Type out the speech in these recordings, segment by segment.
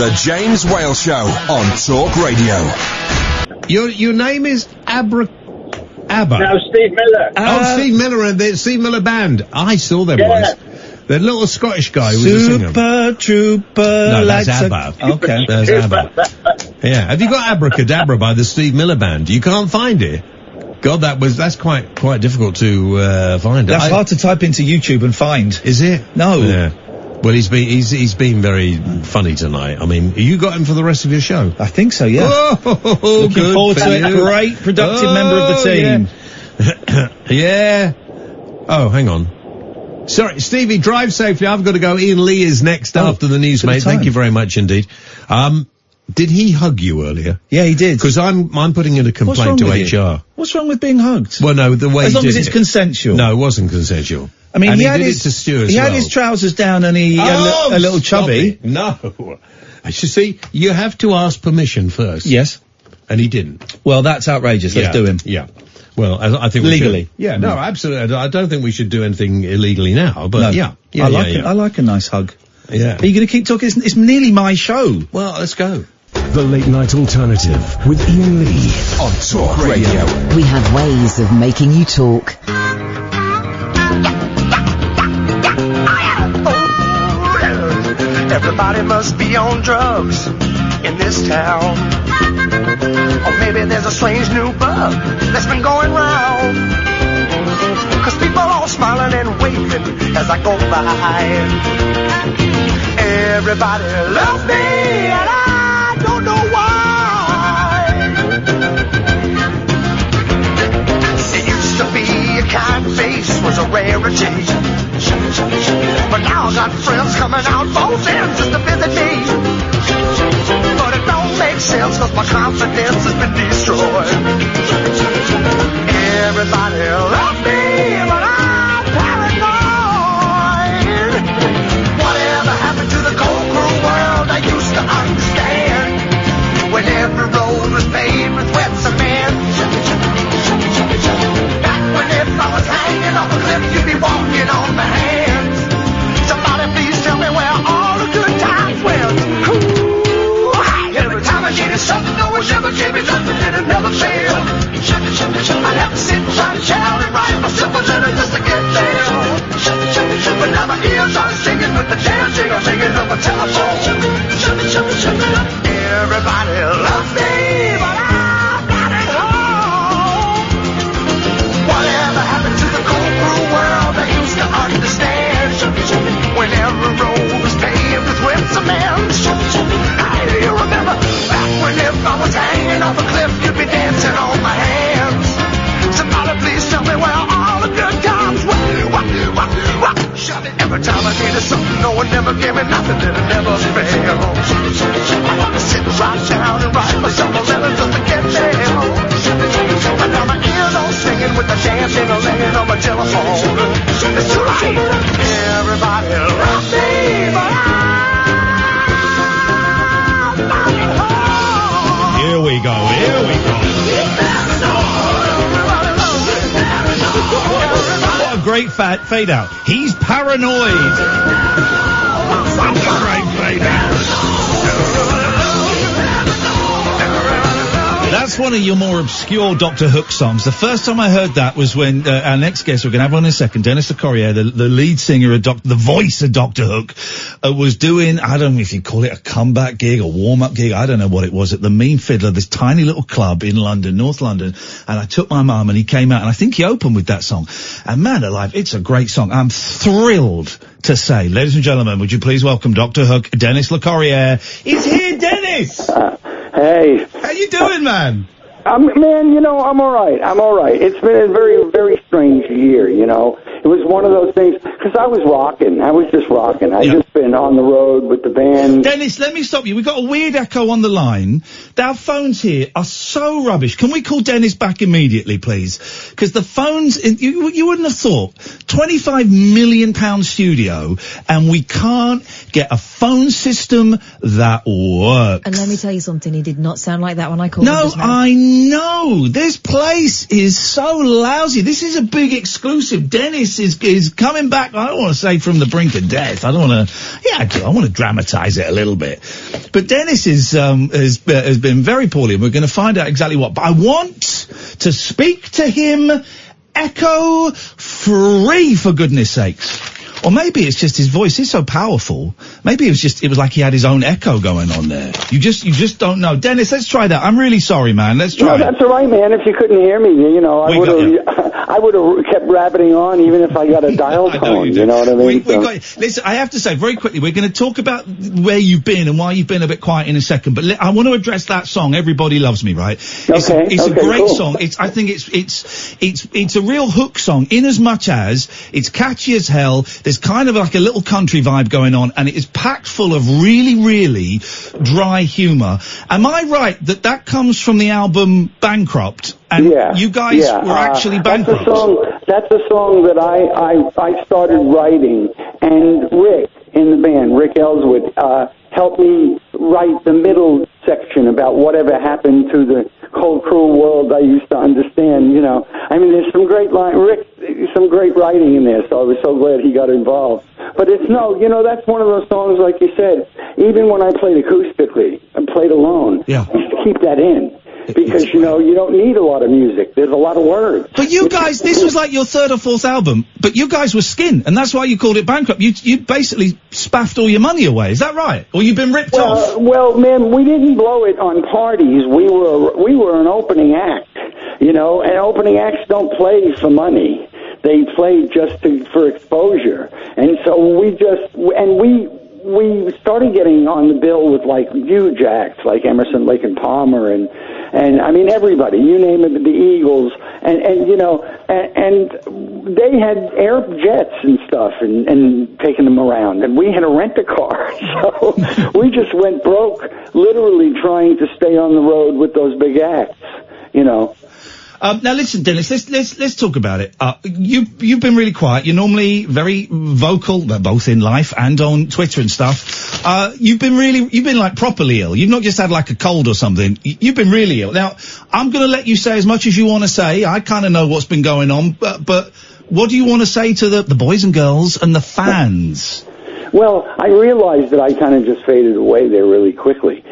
The James Whale Show on Talk Radio. Your name is ABBA? No, Steve Miller. Steve Miller and the Steve Miller Band. I saw them once. The little Scottish guy who was a singer. Super Trooper. No, that's ABBA. Okay. That's ABBA. Yeah. Have you got Abracadabra by the Steve Miller Band? You can't find it. God, that's quite difficult to find. That's hard to type into YouTube and find. Is it? No. Yeah. Well, he's been very funny tonight. I mean, you got him for the rest of your show? I think so, yeah. Oh, looking forward to it. Great, productive member of the team. Yeah. Oh, hang on. Sorry, Stevie, drive safely. I've got to go. Ian Lee is next after the news, mate. Thank you very much indeed. Did he hug you earlier? Yeah, he did. Because I'm putting in a complaint to HR. What's wrong with being hugged? Well, no, the way as long as it's consensual. No, it wasn't consensual. I mean, he did it to Stu as well. He had his trousers down and a little chubby. No. You see, you have to ask permission first. Yes. And he didn't. Well, that's outrageous. Let's do him. Yeah. Well, I think legally. Yeah, no, absolutely. I don't think we should do anything illegally now, but I like a nice hug. Yeah. Are you going to keep talking? It's nearly my show. Well, let's go. The Late Night Alternative with Iain Lee on Talk Radio. We have ways of making you talk. Everybody must be on drugs in this town. Or maybe there's a strange new bug that's been going round. 'Cause people all smiling and waving as I go by. Everybody loves me and I don't know why. It used to be a kind face was a rarity. But now I got friends coming out both ends just to visit me. But it don't make sense 'cause my confidence has been destroyed. Everybody loves me, but I'm paranoid. Whatever happened to the cold cruel world I used to understand? When every road was paved with wet cement. Back when if I was hanging off a cliff, you'd be walking on my hands. Somebody please tell me where all the good times went. Every time I needed something, no one ever gave me nothing and it never failed. I'd have to sit and try to shout and write myself a letter just to get there. But now my ears are singing with the dancing I'm singing on my telephone. Everybody loves me, but I'm not at home. Whatever happened to the cold cruel world I used to understand? When every road was paved with wet cement. Do you remember back when if I was hanging off a cliff, you'd be dancing on my hands? Somebody please tell me where all the good times went. Every time I needed something, no one ever gave me nothing, and it never failed. I want to sit right down and write myself a letter just to get there. But now my ears all singing with the dancing laying on my telephone. It's too late. Everybody loves me, but Here we go. What a great fade out. He's paranoid. What a great fade out. That's one of your more obscure Doctor Hook songs. The first time I heard that was when our next guest, we're going to have one in a second, Dennis Locorriere, the lead singer of the voice of Doctor Hook, was doing, I don't know if you call it a comeback gig, a warm-up gig, I don't know what it was, at the Mean Fiddler, this tiny little club in London, North London, and I took my mum and he came out, and I think he opened with that song. And man alive, it's a great song. I'm thrilled to say, ladies and gentlemen, would you please welcome Doctor Hook, Dennis Locorriere. He's here, Dennis! Hey. How you doing, man? Man, you know, I'm all right. It's been a very, very strange year, you know. It was one of those things, because I was just rocking. I just been on the road with the band. Dennis, let me stop you. We've got a weird echo on the line. Our phones here are so rubbish. Can we call Dennis back immediately, please? Because the phones, you wouldn't have thought, £25 million studio, and we can't get a phone system that works. And let me tell you something, he did not sound like that when I called him No, just now. I know. This place is so lousy. This is a big exclusive. Dennis is coming back. I don't want to say from the brink of death. I don't want to. Yeah, I do. I want to dramatize it a little bit. But Dennis has been very poorly, and we're going to find out exactly what. But I want to speak to him echo free, for goodness sakes. Or maybe it's just his voice is so powerful. Maybe it was like he had his own echo going on there. You just don't know. Dennis, let's try that. I'm really sorry, man. Let's try. No, that's all right, man. If you couldn't hear me, you know, I would have kept rabbiting on even if I got a dial tone. You know what I mean? Listen, I have to say very quickly, we're going to talk about where you've been and why you've been a bit quiet in a second. But I want to address that song, "Everybody Loves Me." Right? It's a great song. I think it's a real hook song in as much as it's catchy as hell. There's kind of like a little country vibe going on, and it is packed full of really, really dry humour. Am I right that comes from the album Bankrupt? And you guys were actually bankrupt. That's a song that I started writing, and Rick in the band, Rick Ellswood, helped me write the middle section about whatever happened to the cold, cruel world I used to understand, you know. I mean, there's some great some great writing in there, so I was so glad he got involved. But that's one of those songs, like you said, even when I played acoustically and played alone, I used to keep that in. Because, you don't need a lot of music. There's a lot of words. But you guys, this was like your third or fourth album, but you guys were Skin, and that's why you called it Bankrupt. You basically spaffed all your money away. Is that right? Or you've been ripped off? Well, man, we didn't blow it on parties. We were an opening act, and opening acts don't play for money. They play just for exposure. And so we started getting on the bill with like huge acts like Emerson, Lake and Palmer and I mean everybody, you name it, the Eagles, and they had air jets and stuff and taking them around, and we had to rent a car, so we just went broke, literally trying to stay on the road with those big acts, Now listen, Dennis, let's talk about it. You've been really quiet. You're normally very vocal, both in life and on Twitter and stuff. You've been like properly ill. You've not just had like a cold or something. You've been really ill. Now, I'm gonna let you say as much as you want to say. I kind of know what's been going on, but what do you want to say to the boys and girls and the fans? Well, I realized that I kind of just faded away there really quickly.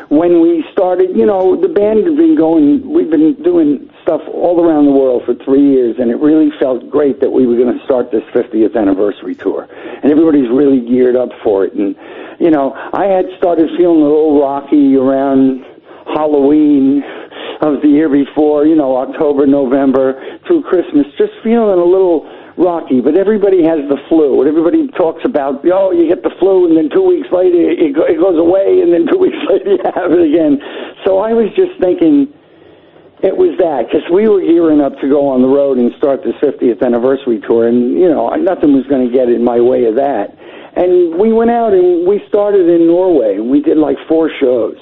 When we started, the band had been going, we've been doing stuff all around the world for 3 years, and it really felt great that we were going to start this 50th anniversary tour. And everybody's really geared up for it. And, I had started feeling a little rocky around Halloween of the year before, October, November, through Christmas, just feeling a little rocky, but everybody has the flu, and everybody talks about, you get the flu, and then 2 weeks later it goes away, and then 2 weeks later you have it again. So I was just thinking it was that, because we were gearing up to go on the road and start this 50th anniversary tour, and, nothing was going to get in my way of that. And we went out, and we started in Norway, and we did like 4 shows.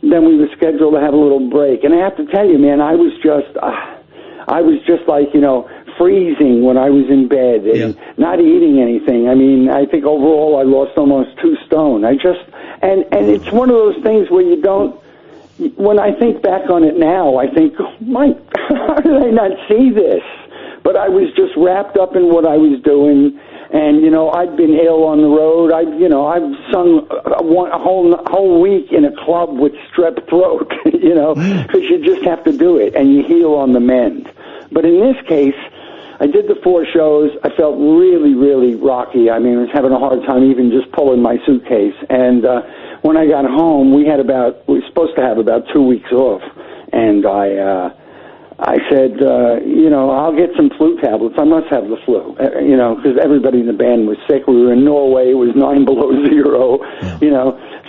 Then we were scheduled to have a little break, and I have to tell you, man, I was just like, freezing when I was in bed and not eating anything. I mean, I think overall I lost almost 2 stone. And it's one of those things where you don't, when I think back on it now, I think, how did I not see this? But I was just wrapped up in what I was doing. And, I'd been ill on the road. I've sung a whole week in a club with strep throat, because you just have to do it, and you heal on the mend. But in this case, I did the 4 shows. I felt really, really rocky. I mean, I was having a hard time even just pulling my suitcase. And when I got home, we were supposed to have about 2 weeks off. And I said, I'll get some flu tablets. I must have the flu, because everybody in the band was sick. We were in Norway. It was 9 below 0,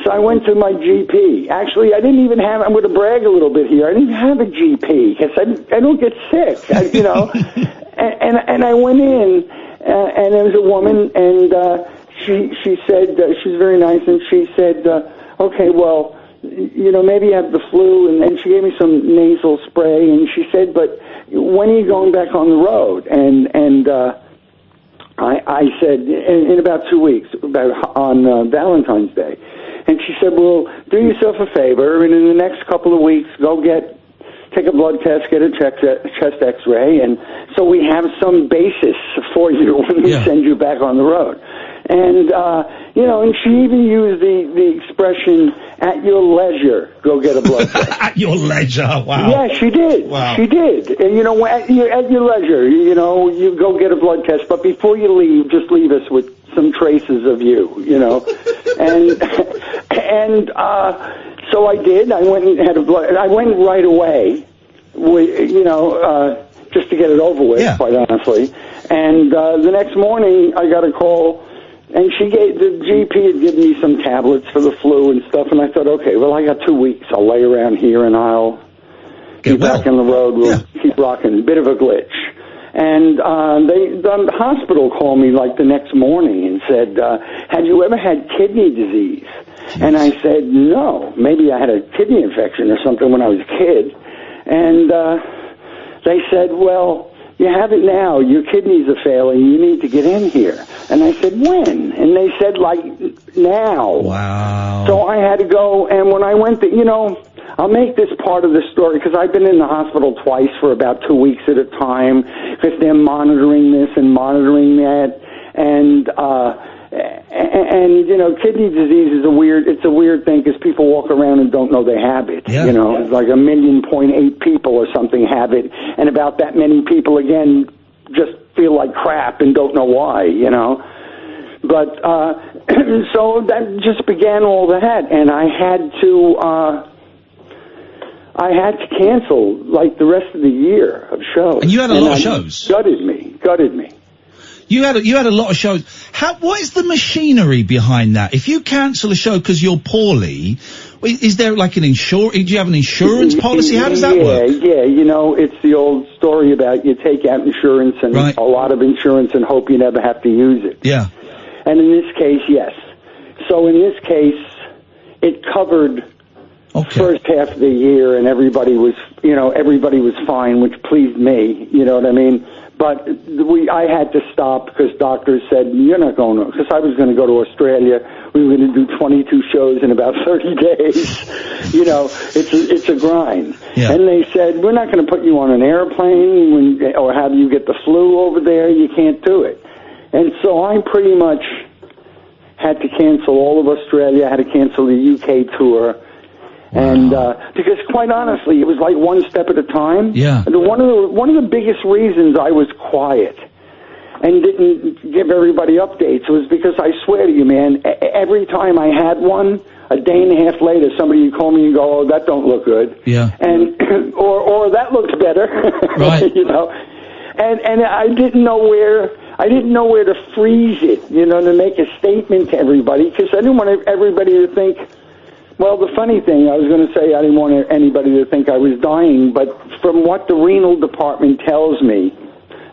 So I went to my GP. Actually, I'm going to brag a little bit here. I didn't have a GP because I don't get sick, and I went in, and there was a woman, and she said, she was very nice, and she said, okay, well, maybe you have the flu, and then she gave me some nasal spray, and she said, but when are you going back on the road? And I said, in about 2 weeks, on Valentine's Day. And she said, well, do yourself a favor, and in the next couple of weeks, take a blood test, get a chest X-ray, and so we have some basis for you when we send you back on the road. And, and she even used the expression, at your leisure, go get a blood test. At your leisure, wow. Yeah, she did. Wow. She did. And, at your leisure, you go get a blood test, but before you leave, just leave us with some traces of you, And so I did. I went and had a blood. I went right away, just to get it over with, quite honestly. And the next morning, I got a call, and the GP had given me some tablets for the flu and stuff, and I thought, okay, well, I got 2 weeks. I'll lay around here, and I'll be back on the road. We'll keep rocking. Bit of a glitch. And the hospital called me like the next morning and said, had you ever had kidney disease? Jeez. And I said, no. Maybe I had a kidney infection or something when I was a kid. And they said, well, you have it now. Your kidneys are failing. You need to get in here. And I said, when? And they said, like, now. Wow. So I had to go, and when I went to, I'll make this part of the story because I've been in the hospital twice for about 2 weeks at a time because they're monitoring this and monitoring that. And kidney disease is a weird thing because people walk around and don't know they have it. Yeah. It's like 1.8 million people or something have it, and about that many people, again, just feel like crap and don't know why, But, so that just began all that, and I had to cancel, like, the rest of the year of shows. And you had a lot of shows? Gutted me. You had a lot of shows. What is the machinery behind that? If you cancel a show because you're poorly, is there like do you have an insurance policy? How does that work? Yeah, it's the old story about you take out insurance and a lot of insurance and hope you never have to use it. Yeah. And in this case, yes. So in this case, it covered first half of the year, and everybody was fine, which pleased me. You know what I mean? But I had to stop because doctors said, you're not going to, because I was going to go to Australia. We were going to do 22 shows in about 30 days. It's a grind. Yeah. And they said, we're not going to put you on an airplane or have you get the flu over there. You can't do it. And so I pretty much had to cancel all of Australia. I had to cancel the UK tour. And because quite honestly, it was like one step at a time. Yeah. And one of the biggest reasons I was quiet and didn't give everybody updates was because I swear to you, man, every time I had one, a day and a half later, somebody would call me and go, "Oh, that don't look good." Yeah. And or that looks better. Right. And I didn't know where to freeze it, to make a statement to everybody because I didn't want everybody to think. Well, the funny thing, I was going to say I didn't want anybody to think I was dying, but from what the renal department tells me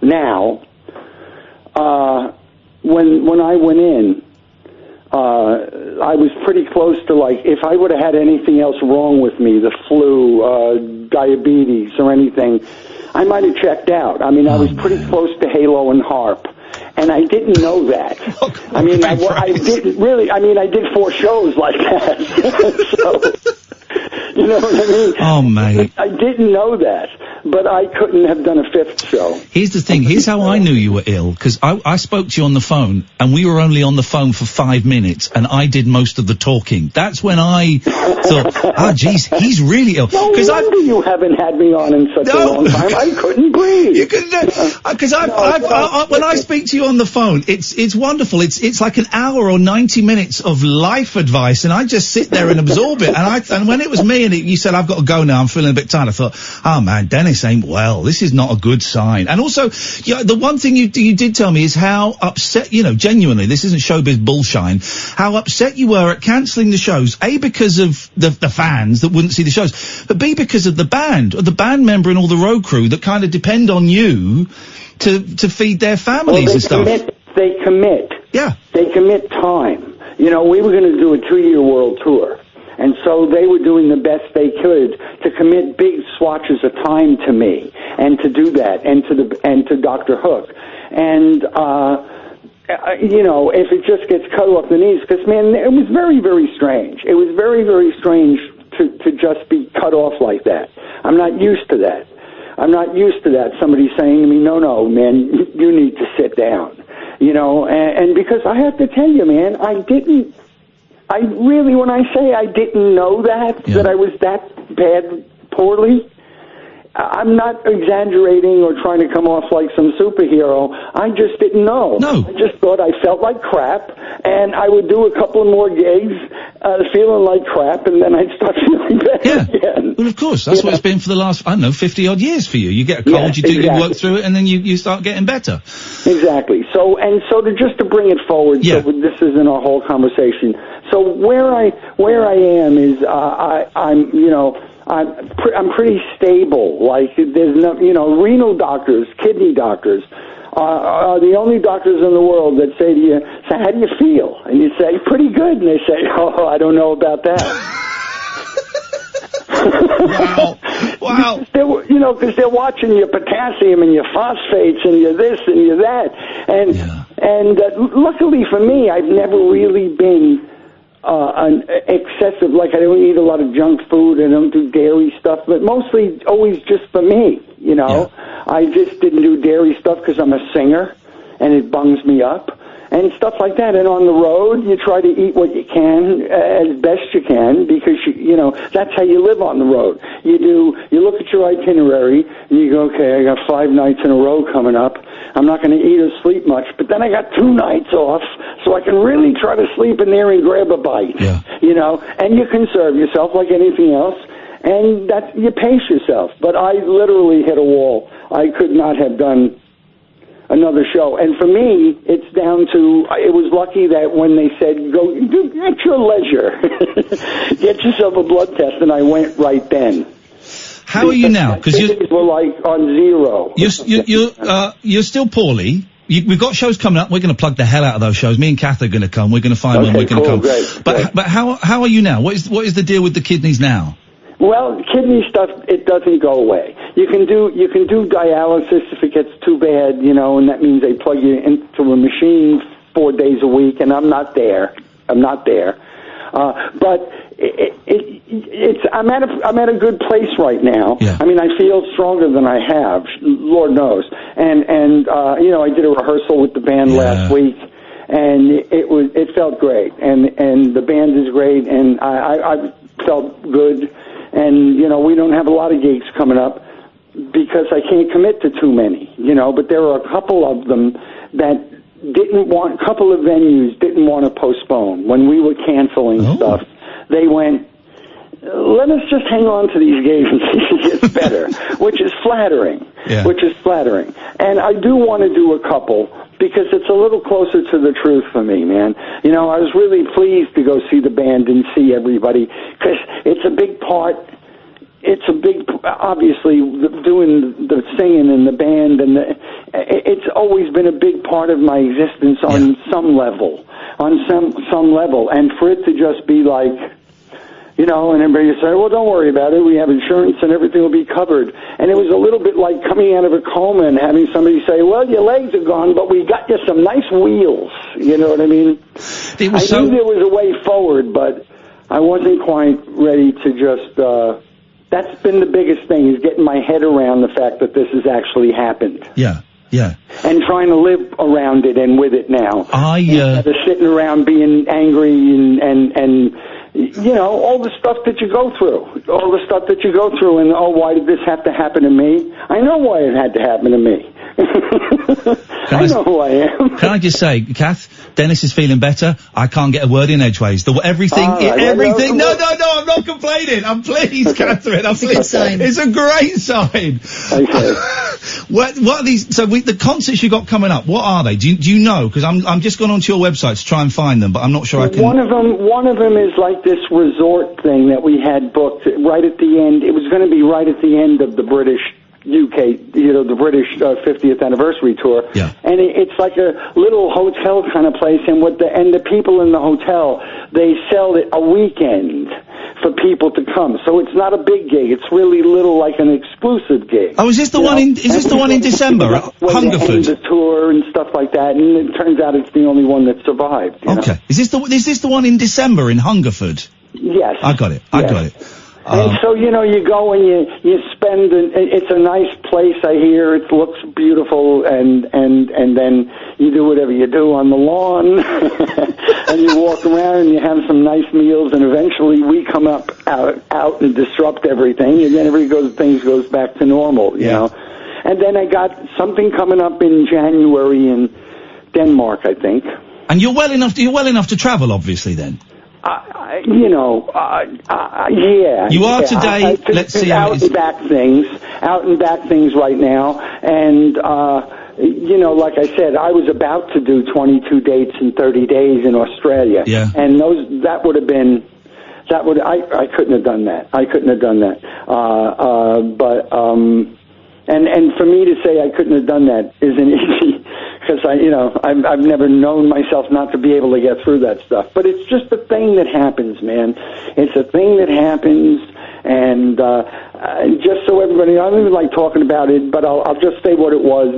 now, when I went in, I was pretty close to if I would have had anything else wrong with me, the flu, diabetes, or anything, I might have checked out. I mean, I was pretty close to Halo and Harp. And I didn't know that. I mean, I didn't really. I mean, I did 4 shows like that. So, you know what I mean? Oh, mate. I didn't know that, but I couldn't have done a 5th show. Here's the thing. Here's how I knew you were ill, because I spoke to you on the phone, and we were only on the phone for 5 minutes, and I did most of the talking. That's when I thought, geez, he's really ill. No wonder you haven't had me on in such a long time. I couldn't breathe. You couldn't, because when I speak to you on the phone, it's wonderful. It's like an hour or 90 minutes of life advice, and I just sit there and absorb it. And when it was me and you said, I've got to go now, I'm feeling a bit tired, I thought, oh man, Dennis ain't well. This is not a good sign. And also, the one thing you did tell me is how upset, genuinely, this isn't showbiz bullshine, how upset you were at cancelling the shows, A, because of the fans that wouldn't see the shows, but B, because of the band member and all the road crew that kind of depend on you to feed their families and stuff. They commit. Yeah. They commit time. We were going to do a 2-year world tour. And so they were doing the best they could to commit big swatches of time to me and to do that and to Dr. Hook. And if it just gets cut off the knees, because, man, it was very, very strange. It was very, very strange to just be cut off like that. I'm not used to that. Somebody saying to me, no, man, you need to sit down. And because I have to tell you, man, when I say I didn't know that I was that bad, poorly, I'm not exaggerating or trying to come off like some superhero. I just didn't know. No. I just thought I felt like crap, and I would do a couple of more gigs feeling like crap, and then I'd start feeling better again. Well, of course. That's what it's been for the last, 50-odd years for you. You get a cold, you work through it, and then you start getting better. Exactly. So to bring it forward, so this isn't our whole conversation. So where I am is I'm pretty stable. Like, there's no, renal doctors, kidney doctors are the only doctors in the world that say to you, so how do you feel? And you say, pretty good. And they say, oh, I don't know about that. Wow. Because they're watching your potassium and your phosphates and your this and your that. And luckily for me, I've never really been an excessive, like I don't eat a lot of junk food, I don't do dairy stuff, but mostly always just for me, I just didn't do dairy stuff because I'm a singer and it bungs me up and stuff like that. And on the road, you try to eat what you can as best you can, because that's how you live on the road. You look at your itinerary and you go, okay, I got 5 nights in a row coming up. I'm not going to eat or sleep much, but then I got 2 nights off, so I can really try to sleep in there and grab a bite. And you conserve yourself like anything else, and you pace yourself. But I literally hit a wall. I could not have done another show. And for me, it's down to, it was lucky that when they said, go at your leisure, get yourself a blood test, and I went right then. How are you now? Because you were like on zero. You're still poorly. We've got shows coming up. We're going to plug the hell out of those shows. Me and Kath are going to come. We're going to find one. We're going to come. Great. But how are you now? What is the deal with the kidneys now? Well, kidney stuff, it doesn't go away. You can do dialysis if it gets too bad, and that means they plug you into a machine 4 days a week, and I'm not there. But I'm at a good place right now. Yeah. I mean, I feel stronger than I have, Lord knows. And I did a rehearsal with the band last week, and it felt great. And the band is great, and I felt good. And we don't have a lot of gigs coming up because I can't commit to too many. But there are a couple of them that a couple of venues didn't want to postpone. When we were canceling stuff, they went, let us just hang on to these gigs and see if it gets better, which is flattering. And I do want to do a couple because it's a little closer to the truth for me, man. I was really pleased to go see the band and see everybody, because it's a big part. Obviously, doing the singing and the band, and it's always been a big part of my existence on some level. And for it to just be like, and everybody say, well, don't worry about it. We have insurance and everything will be covered. And it was a little bit like coming out of a coma and having somebody say, well, your legs are gone, but we got you some nice wheels. You know what I mean? I knew there was a way forward, but I wasn't quite ready to just, that's been the biggest thing, is getting my head around the fact that this has actually happened. Yeah. And trying to live around it and with it now. Instead of sitting around being angry and all the stuff that you go through. And, why did this have to happen to me? I know why it had to happen to me. I know who I am. Can I just say, Kath, Dennis is feeling better. I can't get a word in edgeways. Everything. No, I'm not complaining. I'm pleased, Catherine. I'm pleased. It's a great sign. Okay. What are these? So the concerts you got coming up, what are they? Do you know? Because I'm just gone onto your website to try and find them, but I'm not sure I can. One of them is like this resort thing that we had booked right at the end. It was going to be right at the end of the British UK, the British 50th anniversary tour. Yeah. And it's like a little hotel kind of place, and the people in the hotel, they sell it a weekend for people to come. So it's not a big gig. It's really little like an exclusive gig. Oh, is this the one in December at Hungerford? The tour and stuff like that, and it turns out it's the only one that survived. Okay. Is this the one in December in Hungerford? Yes. I got it. And so, you go and you spend, it's a nice place, I hear. It looks beautiful, and then you do whatever you do on the lawn, and you walk around and you have some nice meals, and eventually we come out and disrupt everything, and then things goes back to normal, you know. And then I got something coming up in January in Denmark, I think. And you're well enough to travel, obviously, then? Yeah. You are today. Let's see. Out and back things right now, and like I said, I was about to do 22 dates in 30 days in Australia. Yeah. And I couldn't have done that. And for me to say I couldn't have done that isn't easy, because I've never known myself not to be able to get through that stuff. But it's just a thing that happens, man. It's a thing that happens, and just so everybody, I don't even like talking about it, but I'll just say what it was.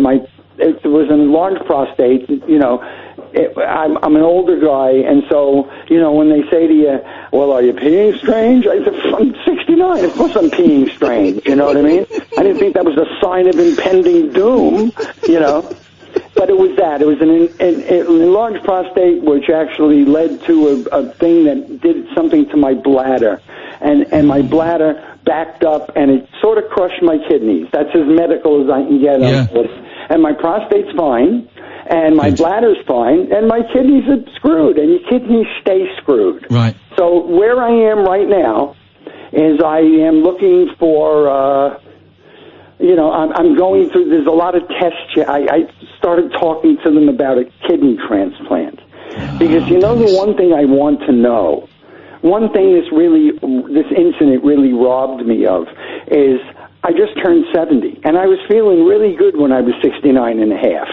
It was an enlarged prostate. I'm an older guy, and so when they say to you, "Well, are you peeing strange?" I said, "I'm 69. Of course I'm peeing strange." You know what I mean? I didn't think that was a sign of impending doom. But it was that. It was an enlarged prostate, which actually led to a thing that did something to my bladder, and my bladder backed up, and it sort of crushed my kidneys. That's as medical as I can get on this. And my prostate's fine, and my bladder's fine, and my kidneys are screwed, and your kidneys stay screwed. Right. So where I am right now is I am looking for, I'm going through, there's a lot of tests. I started talking to them about a kidney transplant. Because the one thing I want to know, one thing this incident really robbed me of, is I just turned 70, and I was feeling really good when I was 69 and a half.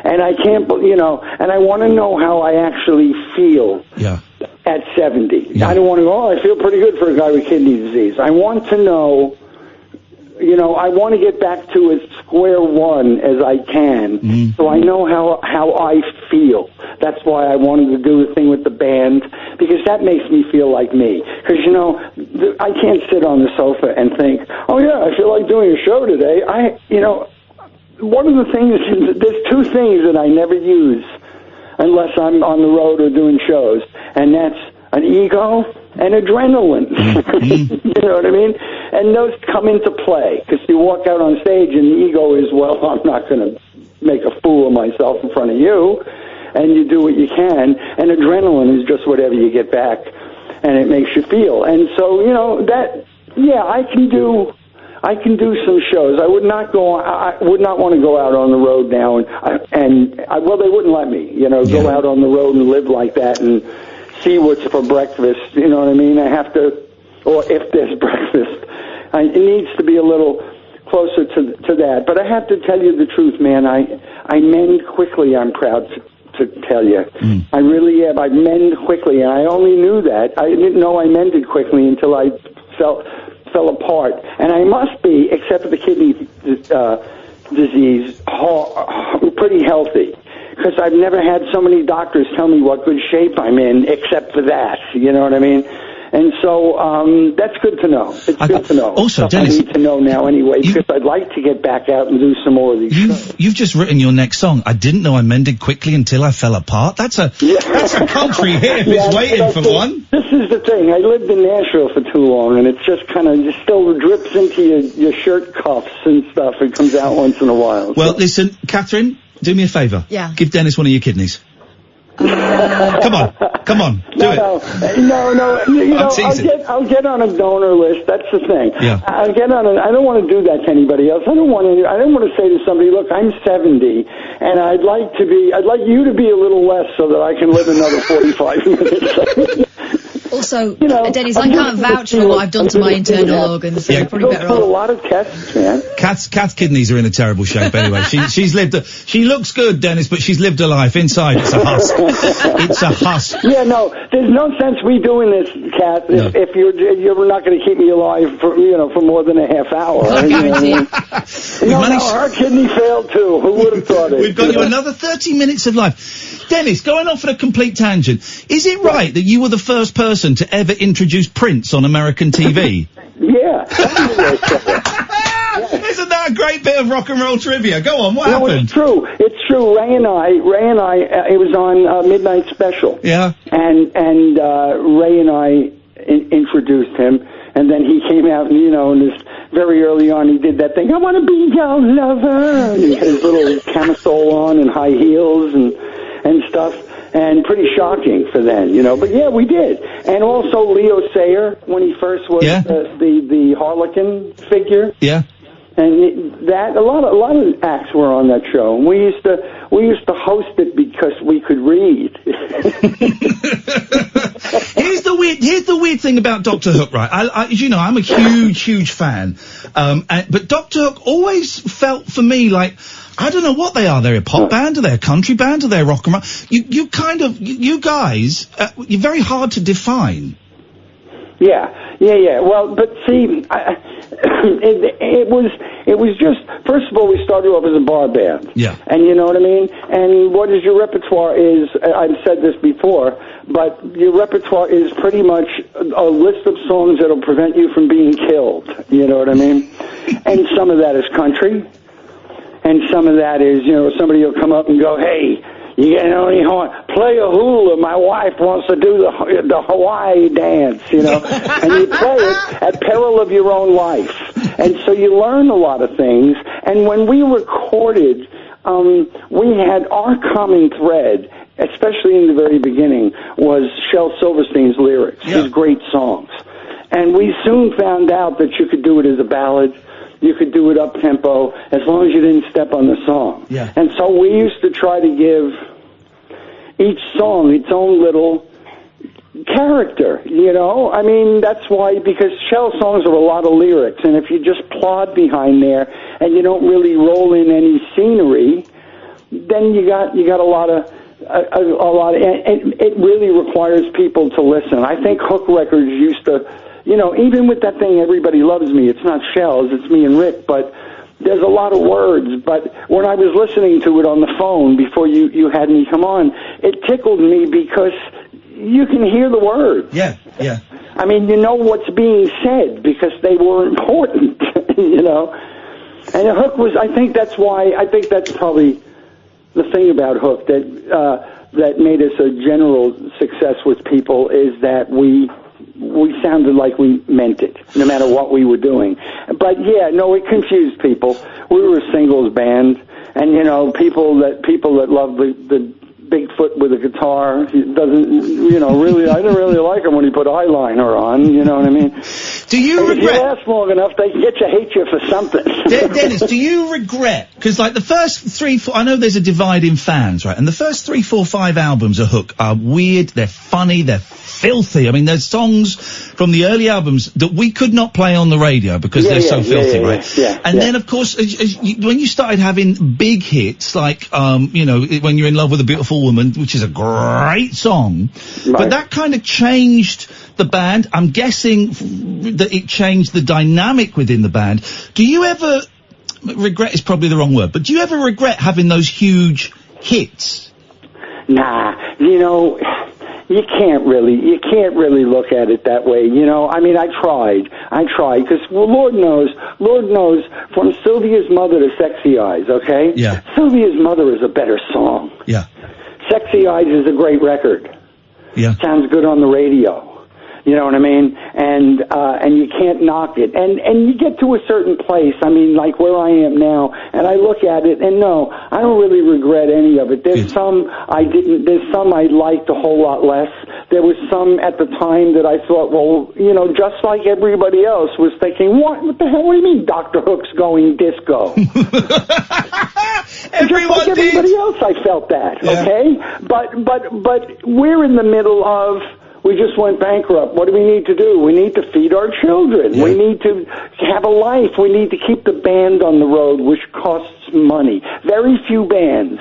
And I can't, and I want to know how I actually feel at 70. Yeah. I don't want to go, I feel pretty good for a guy with kidney disease. I want to know, I want to get back to as square one as I can, so I know how I feel. That's why I wanted to do the thing with the band, because that makes me feel like me. Because, I can't sit on the sofa and think, oh, yeah, I feel like doing a show today. One of the things, there's two things that I never use unless I'm on the road or doing shows, and that's an ego and adrenaline. You know what I mean? And those come into play, because you walk out on stage and the ego is, well, I'm not going to make a fool of myself in front of you, and you do what you can, and adrenaline is just whatever you get back, and it makes you feel. And so, I can do some shows. I would not want to go out on the road now, and they wouldn't let me, go out on the road and live like that and see what's for breakfast. You know what I mean? I have to, or if there's breakfast, it needs to be a little closer to that. But I have to tell you the truth, man. I mend quickly. I'm proud to tell you. I really am. I mend quickly, and I only knew that. I didn't know I mended quickly until I fell apart. And I must be, except for the kidney disease, pretty healthy, because I've never had so many doctors tell me what good shape I'm in, except for that. You know what I mean? And so that's good to know. It's good to know. Also, Dennis, I need to know now anyway, because I'd like to get back out and do some more of these shows. You've just written your next song. I didn't know I mended quickly until I fell apart. That's a country hit if it's waiting for one. This is the thing. I lived in Nashville for too long, and it's just kind of still drips into your shirt cuffs and stuff. It comes out once in a while. Well, listen, Catherine, do me a favour. Yeah. Give Dennis one of your kidneys. Come on, do it. No. I'll get on a donor list. That's the thing. Yeah. I'll get on. I don't want to do that to anybody else. I don't want to say to somebody, look, I'm 70, and I'd like you to be a little less so that I can live another 45 minutes. Also, You know, Dennis, I can't vouch for what I've done to my internal organs, so you're probably Go better through a off. lot of tests, man. Kath's kidneys are in a terrible shape anyway. She looks good, Dennis, but she's lived a life. Inside, it's a husk. It's a husk. Yeah, no, there's no sense we doing this, Kath, if you're not going to keep me alive for more than a half hour. I guarantee you. Her kidney failed too. Who would have thought it? We've got you another 30 minutes of life. Dennis, going off on a complete tangent, is it right that you were the first person to ever introduce Prince on American TV? Yeah. Isn't that a great bit of rock and roll trivia? Go on, what happened? It's true. It's true. Ray and I, it was on Midnight Special. Yeah. And Ray and I introduced him, and then he came out, and this very early on he did that thing, I want to be your lover. And he had his little camisole on and high heels and stuff. And pretty shocking for then, But yeah, we did. And also Leo Sayer, when he first was the Harlequin figure. Yeah. And that a lot of acts were on that show. And we used to host it because we could read. Here's the weird thing about Doctor Hook, right? As you know, I'm a huge fan. But Doctor Hook always felt for me like, I don't know what they are. They're a pop band, or they're a country band, or they're rock and roll. You guys, you're very hard to define. Yeah. Well, but see, it was just, first of all, we started off as a bar band. Yeah. And you know what I mean? And what is your repertoire is, I've said this before, but your repertoire is pretty much a list of songs that'll prevent you from being killed. You know what I mean? And some of that is country. And some of that is, somebody will come up and go, hey, you play a hula. My wife wants to do the Hawaii dance, and you play it at peril of your own life. And so you learn a lot of things. And when we recorded, we had our common thread, especially in the very beginning, was Shel Silverstein's lyrics, his great songs. And we soon found out that you could do it as a ballad. You could do it up-tempo as long as you didn't step on the song. Yeah. And so we used to try to give each song its own little character, I mean, that's why, because Shell songs are a lot of lyrics, and if you just plod behind there and you don't really roll in any scenery, then you got a lot of, and it really requires people to listen. I think Hook Records used to, even with that thing, Everybody Loves Me, it's not Shells, it's me and Rick, but there's a lot of words. But when I was listening to it on the phone before you had me come on, it tickled me because you can hear the words. Yeah. I mean, you know what's being said because they were important, And Hook was, I think that's probably the thing about Hook that made us a general success with people is that we sounded like we meant it, no matter what we were doing. But it confused people. We were a singles band, and people that love the Bigfoot with a guitar doesn't, really. I didn't really like him when he put eyeliner on. You know what I mean? Do you regret? If you last long enough, they can get to hate you for something. Dennis, do you regret? Because like the first 3, 4, I know there's a divide in fans, right? And the first 3, 4, 5 albums of Hook are weird. They're funny. They're filthy. I mean, there's songs from the early albums that we could not play on the radio because they're so filthy, right? And then, of course, when you started having big hits, like, When You're in Love with a Beautiful Woman, which is a great song, but that kind of changed the band. I'm guessing that it changed the dynamic within the band. Do you ever, regret is probably the wrong word, but do you ever regret having those huge hits? Nah, you can't really look at it that way, I mean, I tried, because Lord knows, from Sylvia's Mother to Sexy Eyes, okay? Yeah. Sylvia's Mother is a better song. Yeah. Sexy Eyes is a great record. Yeah. Sounds good on the radio. You know what I mean? And you can't knock it. And you get to a certain place, I mean, like where I am now, and I look at it, and no, I don't really regret any of it. There's some I liked a whole lot less. There was some at the time that I thought, well, just like everybody else was thinking, what the hell, what do you mean Dr. Hook's going disco? Everybody else, I felt that, okay? But we're in the middle of We just went bankrupt. What do we need to do? We need to feed our children. Yeah. We need to have a life. We need to keep the band on the road, which costs money. Very few bands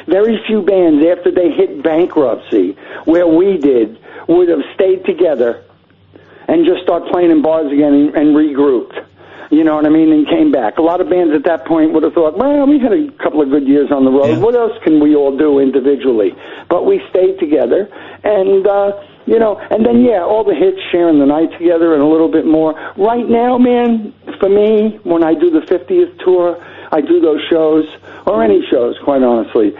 after they hit bankruptcy, where we did, would have stayed together and just start playing in bars again and regrouped. You know what I mean? And came back. A lot of bands at that point would have thought, well, we had a couple of good years on the road. Yeah. What else can we all do individually? But we stayed together, and, and then, all the hits, sharing the night together and a little bit more. Right now, man, for me, when I do the 50th tour, I do those shows, or any shows, quite honestly,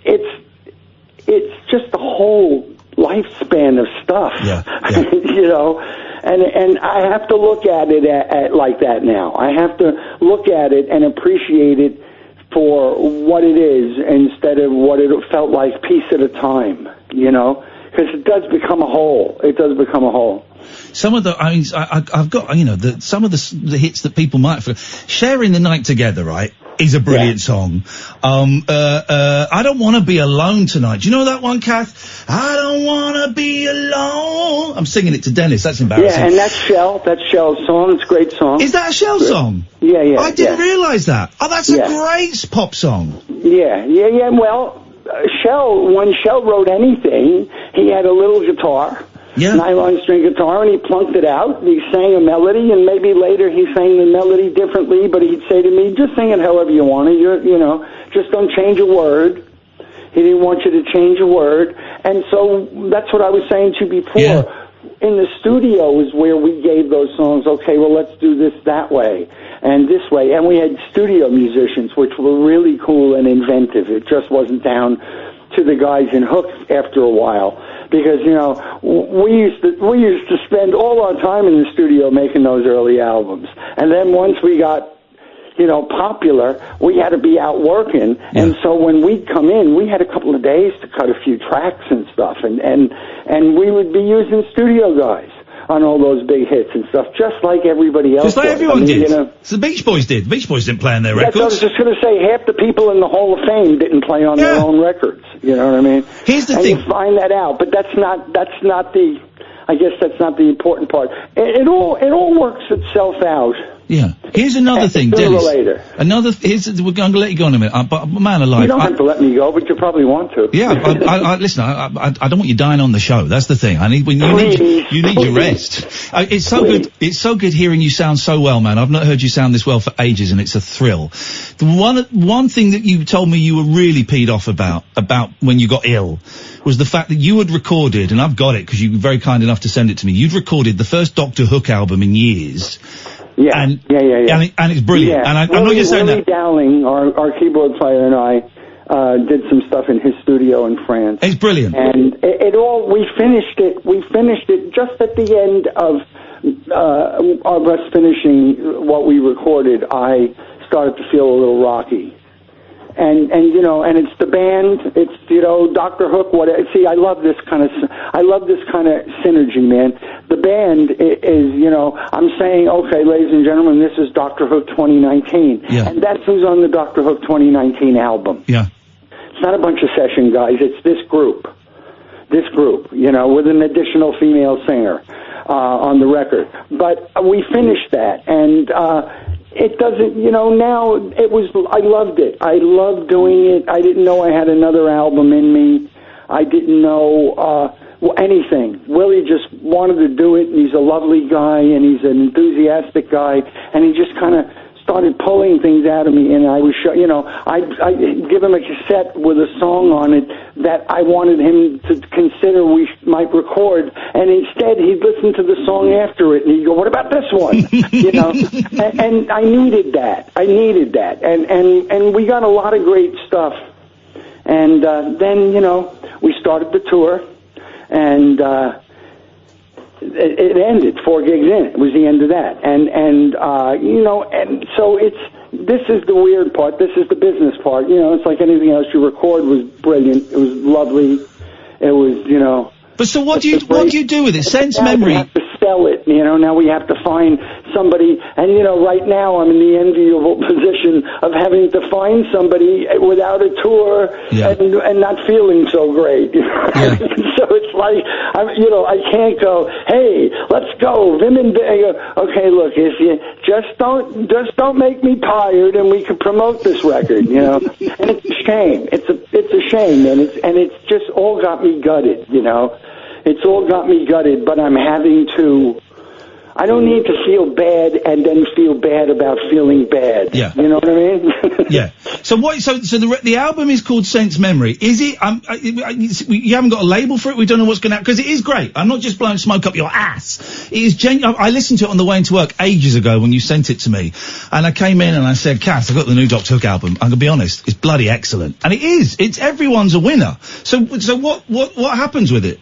it's just the whole lifespan of stuff, and I have to look at it at like that now. I have to look at it and appreciate it for what it is instead of what it felt like piece at a time, because it does become a whole. It does become a whole. Some of the, I've got, some of the hits that people might forget. Sharing the Night Together, right, is a brilliant song. I Don't Want to Be Alone Tonight. Do you know that one, Kath? I don't want to be alone. I'm singing it to Dennis. That's embarrassing. Yeah, and that's Shell's song. It's a great song. Is that a Shell song? Yeah. I didn't realise that. Oh, that's a great pop song. Yeah. Well, when Shell wrote anything, he had a little guitar. Yeah. Nylon string guitar, and he plunked it out, and he sang a melody, and maybe later he sang the melody differently, but he'd say to me, just sing it however you want it, just don't change a word. He didn't want you to change a word, and so that's what I was saying to you before. Yeah. In the studio is where we gave those songs, okay, well, let's do this that way, and this way, and we had studio musicians, which were really cool and inventive. It just wasn't down to the guys in Hook after a while. Because, we used to spend all our time in the studio making those early albums. And then once we got, popular, we had to be out working. Yeah. And so when we'd come in, we had a couple of days to cut a few tracks and stuff. And we would be using studio guys on all those big hits and stuff, just like everybody else. Just like everyone did. So the Beach Boys did. The Beach Boys didn't play on their records. I was just going to say, half the people in the Hall of Fame didn't play on their own records. You know what I mean? Here's the thing. You find that out, but that's not the. I guess that's not the important part. It all works itself out. Yeah. Here's another thing, Dennis. Later. We're going to let you go in a minute. But man alive. You don't have to let me go, but you probably want to. Yeah. Listen. I don't want you dying on the show. That's the thing. You need your rest. It's so good. It's so good hearing you sound so well, man. I've not heard you sound this well for ages, and it's a thrill. The one thing that you told me you were really peed off about when you got ill was the fact that you had recorded, and I've got it because you were very kind enough to send it to me. You'd recorded the first Doctor Hook album in years. Yeah. And it's brilliant. Yeah. And I'm not just saying Willie that. Dowling, our keyboard player, and I did some stuff in his studio in France. It's brilliant. And we finished it just at the end of us finishing what we recorded. I started to feel a little rocky. And it's the band, it's, Dr. Hook, I love this kind of synergy, man. The band is, I'm saying, okay, ladies and gentlemen, this is Dr. Hook 2019. Yeah. And that's who's on the Dr. Hook 2019 album. Yeah. It's not a bunch of session guys, it's this group, with an additional female singer, on the record. But we finished that, and, it doesn't, now I loved it. I loved doing it. I didn't know I had another album in me. I didn't know, anything. Willie just wanted to do it, and he's a lovely guy, and he's an enthusiastic guy, and he just kind of started pulling things out of me, and I was, I'd give him a cassette with a song on it that I wanted him to consider we might record, and instead he'd listen to the song after it, and he'd go, what about this one? And I needed that. And we got a lot of great stuff. And then, we started the tour, and it ended 4 gigs in. It was the end of that. And so this is the weird part. This is the business part. It's like anything else you record was brilliant. It was lovely. It was, But so what do you do with it? Sense memory. We have to sell it, now we have to find somebody, and right now I'm in the enviable position of having to find somebody without a tour and not feeling so great. So it's I can't go, hey, let's go, Vim and okay, look, if you just don't make me tired, and we can promote this record, And it's a shame. It's a shame, and it's just all got me gutted, It's all got me gutted, but I'm having to. I don't need to feel bad and then feel bad about feeling bad. Yeah. You know what I mean? Yeah. So the album is called Sense Memory. Is it? You haven't got a label for it. We don't know what's going to happen, because it is great. I'm not just blowing smoke up your ass. It is I listened to it on the way into work ages ago when you sent it to me, and I came in and I said, "Kath, I've got the new Dr. Hook album. I'm gonna be honest, it's bloody excellent." And it is. It's everyone's a winner. So what happens with it?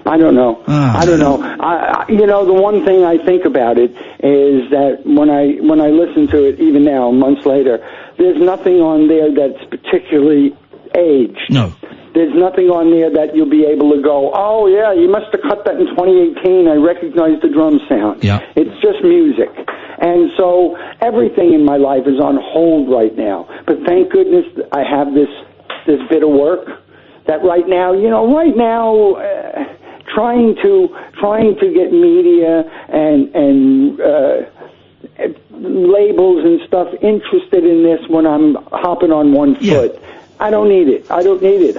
I don't know. I don't know. The one thing I think about it is that when I listen to it, even now, months later, there's nothing on there that's particularly aged. No. There's nothing on there that you'll be able to go, oh yeah, you must have cut that in 2018. I recognize the drum sound. Yeah. It's just music. And so everything in my life is on hold right now. But thank goodness I have this bit of work that right now, trying to get media and labels and stuff interested in this when I'm hopping on one foot. I don't need it. I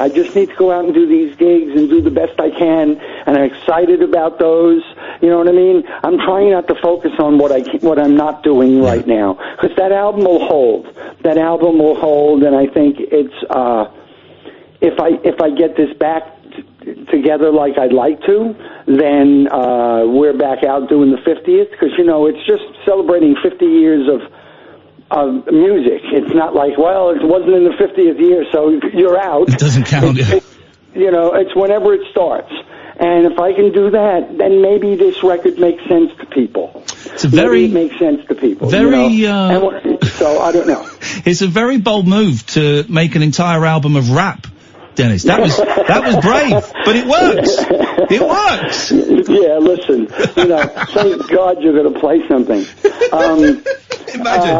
just need to go out and do these gigs and do the best I can, and I'm excited about those. You know what I mean? I'm trying not to focus on what I'm not doing right now, because that album will hold. That album will hold, and I think it's if I get this back together like I'd like to, then we're back out doing the 50th, because it's just celebrating 50 years of music. It's not like, well, it wasn't in the 50th year, so you're out. It doesn't count. It's whenever it starts. And if I can do that, then maybe this record makes sense to people. It makes sense to people. So I don't know. It's a very bold move to make an entire album of rap, Dennis. That was brave, but it works. It works. Yeah, listen, thank God you're going to play something. Imagine.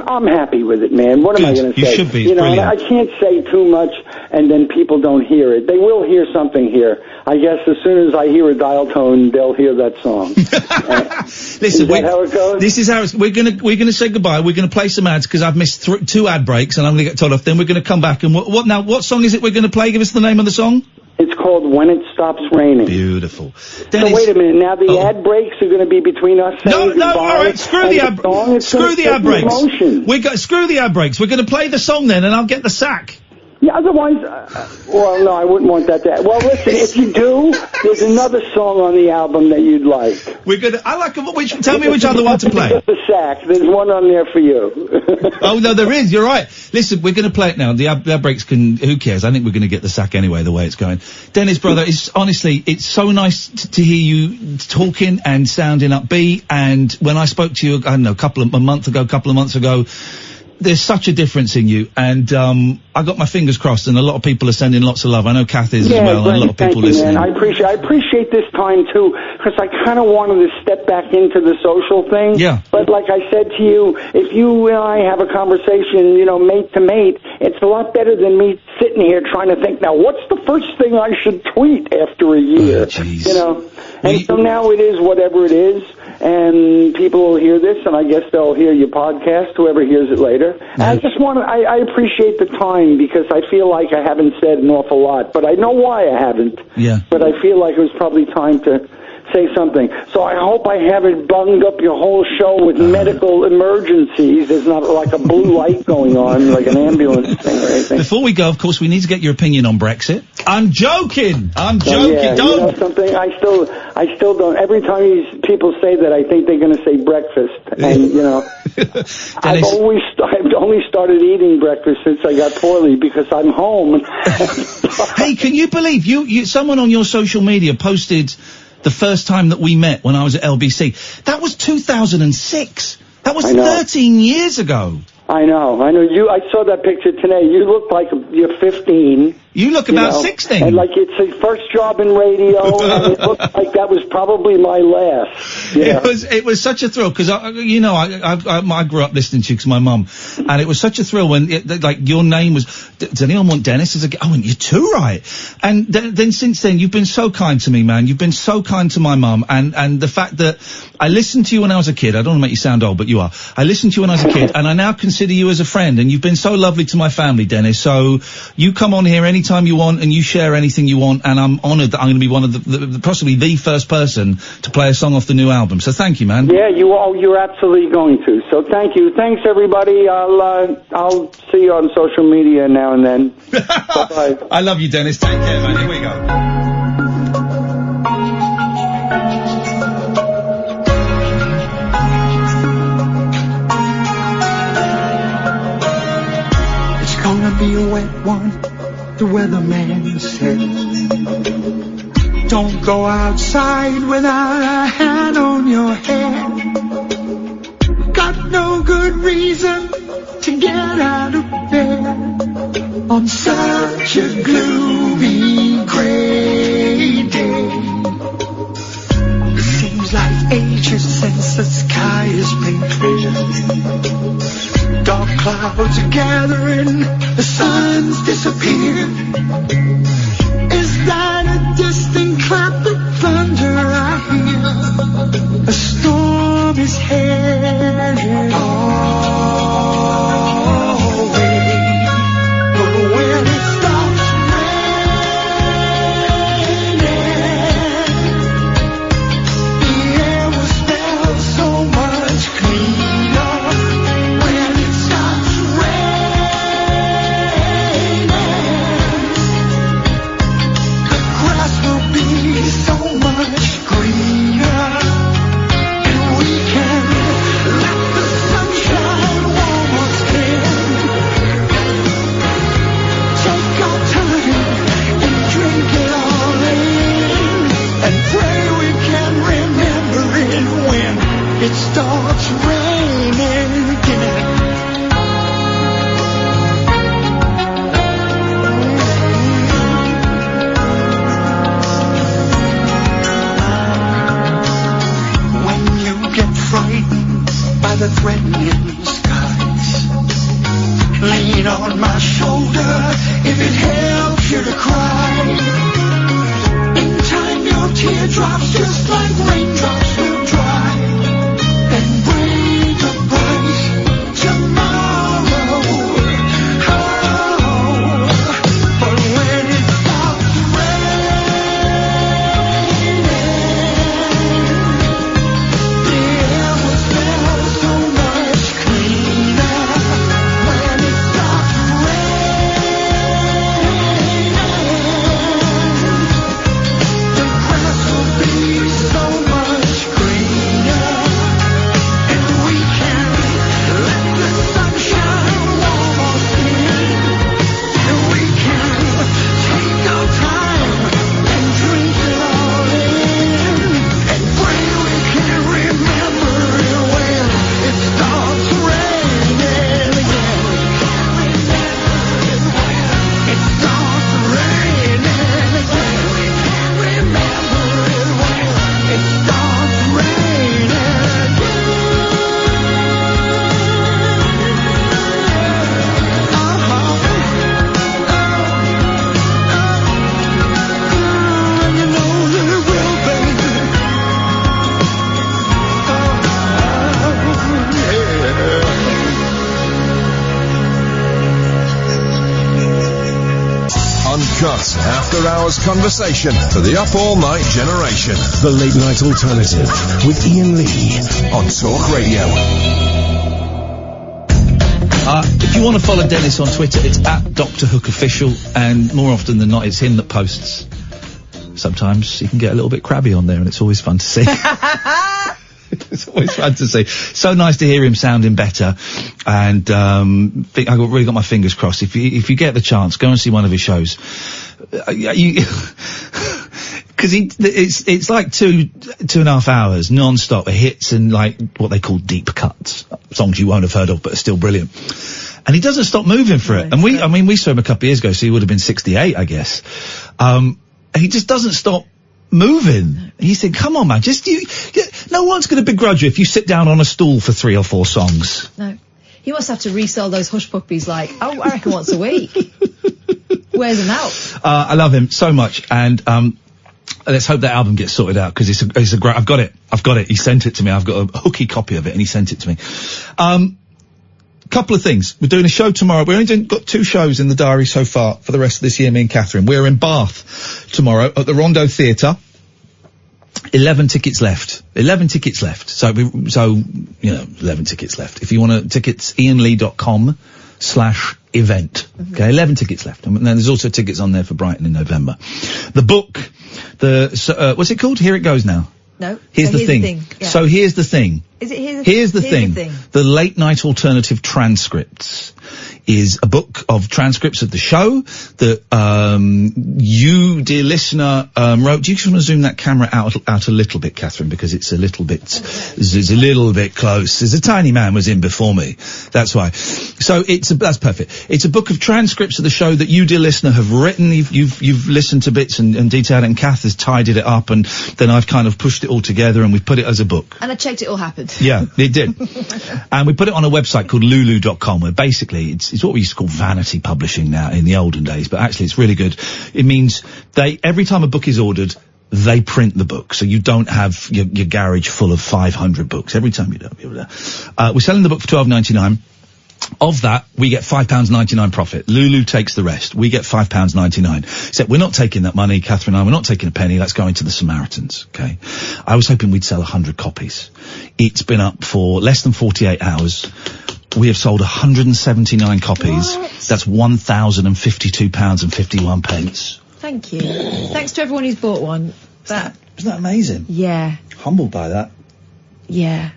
I'm happy with it, man. What am I going to say? You should be. It's brilliant. I can't say too much, and then people don't hear it. They will hear something here. I guess as soon as I hear a dial tone, they'll hear that song. Listen, how it goes? This is how we're gonna say goodbye. We're gonna play some ads, because I've missed 2 ad breaks, and I'm gonna get told off. Then we're gonna come back, and what song is it we're gonna play? Give us the name of the song. It's called When It Stops Raining. Beautiful. Dennis, so wait a minute. Now the ad breaks are going to be between us saying goodbye. All right. Screw the ad breaks. Screw the ad breaks. We're going to play the song then, and I'll get the sack. Yeah, otherwise, well, no, I wouldn't want that to. Well, listen, if you do, there's another song on the album that you'd like. Tell me which other one to play. The sack. There's one on there for you. Oh, no, there is. You're right. Listen, we're going to play it now. The ad breaks who cares? I think we're going to get the sack anyway, the way it's going. Dennis, brother, it's so nice to hear you talking and sounding upbeat. And when I spoke to you, I don't know, a couple of months ago, there's such a difference in you, and I got my fingers crossed, and a lot of people are sending lots of love. I know Kath is as well, and a lot of people listening. Man. I appreciate this time too, because I kind of wanted to step back into the social thing. Yeah. But like I said to you, if you and I have a conversation, mate to mate, it's a lot better than me sitting here trying to think, now what's the first thing I should tweet after a year? And so now it is whatever it is, and people will hear this, and I guess they'll hear your podcast, whoever hears it later. And I just I appreciate the time, because I feel like I haven't said an awful lot, but I know why I haven't. Yeah. But I feel like it was probably time to say something. So I hope I haven't bunged up your whole show with medical emergencies. There's not like a blue light going on, like an ambulance thing or anything. Before we go, of course, we need to get your opinion on Brexit. I'm joking. Yeah, Don't. Something I still don't. Every time people say that, I think they're going to say breakfast, and I've only started eating breakfast since I got poorly, because I'm home. Hey, can you believe someone on your social media posted the first time that we met when I was at LBC? That was 2006. That was 13 years ago. I know. I saw that picture today. You look like you're 15. You look about 16. And like it's his first job in radio, and it looked like that was probably my last. Yeah. It was such a thrill because I grew up listening to you because my mum, and it was such a thrill when like your name was. Does anyone want Dennis? I went, you're too right. And then since then you've been so kind to me, man. You've been so kind to my mum, and the fact that I listened to you when I was a kid. I don't want to make you sound old, but you are. I listened to you when I was a kid, and I now consider you as a friend. And you've been so lovely to my family, Dennis. So you come on here anytime you want, and you share anything you want. And I'm honoured that I'm going to be one of the possibly the first person to play a song off the new album. So thank you, man. Yeah, you're absolutely going to. So thank you. Thanks, everybody. I'll see you on social media now and then. Bye-bye. I love you, Dennis. Take care, man. Here we go. Gonna be a wet one, the weatherman said. Don't go outside without a hand on your head. Got no good reason to get out of bed on such a gloomy, gray day. Seems like ages since the sky has been clear. Dark clouds are gathering, the sun's disappeared. Is that a distant clap of thunder I hear? A storm is headed our way. But when it stops raining, the air will smell so much cleaner. It starts raining again. When you get frightened by the threatening skies, lean on my shoulder if it helps you to cry. In time your teardrops just like raindrops will dry. And bring a bright tomorrow. Oh, but when it stops raining, the air will smell so much cleaner. When it stops raining, the grass will be so much greener. Uncut after-hours conversation for the up-all-night generation. The Late Night Alternative with Iain Lee on Talk Radio. If you want to follow Dennis on Twitter, it's at Dr. Hook Official, and more often than not, it's him that posts. Sometimes he can get a little bit crabby on there, and it's always fun to see. It's always fun to see. So nice to hear him sounding better, and I really got my fingers crossed. If you get the chance, go and see one of his shows. Because it's like 2.5 hours non-stop hits and like what they call deep cuts, songs you won't have heard of but are still brilliant. And he doesn't stop moving for it. And we saw him a couple of years ago, so he would have been 68, I guess. And he just doesn't stop moving. He said, come on, man, no one's going to begrudge you if you sit down on a stool for 3 or 4 songs. No. He must have to resell those hush puppies I reckon once a week. Wears them out. I love him so much, and let's hope that album gets sorted out, because it's a great. I've got it. He sent it to me. I've got a hooky copy of it, and he sent it to me. Couple of things. We're doing a show tomorrow. We only got 2 shows in the diary so far for the rest of this year, me and Catherine. We're in Bath tomorrow at the Rondo Theatre. 11 tickets left. 11 tickets left. So 11 tickets left. If you want tickets, iainlee.com/event. Okay, 11 tickets left. And then there's also tickets on there for Brighton in November. The book, what's it called? Here It Goes Now. No. Here's the thing. Yeah. So here's the thing. Is it Here's the thing. The Late Night Alternative Transcripts is a book of transcripts of the show that you, dear listener, wrote. Do you just want to zoom that camera out a little bit, Catherine, because it's a little bit close. There's a tiny man was in before me. That's why. So that's perfect. It's a book of transcripts of the show that you, dear listener, have written. You've listened to bits and detailed it, and Kath has tidied it up, and then I've kind of pushed it all together and we've put it as a book. And I checked it all happened. Yeah, it did. And we put it on a website called lulu.com, where basically it's what we used to call vanity publishing now in the olden days, but actually it's really good. It means every time a book is ordered, they print the book, so you don't have your garage full of 500 books. Every time you don't. We're selling the book for £12.99. Of that, we get £5.99 profit. Lulu takes the rest. We get £5.99. Except we're not taking that money, Catherine and I, we're not taking a penny. That's going to the Samaritans, okay? I was hoping we'd sell 100 copies. It's been up for less than 48 hours. We have sold 179 copies. What? That's £1,052.51. Thank you. Thanks to everyone who's bought one. Isn't that amazing? Yeah. Humbled by that. Yeah.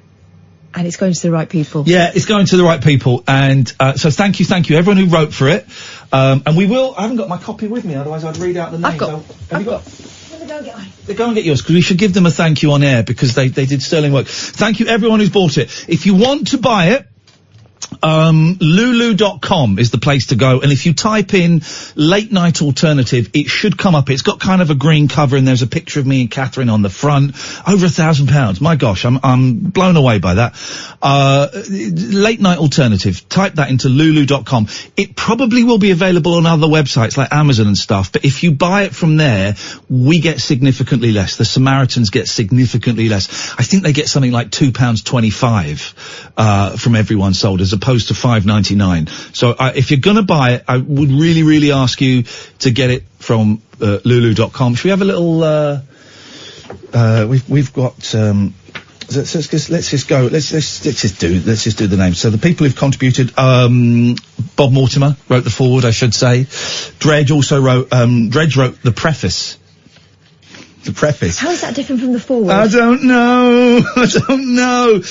And it's going to the right people. Yeah, it's going to the right people. And so thank you, everyone who wrote for it. And I haven't got my copy with me, otherwise I'd read out the names. I've got. Go and get mine. Go and get yours, because we should give them a thank you on air, because they did sterling work. Thank you, everyone who's bought it. If you want to buy it, lulu.com is the place to go, and if you type in Late Night Alternative, it should come up. It's got kind of a green cover, and there's a picture of me and Catherine on the front. Over £1,000. My gosh, I'm blown away by that. Late Night Alternative, type that into lulu.com. It probably will be available on other websites like Amazon and stuff, but if you buy it from there, we get significantly less. The Samaritans get significantly less. I think they get something like £2.25 from everyone sold, as opposed to $5.99. So if you're going to buy it, I would really, really ask you to get it from lulu.com. Should we have a little? We've got. Let's just go. Let's just do the names. So the people who've contributed. Bob Mortimer wrote the foreword, I should say. Dredge also wrote. Dredge wrote the preface. The preface. How is that different from the foreword? I don't know.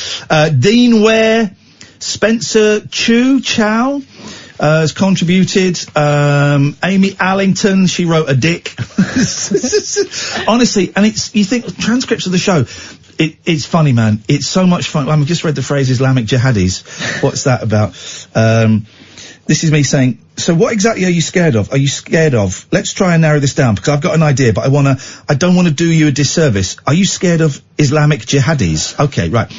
Dean Ware. Spencer Chow has contributed. Amy Allington, she wrote a dick. Honestly, and you think transcripts of the show, it's funny, man. It's so much fun. I've just read the phrase Islamic jihadis. What's that about? This is me saying, so what exactly are you scared of? Let's try and narrow this down, because I've got an idea, but I don't want to do you a disservice. Are you scared of Islamic jihadis? Okay, right.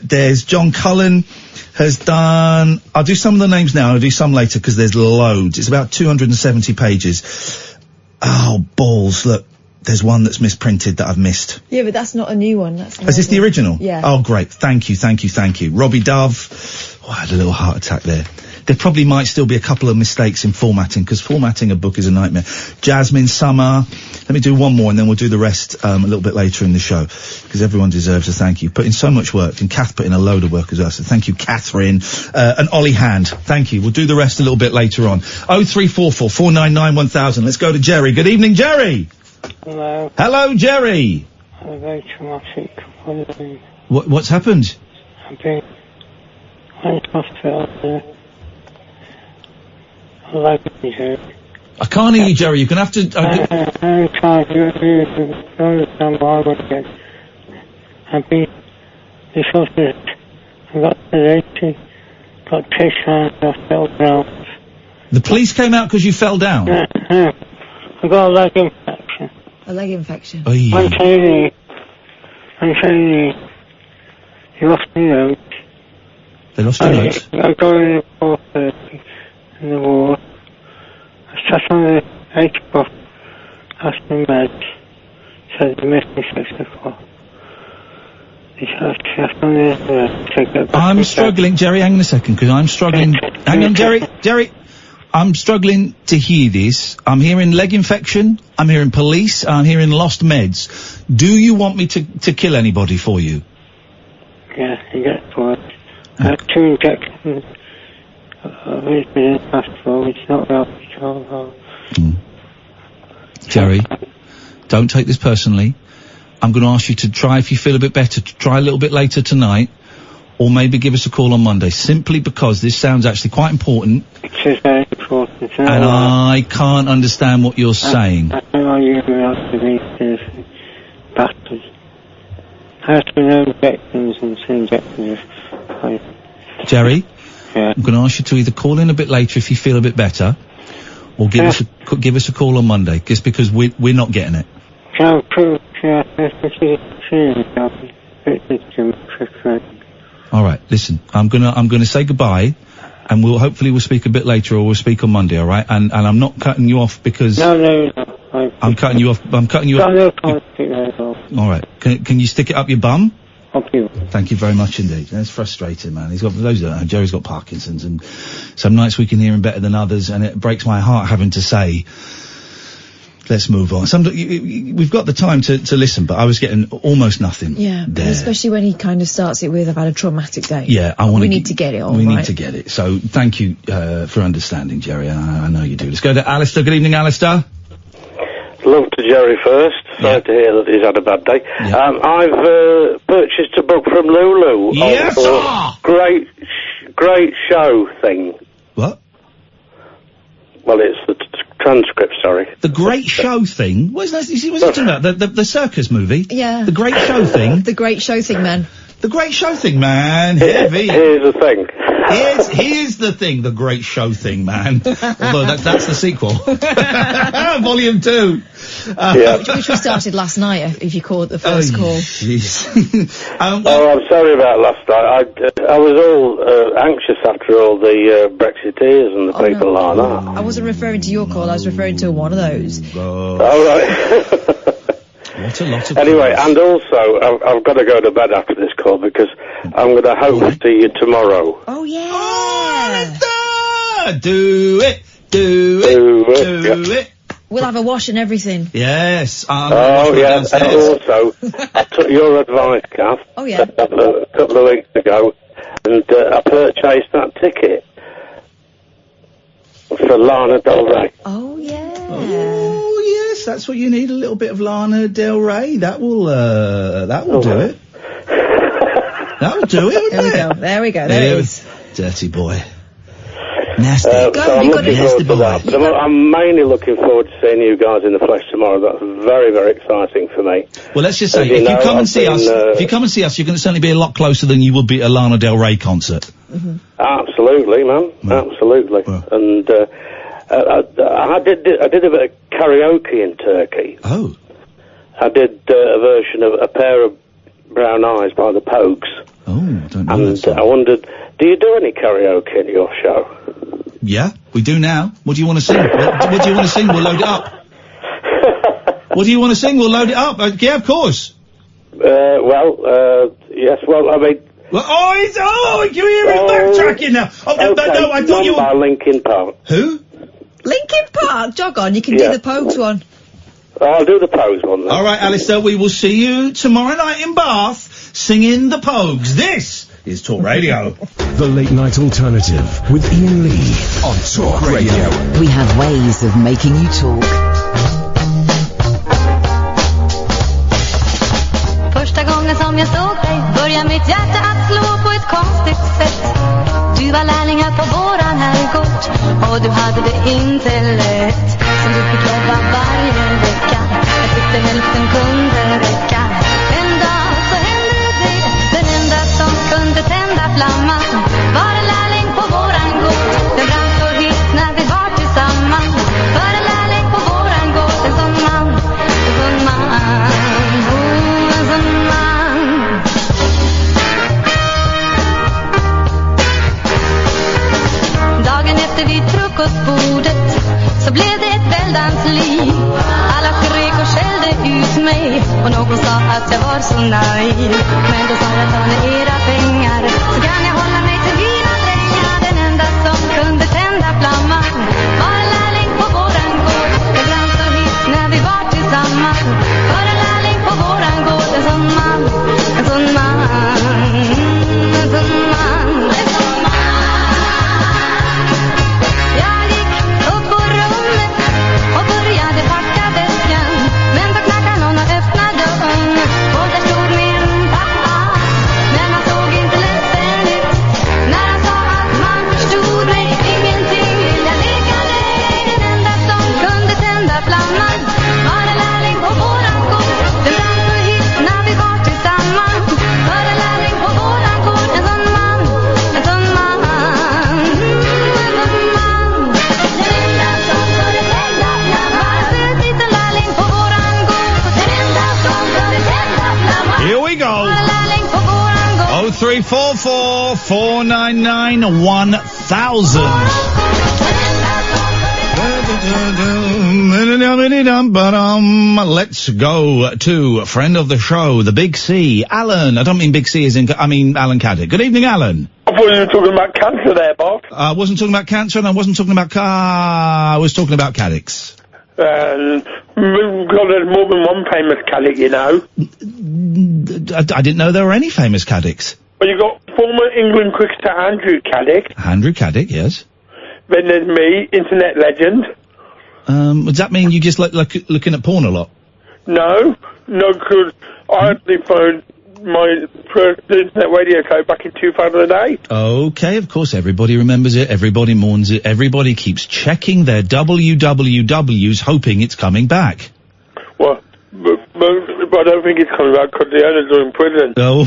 There's John Cullen has done, I'll do some of the names now, I'll do some later because there's loads. It's about 270 pages. Oh, balls, look. There's one that's misprinted that I've missed. Yeah, but that's not a new one. Is this the original? Yeah. Oh, great. Thank you. Robbie Dove. Oh, I had a little heart attack there. There probably might still be a couple of mistakes in formatting, because formatting a book is a nightmare. Jasmine Summer. Let me do one more, and then we'll do the rest a little bit later in the show, because everyone deserves a thank you. Put in so much work, and Kath put in a load of work as well, so thank you, Catherine. And Ollie Hand, thank you. We'll do the rest a little bit later on. 0344 499 1000. Let's go to Jerry. Good evening, Jerry. Hello. Hello, Jerry. I'm very traumatic. What's happened? I've been in hospital. I can't hear you, Jerry. You're going to have to... I'm trying to understand why I would get. I've been dishospital. I've got sedated got chased around, I fell down. The police came out because you fell down? Yeah. I got a leg infection. A leg infection. Oh, yeah. I'm telling you, he lost me nose. They lost your nose? I got in the 4:30 in the ward. I sat on the 8 o'clock, asked the meds, said they missed me 6 o'clock. He said I sat on the I'm struggling, Jerry, hang on a second, because I'm struggling. Hang on, Jerry. I'm struggling to hear this. I'm hearing leg infection, I'm hearing police, I'm hearing lost meds. Do you want me to kill anybody for you? Yeah, he gets worse. I had 2 injections. I've been in hospital, it's not well controlled. Jerry, don't take this personally. I'm going to ask you to try, if you feel a bit better, to try a little bit later tonight, or maybe give us a call on Monday, simply because this sounds actually quite important. It is very important. And I can't understand what you're saying. I don't know you have to be bastards. I have to know injections and some injections. Jerry? Yeah. I'm going to ask you to either call in a bit later if you feel a bit better, or give us a call on Monday, just because we're not getting it. All right, listen, I'm gonna say goodbye, and we'll speak a bit later, or we'll speak on Monday, all right? And I'm not cutting you off because No. I'm cutting you off. I'm cutting you off. No, can't stick that off. All right, can you stick it up your bum? Okay. Thank you very much indeed. That's frustrating, man. He's got Jerry's got Parkinson's, and some nights we can hear him better than others, and it breaks my heart having to say, let's move on. We've got the time to listen, but I was getting almost nothing. Yeah, there. especially when he kind of starts it with, I've had a traumatic day. Yeah, we need to get it on, We right? need to get it. So thank you for understanding, Jerry. I know you do. Let's go to Alistair. Good evening, Alistair. Love to Jerry first. Sorry to hear that he's had a bad day. Yeah. I've purchased a book from Lulu. Yes, great show thing. What? Well, it's the transcript, sorry. The Great Show thing? What's that? What's he talking about? The circus movie? Yeah. The Great Show thing? The Great Show thing, man. The Great Show thing, man. Heavy. Here's the thing. Here's the thing, the Great Show thing, man. Although that's the sequel. Volume 2. Which we started last night, if you call it the first call. Jeez. I'm sorry about last night. I was all anxious after all the Brexiteers and the people like that. I wasn't referring to your call, I was referring to one of those. All right. What a lot of Anyway, calls. and also, I've got to go to bed after this call because I'm going to hope to see you tomorrow. Oh, yeah. Do it. We'll have a wash and everything. Yes. And also, I took your advice, Kath. Oh, yeah. A couple of weeks ago, and I purchased that ticket for Lana Del Rey. Oh, yeah. Oh, yes, that's what you need, a little bit of Lana Del Rey. That will do it. That'll do it, wouldn't it? There we go. There it is. Dirty boy. Nasty. So I'm looking forward to that. But I'm mainly looking forward to seeing you guys in the flesh tomorrow. That's very, very exciting for me. Well, let's just say, if you come and see us, you're going to certainly be a lot closer than you would be at a Lana Del Rey concert. Mm-hmm. Absolutely, man. Absolutely. And I did a bit of karaoke in Turkey. Oh. I did a version of A Pair of Brown Eyes by the Pogues. Oh, I don't know. And I wondered, do you do any karaoke in your show? Yeah, we do now. What do you want to sing? What do you want to sing? We'll load it up. What do you want to sing? We'll load it up. Yeah, of course. Yes, well, I mean... Well, you hear him backtracking now. Oh, no, I thought you were... by Linkin Park. Who? Linkin Park, jog on, you can do the Pogues one. I'll do the Pogues one then. All right, Alistair, we will see you tomorrow night in Bath, singing the Pogues. This is Talk Radio. The Late Night Alternative with Iain Lee on Talk Radio. We have ways of making you talk. Första gången som jag såg dig började mitt hjärta att slå på ett konstigt sätt. Du var lärling här på våran herrgård och du hade det inte lätt. Som du fick jobba varje vecka. Jag tyckte hälften kunde räcka. En dag så hände det, den enda som kunde tända flamman var en lärling på Alla skrek och skällde ut mig och någon sa att jag var så naiv. Men då sa jag ta ner era pengar så kan jag hålla mig till mina drängar. Den enda som kunde tända flamman var en lärling på våran gård. Det brann så hit när vi var tillsammans. Var en lärling på våran gård. En sån man, en sån man, en sån man, en sån man. Jag gick upp på rummet och började packa väskan. Men då knackade någon och öppnade dörren och där stod min pappa. Men han såg inte ledsen ut när han sa att man förstod mig. Ingenting vill jag leka dig. Den enda som kunde tända flamman var en lärling på våran gård. Den brann så hit när vi var tillsammans. Var en lärling på våran gård. En sån man, en sån man, en sån man. Den enda som kunde tända flamman. En liten lärling på våran gård. Den enda som kunde tända flamman. Here we go. Var en lärling på våran gård. 0344 499 1000. Let's go to a friend of the show, the Big C, Alan. I don't mean Big C as in, I mean Alan Caddick. Good evening, Alan. I thought you were talking about cancer there, boss. I wasn't talking about cancer and I wasn't talking about I was talking about Caddicks. God, there's more than one famous Caddick, you know. I didn't know there were any famous Caddicks. Well, you got former England cricketer Andrew Caddick. Andrew Caddick, yes. Then there's me, internet legend. Does that mean you just like looking at porn a lot? No, because I actually phoned my first internet radio show back in 2008. Okay, of course, everybody remembers it, everybody mourns it, everybody keeps checking their wwws hoping it's coming back. Well, but I don't think it's coming back because the owners are in prison. Oh,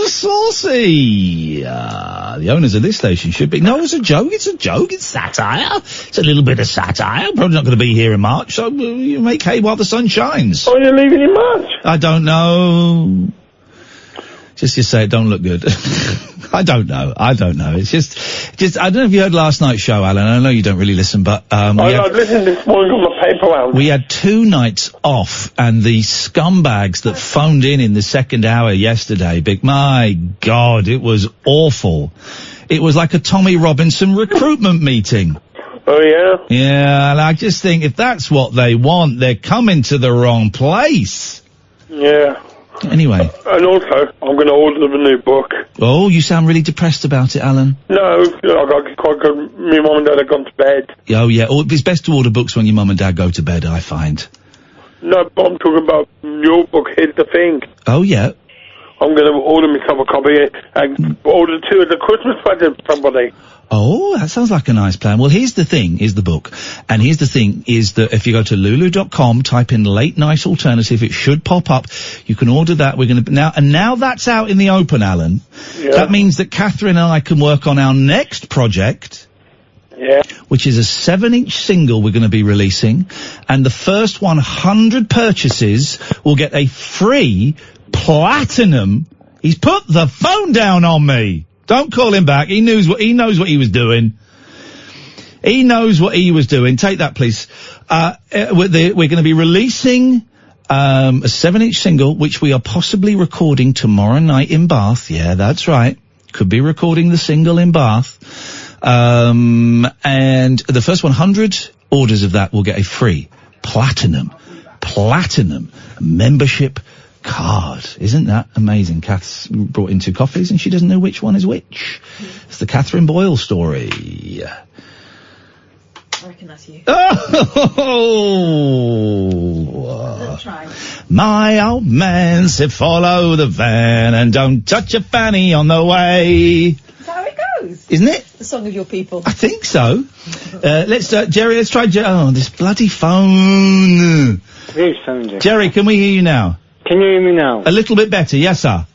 saucy! The owners of this station should be... No, it's a joke, it's satire. It's a little bit of satire. I'm probably not going to be here in March, so you make hay while the sun shines. Oh, you're leaving in March? I don't know. Just say it don't look good. I don't know. It's just, I don't know if you heard last night's show, Alan. I know you don't really listen, but, I've listened this morning on my paper round. We had 2 nights off, and the scumbags that phoned in the second hour yesterday, my God, it was awful. It was like a Tommy Robinson recruitment meeting. Oh, yeah? Yeah, and I just think if that's what they want, they're coming to the wrong place. Yeah. Anyway. And also, I'm going to order the new book. Oh, you sound really depressed about it, Alan. No, I got quite good. My mum and dad have gone to bed. Oh, yeah. It's best to order books when your mum and dad go to bed, I find. No, but I'm talking about your book, Here's the Thing. Oh, yeah. I'm going to order myself a copy and order 2 as a Christmas present for somebody. Oh, that sounds like a nice plan. Well, here's the thing, is the book. And here's the thing, is that if you go to lulu.com, type in Late Night Alternative, it should pop up. You can order that. We're going to... Now that's out in the open, Alan. Yeah. That means that Catherine and I can work on our next project. Yeah. Which is a 7-inch single we're going to be releasing. And the first 100 purchases will get a free platinum... He's put the phone down on me. Don't call him back. He knows what he was doing. He knows what he was doing. Take that, please. We're going to be releasing a 7-inch single, which we are possibly recording tomorrow night in Bath. Yeah, that's right. Could be recording the single in Bath. And the first 100 orders of that will get a free platinum membership card. Isn't that amazing? Kath's brought in 2 coffees and she doesn't know which one is which. It's the Catherine Boyle story. I reckon that's you. Oh! Try. My old man said follow the van and don't touch a fanny on the way. Is that how it goes? Isn't it? The song of your people. I think so. Jerry, let's try this bloody phone. Who's phoned? Jerry, can we hear you now? Can you hear me now? A little bit better, yes, sir.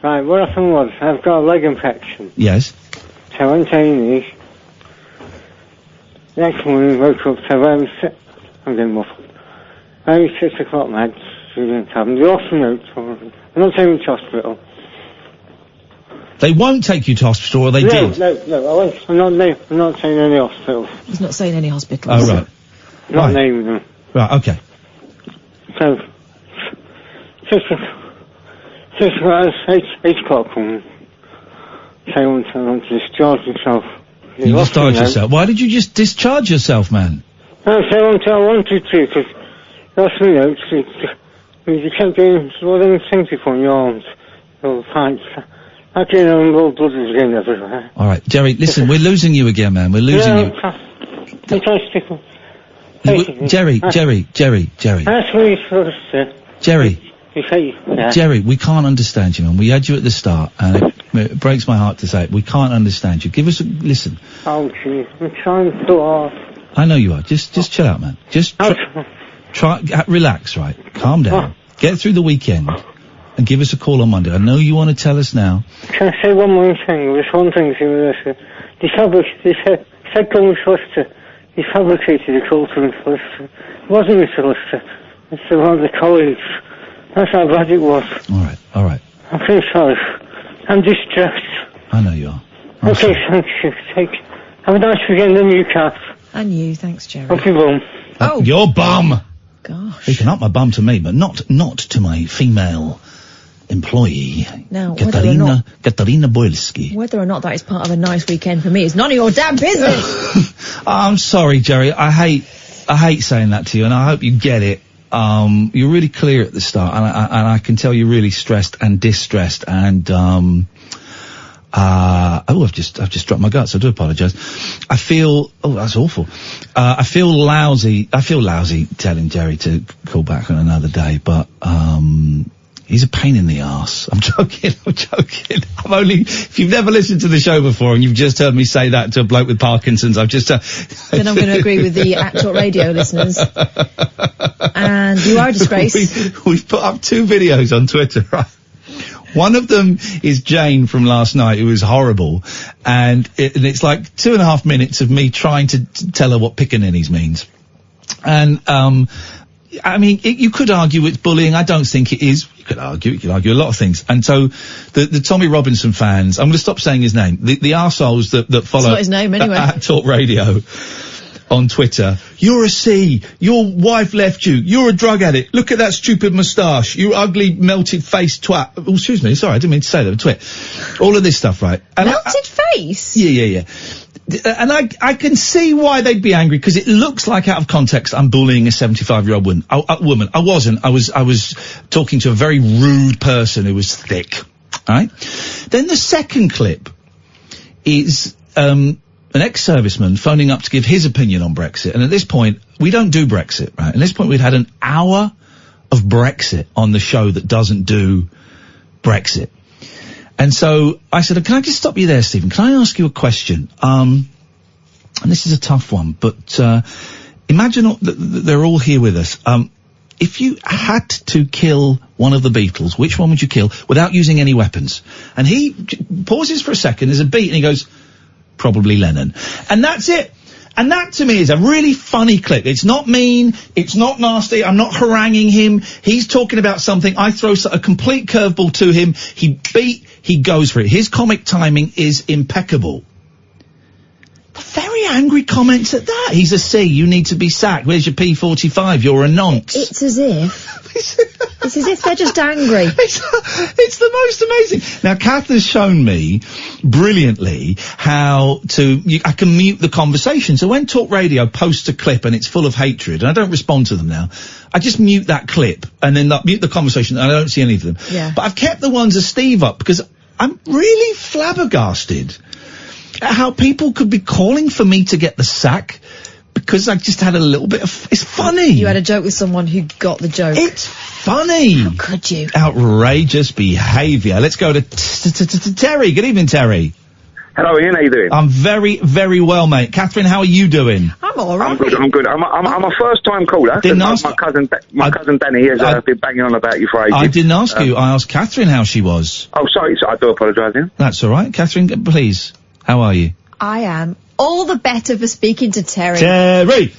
Right, what happened was, I've got a leg infection. Yes. So I went to A&E. Next morning, woke up, so I'm getting muffled. Only 6 o'clock meds, so we didn't have them. They offer notes for them. I'm not taking them to hospital. They won't take you to hospital, or they did? No, I'm not saying any hospital. He's not saying any hospital. Oh, right. Not naming them. Right, okay. So, just about 8 o'clock and say I want to discharge myself. You discharged yourself? Why did you just discharge yourself, man? No, so I wanted to, because last minute, you kept doing all them things before in your arms, all pints. I did all blood again everywhere. Alright, Jerry, listen, we're losing you again, man. We're losing you. Jerry. That's what you're supposed to. Jerry, we can't understand you, man. We had you at the start, and it breaks my heart to say it. We can't understand you. Give us a listen. Oh, jeez, I'm trying so hard. I know you are. Just chill out, man. Just try, relax, right? Calm down. Get through the weekend, and give us a call on Monday. I know you want to tell us now. Can I say one more thing? There's one thing to this. They said going solicitor. He fabricated a call to the solicitor. It wasn't a solicitor. It's one of the colleagues. That's how bad it was. All right. I'm very sorry. I'm distressed. I know you are. Okay, thank you. Have a nice weekend in Newcastle. And you, thanks, Jerry. Up your bum. Oh. Your bum! Gosh. You can up my bum to me, but not to my female employee. Now, Katarina Boylski. whether or not that is part of a nice weekend for me is none of your damn business. I'm sorry, Jerry. I hate saying that to you, and I hope you get it. You're really clear at the start, and I can tell you're really stressed and distressed, and I've just dropped my guts. I do apologise. I feel, that's awful. I feel lousy telling Jerry to call back on another day, but, he's a pain in the arse. I'm joking. If you've never listened to the show before and you've just heard me say that to a bloke with Parkinson's, I've just, then I'm going to agree with the Talk Radio listeners. And you are a disgrace. We've put up 2 videos on Twitter, right? One of them is Jane from last night, who was horrible, and it's like 2.5 minutes of me trying to tell her what pickaninnies means. And, I mean, you could argue it's bullying. I don't think it is. You could argue a lot of things. And so, the Tommy Robinson fans, I'm going to stop saying his name, the arseholes that follow. It's not his name anyway. At Talk Radio on Twitter. You're a C. Your wife left you. You're a drug addict. Look at that stupid moustache. You ugly melted face twat. Oh, excuse me. Sorry, I didn't mean to say that. Twit. All of this stuff, right? And melted face? Yeah. And I can see why they'd be angry, because it looks like out of context I'm bullying a 75-year-old woman. I wasn't. I was talking to a very rude person who was thick. Alright? Then the second clip is, an ex-serviceman phoning up to give his opinion on Brexit. And at this point, we don't do Brexit, right? At this point, we'd had an hour of Brexit on the show that doesn't do Brexit. And so I said, can I just stop you there, Stephen? Can I ask you a question? And this is a tough one, but imagine they're all here with us. If you had to kill one of the Beatles, which one would you kill without using any weapons? And he pauses for a second, there's a beat, and he goes, probably Lennon. And that's it. And that to me is a really funny clip. It's not mean, it's not nasty, I'm not haranguing him. He's talking about something, I throw a complete curveball to him, he goes for it. His comic timing is impeccable. Very angry comments at that. He's a C, you need to be sacked, where's your P45, you're a nonce. It's as if they're just angry. It's the most amazing. Now, Kath has shown me brilliantly how I can mute the conversation. So when Talk Radio posts a clip and it's full of hatred, and I don't respond to them now, I just mute that clip and then mute the conversation, and I don't see any of them. Yeah. But I've kept the ones of Steve up because I'm really flabbergasted at how people could be calling for me to get the sack because I just had a little bit of... It's funny. You had a joke with someone who got the joke. It's funny. How could you? Outrageous behaviour. Let's go to Terry. Good evening, Terry. Hello, Ian. How you doing? I'm very, very well, mate. Catherine, how are you doing? I'm all right. I'm good. I'm a first-time caller. My cousin Danny has been banging on about you for ages. I didn't ask you. I asked Catherine how she was. Oh, sorry. I do apologise, Ian. That's all right. Catherine, please. How are you? I am all the better for speaking to Terry. Terry!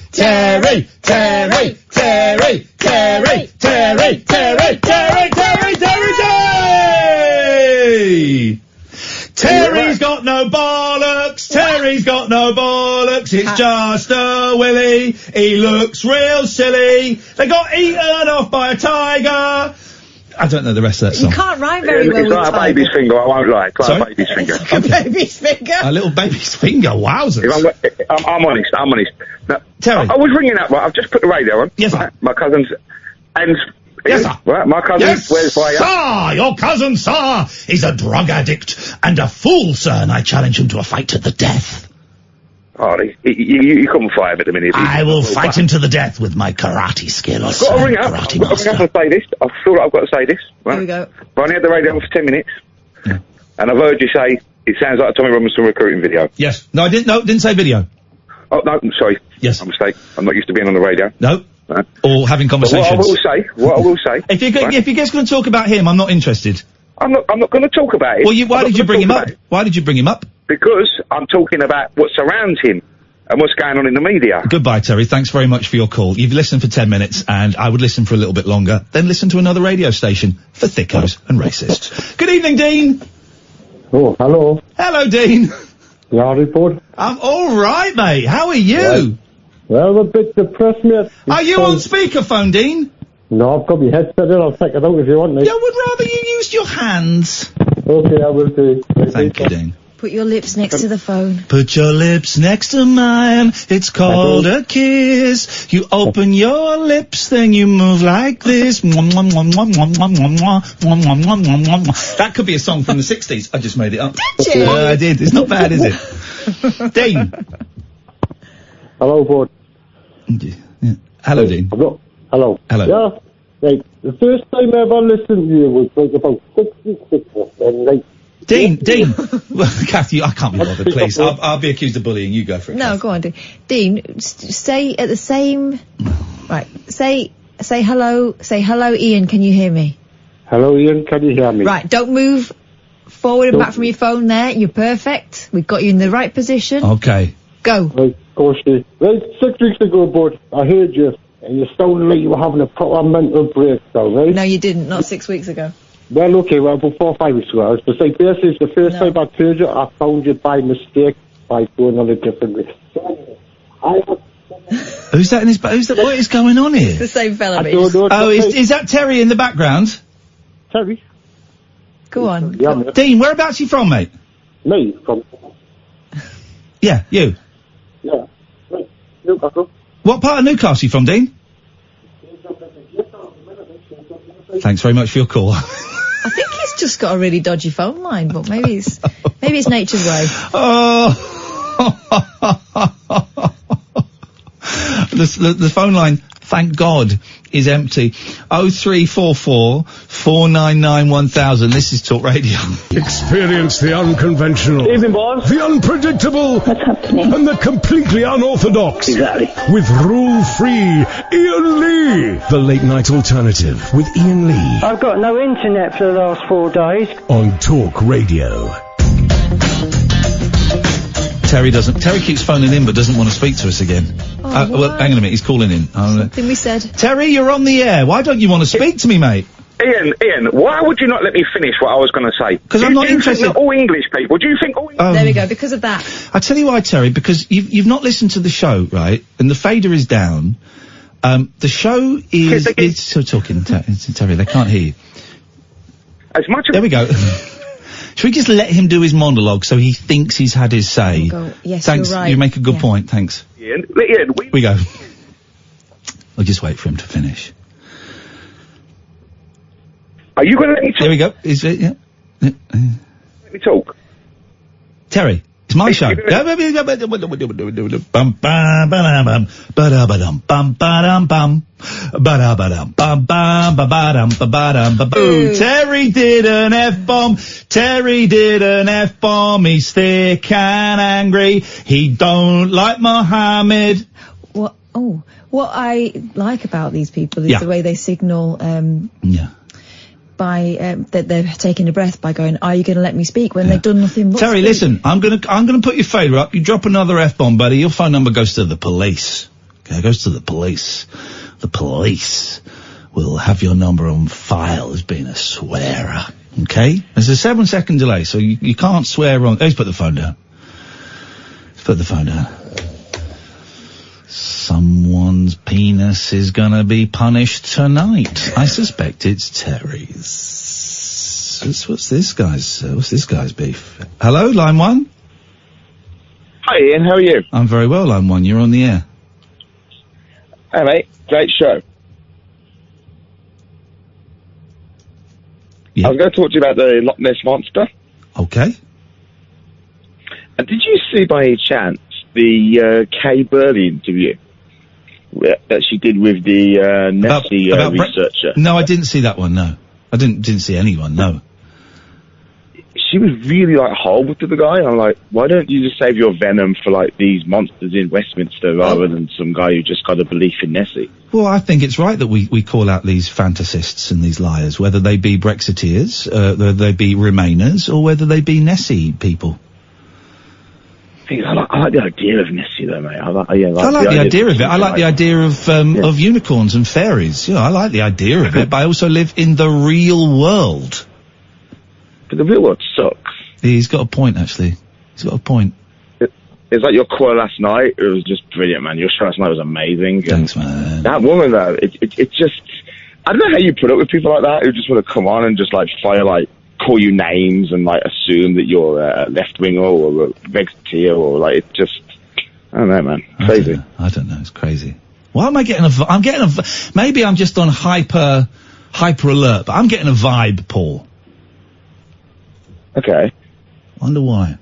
Terry's got no bollocks! Terry's He's got no bollocks, it's just a willy. He looks real silly. They got eaten off by a tiger. I don't know the rest of that song. You can't rhyme very well It's with like a tiger. baby's finger, I won't lie. It's like Sorry? a baby's finger. A baby's finger. A little baby's finger, wowzers. If I'm honest. Now, Terry. I was ringing up, right? I've just put the radio on. Yes, sir. Right, my cousin's, and... Yes, sir. Right, my cousin Yes, swears by you. sir! Your cousin, sir, is a drug addict and a fool, sir, and I challenge him to a fight to the death. Oh, you couldn't fight him at the minute. I will fight him to the death with my karate skills. I've got to ring up. Karate I've got to ring up master. and say this. I feel like I've got to say this. Right? Here we go. But I only had the radio on for 10 minutes. Yeah. And I've heard you say, it sounds like a Tommy Robinson recruiting video. Yes. No, I didn't. No, didn't say video. Oh, no, sorry. Yes. My mistake. I'm not used to being on the radio. No. Right. Or having conversations. But what I will say, If you're right? if you're just going to talk about him, I'm not interested. I'm not going to talk about it. Well, why did you bring him up? Why did you bring him up? Because I'm talking about what surrounds him and what's going on in the media. Goodbye, Terry. Thanks very much for your call. You've listened for 10 minutes, and I would listen for a little bit longer, then listen to another radio station for thickos and racists. Good evening, Dean. Oh, hello. Hello, Dean. You all right, bud? I'm all right, mate. How are you? Right. Well, I'm a bit depressed, mate. Are you on speakerphone, Dean? No, I've got my headset in. I'll take it out if you want me. I would rather you used your hands. Okay, I will do. Thank you, Dean. Put your lips next to the phone. Put your lips next to mine, it's called a kiss. You open your lips, then you move like this. That could be a song from the 60s. I just made it up. Did you? I did. It's not bad, is it? Dean. Hello, bud. Yeah. Hello, Dean. Hello. Hello. Yeah. Right. The first time I ever listened to you was like about 6 weeks ago. And like, Dean. Katia, I can't be bothered, please. I'll be accused of bullying. You go for it. No, go on, Dean. Dean, say at the same... Right, say hello, Iain, can you hear me? hello, Iain, can you hear me? Right, don't move forward and back from your phone there. You're perfect. We've got you in the right position. Okay. Go. Right, Kirsty. Right, 6 weeks ago, bud, I heard you, and you sounded like you were having a proper mental breakdown, right? No, you didn't. Not 6 weeks ago. Well, okay, well, about 4 or 5 weeks ago, I was beside basically the first time I heard you, I found you by mistake by going on a different way. Who's that in his... What is going on here? It's the same fella, I but don't know. Oh, is that Terry in the background? Terry? Go on. Yeah, mate. Dean, whereabouts are you from, mate? Me? From... Yeah, you. Yeah. Right. Newcastle. What part of Newcastle are you from, Dean? Thanks very much for your call. I think he's just got a really dodgy phone line, but maybe it's nature's way. Oh. The phone line, thank God, is empty. 0344 499 1000. This is Talk Radio. Experience the unconventional. Evening, boss. The unpredictable. What's happening? And the completely unorthodox. Exactly. With rule-free Iain Lee. The Late Night Alternative with Iain Lee. I've got no internet for the last 4 days. On Talk Radio. Terry keeps phoning in but doesn't want to speak to us again. Well, hang on a minute, he's calling in. Something we said. Terry, you're on the air. Why don't you want to speak to me, mate? Ian, why would you not let me finish what I was going to say? Because I'm not interested. Do you think that all English people, do you think all There we go, because of that. I tell you why, Terry, because you've not listened to the show, right? And the fader is down. The show is... It's still talking, Terry, they can't hear you. As much There we go. Should we just let him do his monologue so he thinks he's had his say? Yes, Thanks, you're right. you make a good point, thanks. Ian, we go. We'll just wait for him to finish. Are you going to let me talk? There we go. Is it? Yeah. Let me talk. Terry, it's my show. Terry did an F-bomb. Terry did an F-bomb. He's thick and angry. He don't like Mohammed. What I like about these people is the way they signal, by, that they're taking a breath by going, are you going to let me speak when they've done nothing but Terry, speak? listen, I'm gonna put your fader up. You drop another F-bomb, buddy. Your phone number goes to the police. Okay, it goes to the police. The police will have your number on file as being a swearer. Okay? There's a 7-second delay, so you can't swear on... Let's put the phone down. Put the phone down. Someone's penis is gonna be punished tonight. I suspect it's Terry's. What's this guy's beef? Hello, line 1? Hi Ian, how are you? I'm very well, line 1. You're on the air. Hey mate, great show. Yeah. I was going to talk to you about the Loch Ness Monster. Okay. And did you see by any chance the Kay Burley interview that she did with the Nessie researcher? No, I didn't see that one, no. I didn't see anyone, no. She was really, like, horrible to the guy. I'm like, why don't you just save your venom for, like, these monsters in Westminster rather than some guy who just got a belief in Nessie? Well, I think it's right that we call out these fantasists and these liars, whether they be Brexiteers, whether they be Remainers, or whether they be Nessie people. I like the idea of Nessie, though, mate. I like the idea of it. I like the idea of unicorns and fairies. I like the idea of it, but I also live in the real world. But the real world sucks. He's got a point, actually. He's got a point. It's like your call last night. It was just brilliant, man. Your show last night was amazing. Thanks, man. That woman, though, it just... I don't know how you put up with people like that who just want to come on and just, like, call you names and, like, assume that you're a left-winger or a Brexiteer or, like, it just... I don't know, man. Crazy. I don't know. It's crazy. Why am I getting maybe I'm just on hyper alert, but I'm getting a vibe, Paul. Okay. Wonder why.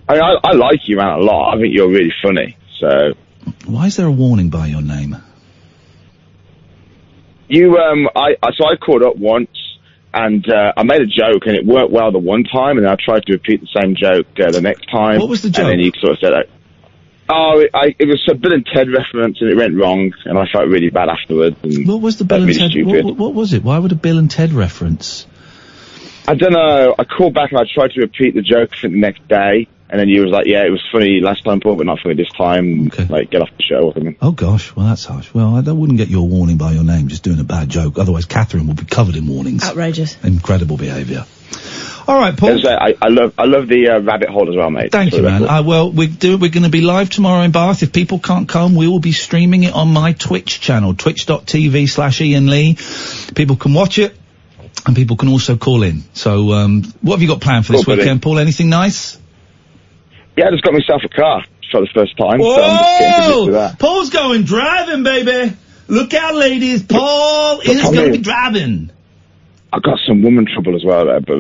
I like you, man, a lot. I think you're really funny, so... Why is there a warning by your name? So I called up once, and I made a joke, and it worked well the one time, and then I tried to repeat the same joke the next time. What was the joke? And then you sort of said, it was a Bill and Ted reference, and it went wrong, and I felt really bad afterwards. And what was the Bill and Ted? What was it? Why would a Bill and Ted reference? I don't know. I called back and I tried to repeat the joke for the next day, and then you was like, yeah, it was funny last time, Paul, but not funny this time. Okay. Like, get off the show or something. Oh, gosh. Well, that's harsh. Well, I wouldn't get your warning by your name, just doing a bad joke. Otherwise, Catherine will be covered in warnings. Outrageous. Incredible behaviour. All right, Paul. I love the rabbit hole as well, mate. Thank you, man. Well, we're going to be live tomorrow in Bath. If people can't come, we will be streaming it on my Twitch channel, twitch.tv/Iain Lee. People can watch it. And people can also call in. So, what have you got planned for this weekend, Paul? Anything nice? Yeah, I just got myself a car for the first time. Whoa! So I'm just getting to that. Paul's going driving, baby. Look out, ladies. Paul is going to be driving. I got some woman trouble as well there, but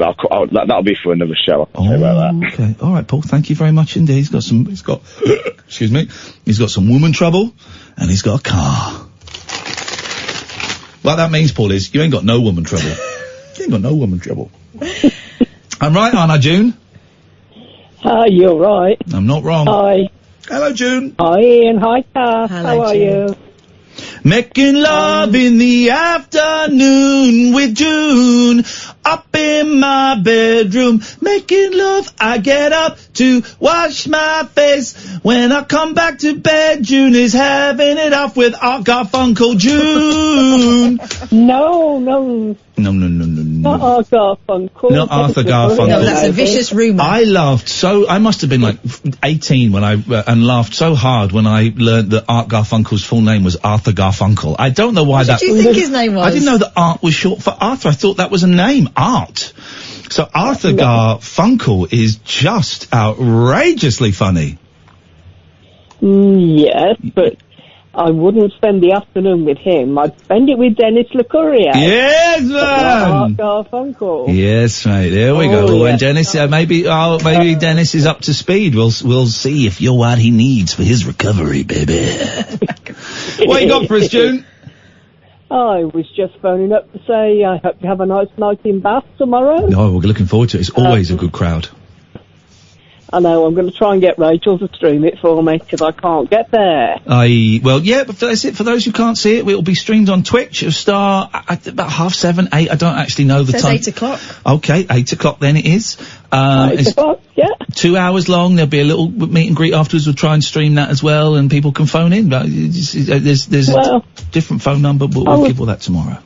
that'll be for another show. I'll say about that. Okay. All right, Paul. Thank you very much indeed. He's got excuse me. He's got some woman trouble, and he's got a car. What that means, Paul, is you ain't got no woman trouble. You ain't got no woman trouble. I'm right, aren't I, June? Hi, you're right. I'm not wrong. Hi. Hello, June. Hi, Ian. Hi, Kath. How are you? Making love in the afternoon with June. Up in my bedroom, making love. I get up to wash my face. When I come back to bed, June is having it off with Art Garfunkel. June. No. Not Art Garfunkel. Not Arthur Garfunkel. No, that's a vicious rumour. I must have been like 18 when and laughed so hard when I learned that Art Garfunkel's full name was Arthur Garfunkel. I don't know why What did you think his name was? I didn't know that Art was short for Arthur. I thought that was a name, Art. So Arthur Garfunkel is just outrageously funny. Yes, but I wouldn't spend the afternoon with him. I'd spend it with Dennis Locorriere. Yes, man! Art Garfunkel. Yes, mate. There we go. Yeah. When Dennis, maybe Dennis is up to speed. We'll see if you're what he needs for his recovery, baby. What you got for us, June? I was just phoning up to say I hope you have a nice night in Bath tomorrow. Oh, we're looking forward to it. It's always a good crowd. I know, I'm going to try and get Rachel to stream it for me, because I can't get there. But that's it. For those who can't see it, it will be streamed on Twitch. It'll start at about 7:30, 8. I don't actually know the time. It says 8 o'clock. Okay, 8 o'clock then it is. 8 o'clock, yeah. 2 hours long. There'll be a little meet and greet afterwards. We'll try and stream that as well, and people can phone in. But there's a different phone number, but we'll give all that tomorrow.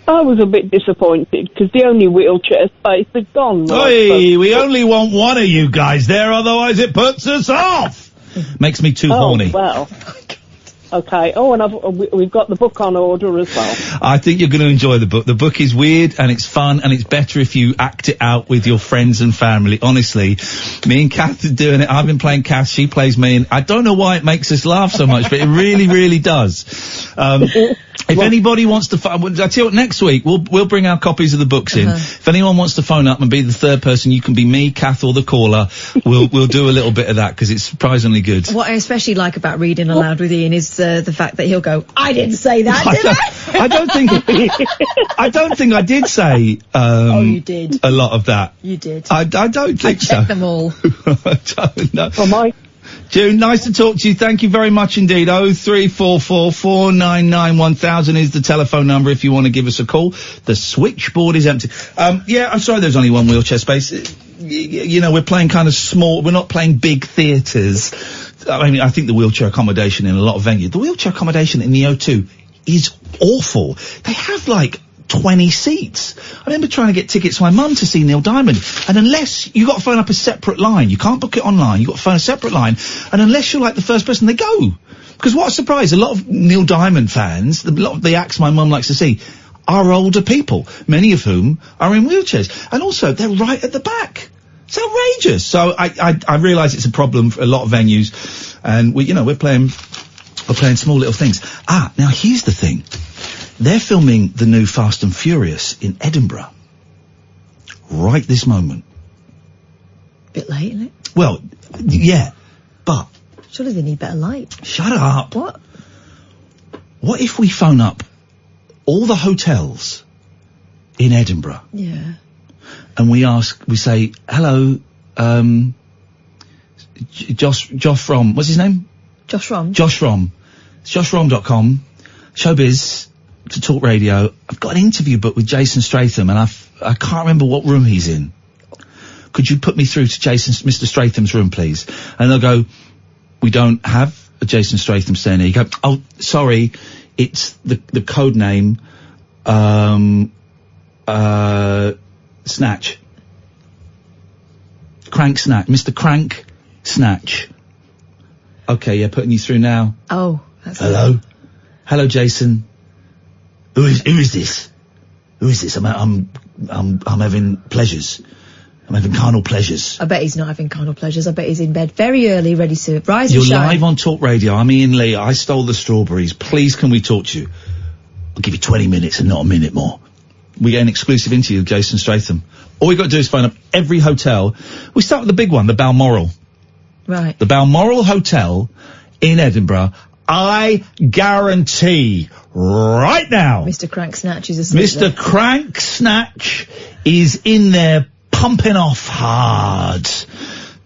I was a bit disappointed because the only wheelchair space had gone. Hey, we only want one of you guys there, otherwise it puts us off. Makes me too horny. Well. Okay. Oh, and we've got the book on order as well. I think you're going to enjoy the book. The book is weird and it's fun and it's better if you act it out with your friends and family. Honestly, me and Kath are doing it. I've been playing Kath, she plays me, and I don't know why it makes us laugh so much, but it really, really does. If anybody wants to, I tell you what, next week we'll bring our copies of the books in. If anyone wants to phone up and be the third person, you can be me, Kath, or the caller. We'll do a little bit of that because it's surprisingly good. What I especially like about reading aloud with Ian is the fact that he'll go, "I didn't say that, did I?" I don't think I did say. Oh, you did. A lot of that. You did. I don't think so. I checked them all. I don't know. Oh, my. June, nice to talk to you. Thank you very much indeed. 0344 499 1000 is the telephone number if you want to give us a call. The switchboard is empty. Yeah, I'm sorry there's only one wheelchair space. You know, we're playing kind of small, we're not playing big theatres. I mean, I think the wheelchair accommodation in a lot of venues, the wheelchair accommodation in the O2 is awful. They have like 20 seats. I remember trying to get tickets for my mum to see Neil Diamond, and unless you got to phone up a separate line, you can't book it online, you got to phone a separate line, and unless you're like the first person, they go. Because what a surprise, a lot of Neil Diamond fans, a lot of the acts my mum likes to see, are older people, many of whom are in wheelchairs, and also they're right at the back. It's outrageous. So I realise it's a problem for a lot of venues, and we're playing small little things. Now here's the thing. They're filming the new Fast and Furious in Edinburgh. Right this moment. Bit late, isn't it? Well, yeah, but... Surely they need better light. Shut up. What? What if we phone up all the hotels in Edinburgh? Yeah. And we say, hello, Josh from, what's his name? Josh Rom. Josh Rom. It's joshrom.com. Showbiz to Talk Radio. I've got an interview booked with Jason Statham, and I can't remember what room he's in. Could you put me through to Mr. Statham's room, please? And they'll go, we don't have a Jason Statham staying here. You go, oh, sorry, it's the code name, Snatch. Crank Snatch. Mr. Crank Snatch. Okay, yeah, putting you through now. Oh, that's hello. Hello, Jason. Who is this? Who is this? I'm having pleasures. I'm having carnal pleasures. I bet he's not having carnal pleasures. I bet he's in bed very early, ready to rise and shine. You're live on Talk Radio. I'm Iain Lee. I stole the strawberries. Please, can we talk to you? I'll give you 20 minutes and not a minute more. We get an exclusive interview with Jason Statham. All we've got to do is phone up every hotel. We start with the big one, the Balmoral. Right. The Balmoral Hotel in Edinburgh. I guarantee right now. Mr. Crank Snatch is asleep. Mr. Crank Snatch is in there pumping off hard.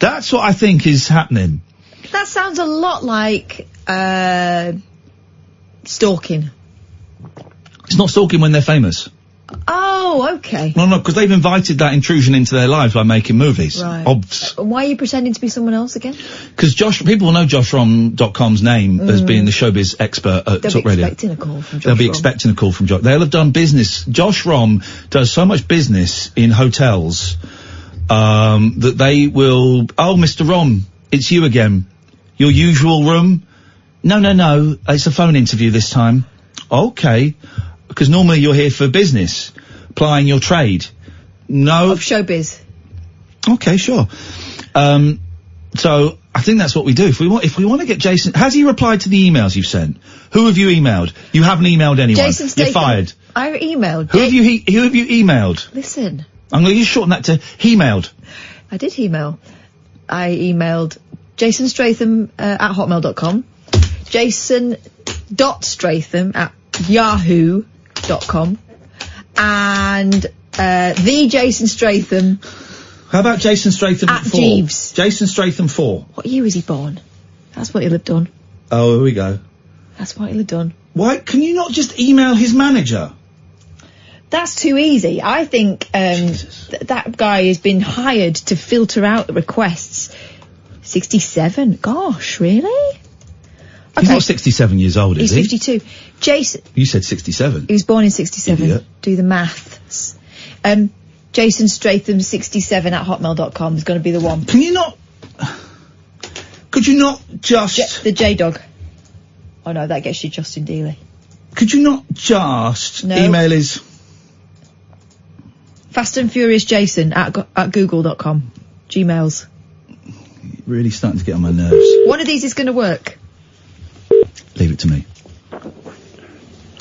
That's what I think is happening. That sounds a lot like stalking. It's not stalking when they're famous. Oh, okay. No, because they've invited that intrusion into their lives by making movies. Right. Obs. Why are you pretending to be someone else again? Because people will know JoshRom.com's name as being the showbiz expert at Talk Radio. They'll be expecting a call from Josh They'll be Rom. expecting a call from Josh. They'll have done business. Josh Rom does so much business in hotels that they will... Oh, Mr. Rom, it's you again. Your usual room? No. It's a phone interview this time. Okay. Because normally you're here for business, plying your trade. No. Of showbiz. Okay, sure. So I think that's what we do. If we want to get Jason, has he replied to the emails you've sent? Who have you emailed? You haven't emailed anyone. Jason Statham. You're fired. I emailed. Who have you emailed? Listen. I'm going to shorten that to he-mailed. I did email. I emailed Jason Statham at hotmail.com, Jason.Statham at yahoo.com, and the Jason Statham. How about Jason Statham at 4? Jeeves. Jason Statham 4. What year was he born? That's what he'll have done. Oh, here we go. That's what he'll have done. Why can you not just email his manager? That's too easy. I think that guy has been hired to filter out the requests. 67. Gosh, really? He's not 67 years old, is he? He's 52. Jason. You said 67. He was born in 67. Idiot. do the maths. Jason Statham 67 at hotmail.com is going to be the one. Can you not... Could you not just... the J-Dog. Oh no, that gets you Justin Dealey. Could you not just email his... Fast and Furious Jason at google.com. Gmails. Really starting to get on my nerves. One of these is going to work. Leave it to me.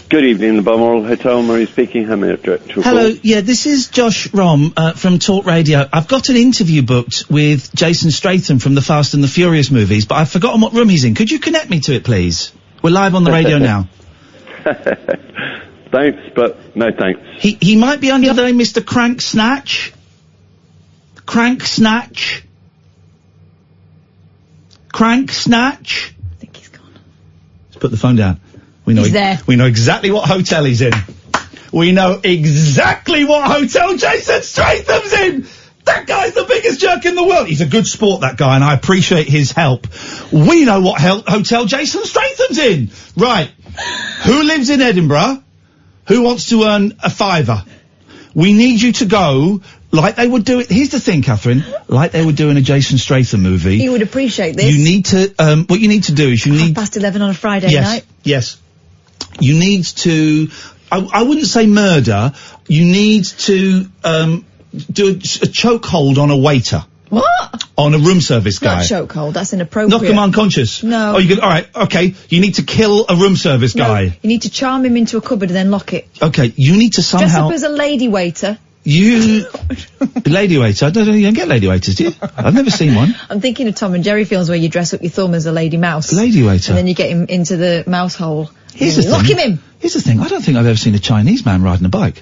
Good evening, the Balmoral Hotel. Murray speaking. How may I direct your Hello, call? yeah, this is Josh Rom from Talk Radio. I've got an interview booked with Jason Statham from the Fast and the Furious movies, but I've forgotten what room he's in. Could you connect me to it, please? We're live on the radio now. Thanks, but no thanks. He might be under the name Mr. Crank Snatch. Crank Snatch. Crank Snatch. I think he's gone. Let's put the phone down. We know He's there. We know exactly what hotel he's in. We know exactly what hotel Jason Statham's in. That guy's the biggest jerk in the world. He's a good sport, that guy, and I appreciate his help. We know what hotel Jason Statham's in. Right. Who lives in Edinburgh? Who wants to earn a £5? We need you to go like they would do it. Here's the thing, Catherine. Like they would do in a Jason Statham movie. You would appreciate this. You need to, what you need to do is you need... 11:30 on a Friday night. Yes. You need to, I wouldn't say murder, you need to, do a chokehold on a waiter. What? On a room service guy. Not chokehold, that's inappropriate. Knock him unconscious. No. Oh, alright, okay. You need to kill a room service guy. You need to charm him into a cupboard and then lock it. Okay, you need to Dress somehow... up as a lady waiter. Lady waiter? I don't get lady waiters, do you? I've never seen one. I'm thinking of Tom and Jerry films where you dress up your thumb as a lady mouse. Lady waiter. And then you get him into the mouse hole. Here's the lock thing. him in. Here's the thing, I don't think I've ever seen a Chinese man riding a bike.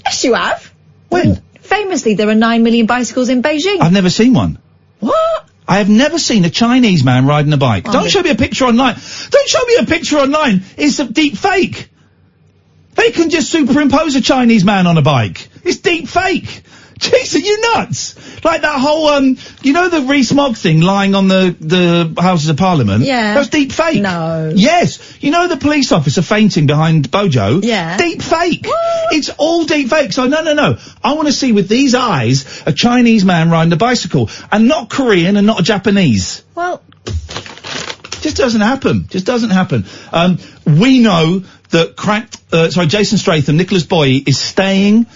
Yes, you have. When? Famously, there are 9 million bicycles in Beijing. I've never seen one. What? I have never seen a Chinese man riding a bike. Don't show me a picture online. Don't show me a picture online. It's a deep fake. They can just superimpose a Chinese man on a bike. It's deep fake. Jeez, are you nuts? Like that whole, you know the Rees-Mogg thing lying on the Houses of Parliament? Yeah. That's deep fake. No. Yes. You know the police officer fainting behind Bojo? Yeah. Deep fake. What? It's all deep fake. So no. I want to see with these eyes a Chinese man riding a bicycle. And not Korean and not Japanese. Well... Just doesn't happen. Just doesn't happen. We know that Jason Statham, Nicholas Boy, is staying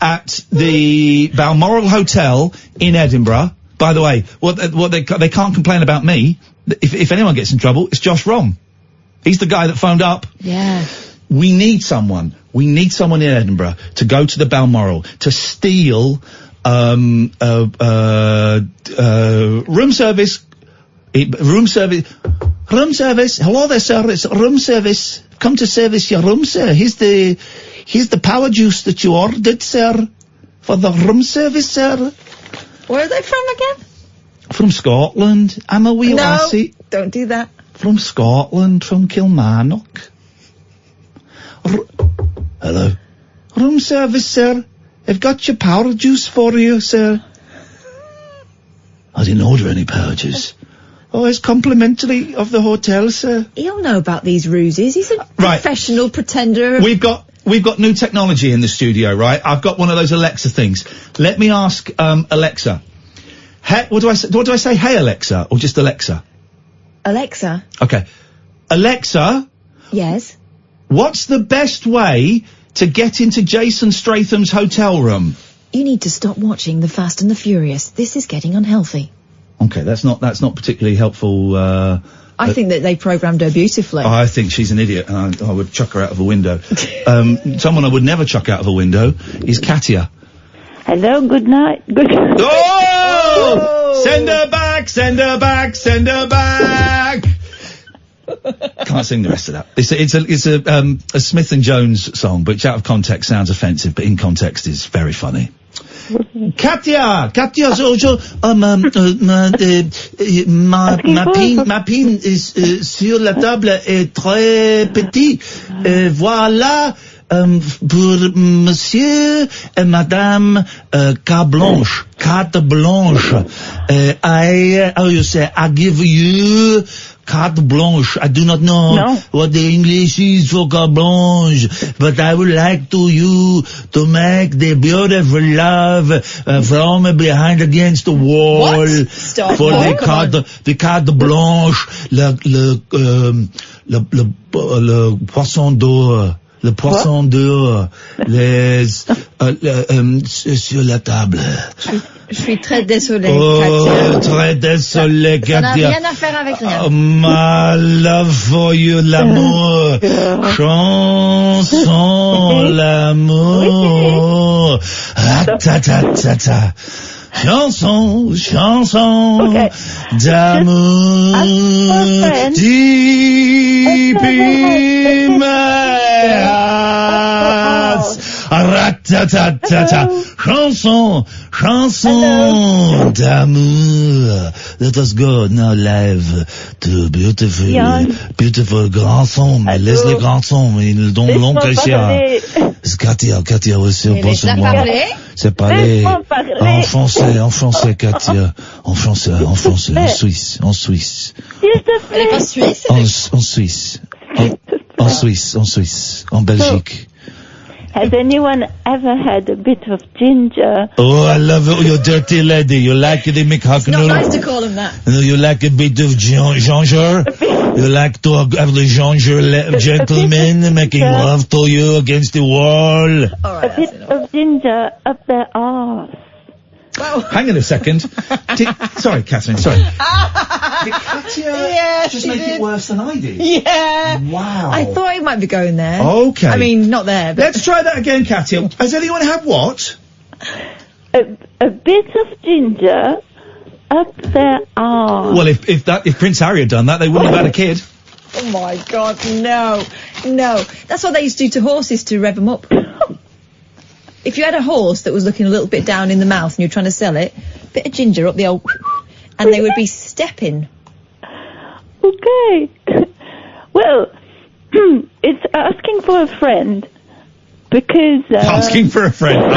at the Balmoral Hotel in Edinburgh. By the way, they can't complain about me. If anyone gets in trouble, it's Josh Rom. He's the guy that phoned up. Yeah. We need someone. We need someone in Edinburgh to go to the Balmoral to steal room service. Room service. Hello there, sir. It's room service. Come to service your room, sir. Here's the power juice that you ordered, sir, for the room service, sir. Where are they from again? From Scotland. I'm a wee lassie. Don't do that. From Scotland, from Kilmarnock. Hello. Room service, sir. I've got your power juice for you, sir. I didn't order any power juice. Oh, it's complimentary of the hotel, sir. He'll know about these ruses. He's a professional pretender. We've got new technology in the studio, right? I've got one of those Alexa things. Let me ask Alexa. Hey, what do I say? Hey, Alexa, or just Alexa? Alexa. Okay. Alexa. Yes. What's the best way to get into Jason Statham's hotel room? You need to stop watching The Fast and the Furious. This is getting unhealthy. Okay, that's not particularly helpful. I think that they programmed her beautifully. I think she's an idiot, and I would chuck her out of a window. Someone I would never chuck out of a window is Katia. Hello, good night. Good. Oh! Send her back! Send her back! Send her back! Can't sing the rest of that. It's a Smith and Jones song, which out of context sounds offensive, but in context is very funny. Katia, ma pin is sur la table est très petit. Voilà pour monsieur et madame carte blanche. I give you carte blanche. I do not know what the English is for carte blanche, but I would like you to make the beautiful love from behind against the wall. Stop. For the carte blanche, le poisson d'eau. Le poisson d'eau, sur la table. Je suis très désolée, Katia. Très désolée, Katia. Ça n'a rien à faire avec rien. Oh, my love for you, l'amour. Chanson, l'amour. Ta-ta-ta-ta. Chanson d'amour. Deep in my heart. Ratatata. Chanson d'amour. Let us go now live to beautiful grand son. Mais laisse les grands sons, mais ils donnent long Katia. Katia aussi, pense-moi. C'est parler en français, Katia. En français, en Suisse. Elle est pas suisse. En Suisse, en Belgique. Has anyone ever had a bit of ginger? Oh, I love it. You're a dirty lady. You like the McHucknell. It's not nice to call him that. You like a bit of ginger. You like to have the ginger gentleman making love to you against the wall. All right, a bit of ginger up their arse. Well. Hang on a second. Sorry, Catherine, sorry. Did Katia just make it worse than I did? Yeah. Wow. I thought he might be going there. Okay. I mean, not there, but... Let's try that again, Katia. Has anyone had what? A bit of ginger up their arse. Well, if Prince Harry had done that, they wouldn't have had a kid. Oh my God, no. That's what they used to do to horses to rev them up. If you had a horse that was looking a little bit down in the mouth and you're trying to sell it, bit of ginger up the old... and they would be stepping. Okay. Well, it's asking for a friend because... asking for a friend.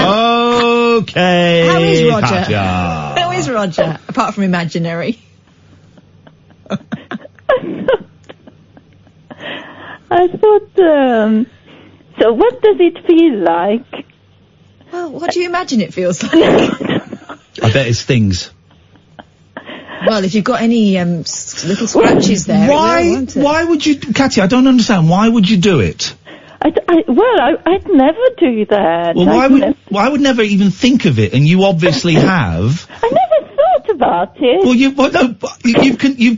Okay. How is Roger? Katia. How is Roger, apart from imaginary? I thought, so what does it feel like? Well, what do you imagine it feels like? I bet it's things. Well, if you've got any little scratches there, Why would you, Katia? I don't understand. Why would you do it? I'd never do that. Well, I would never even think of it, and you obviously have. I never thought about it. Well,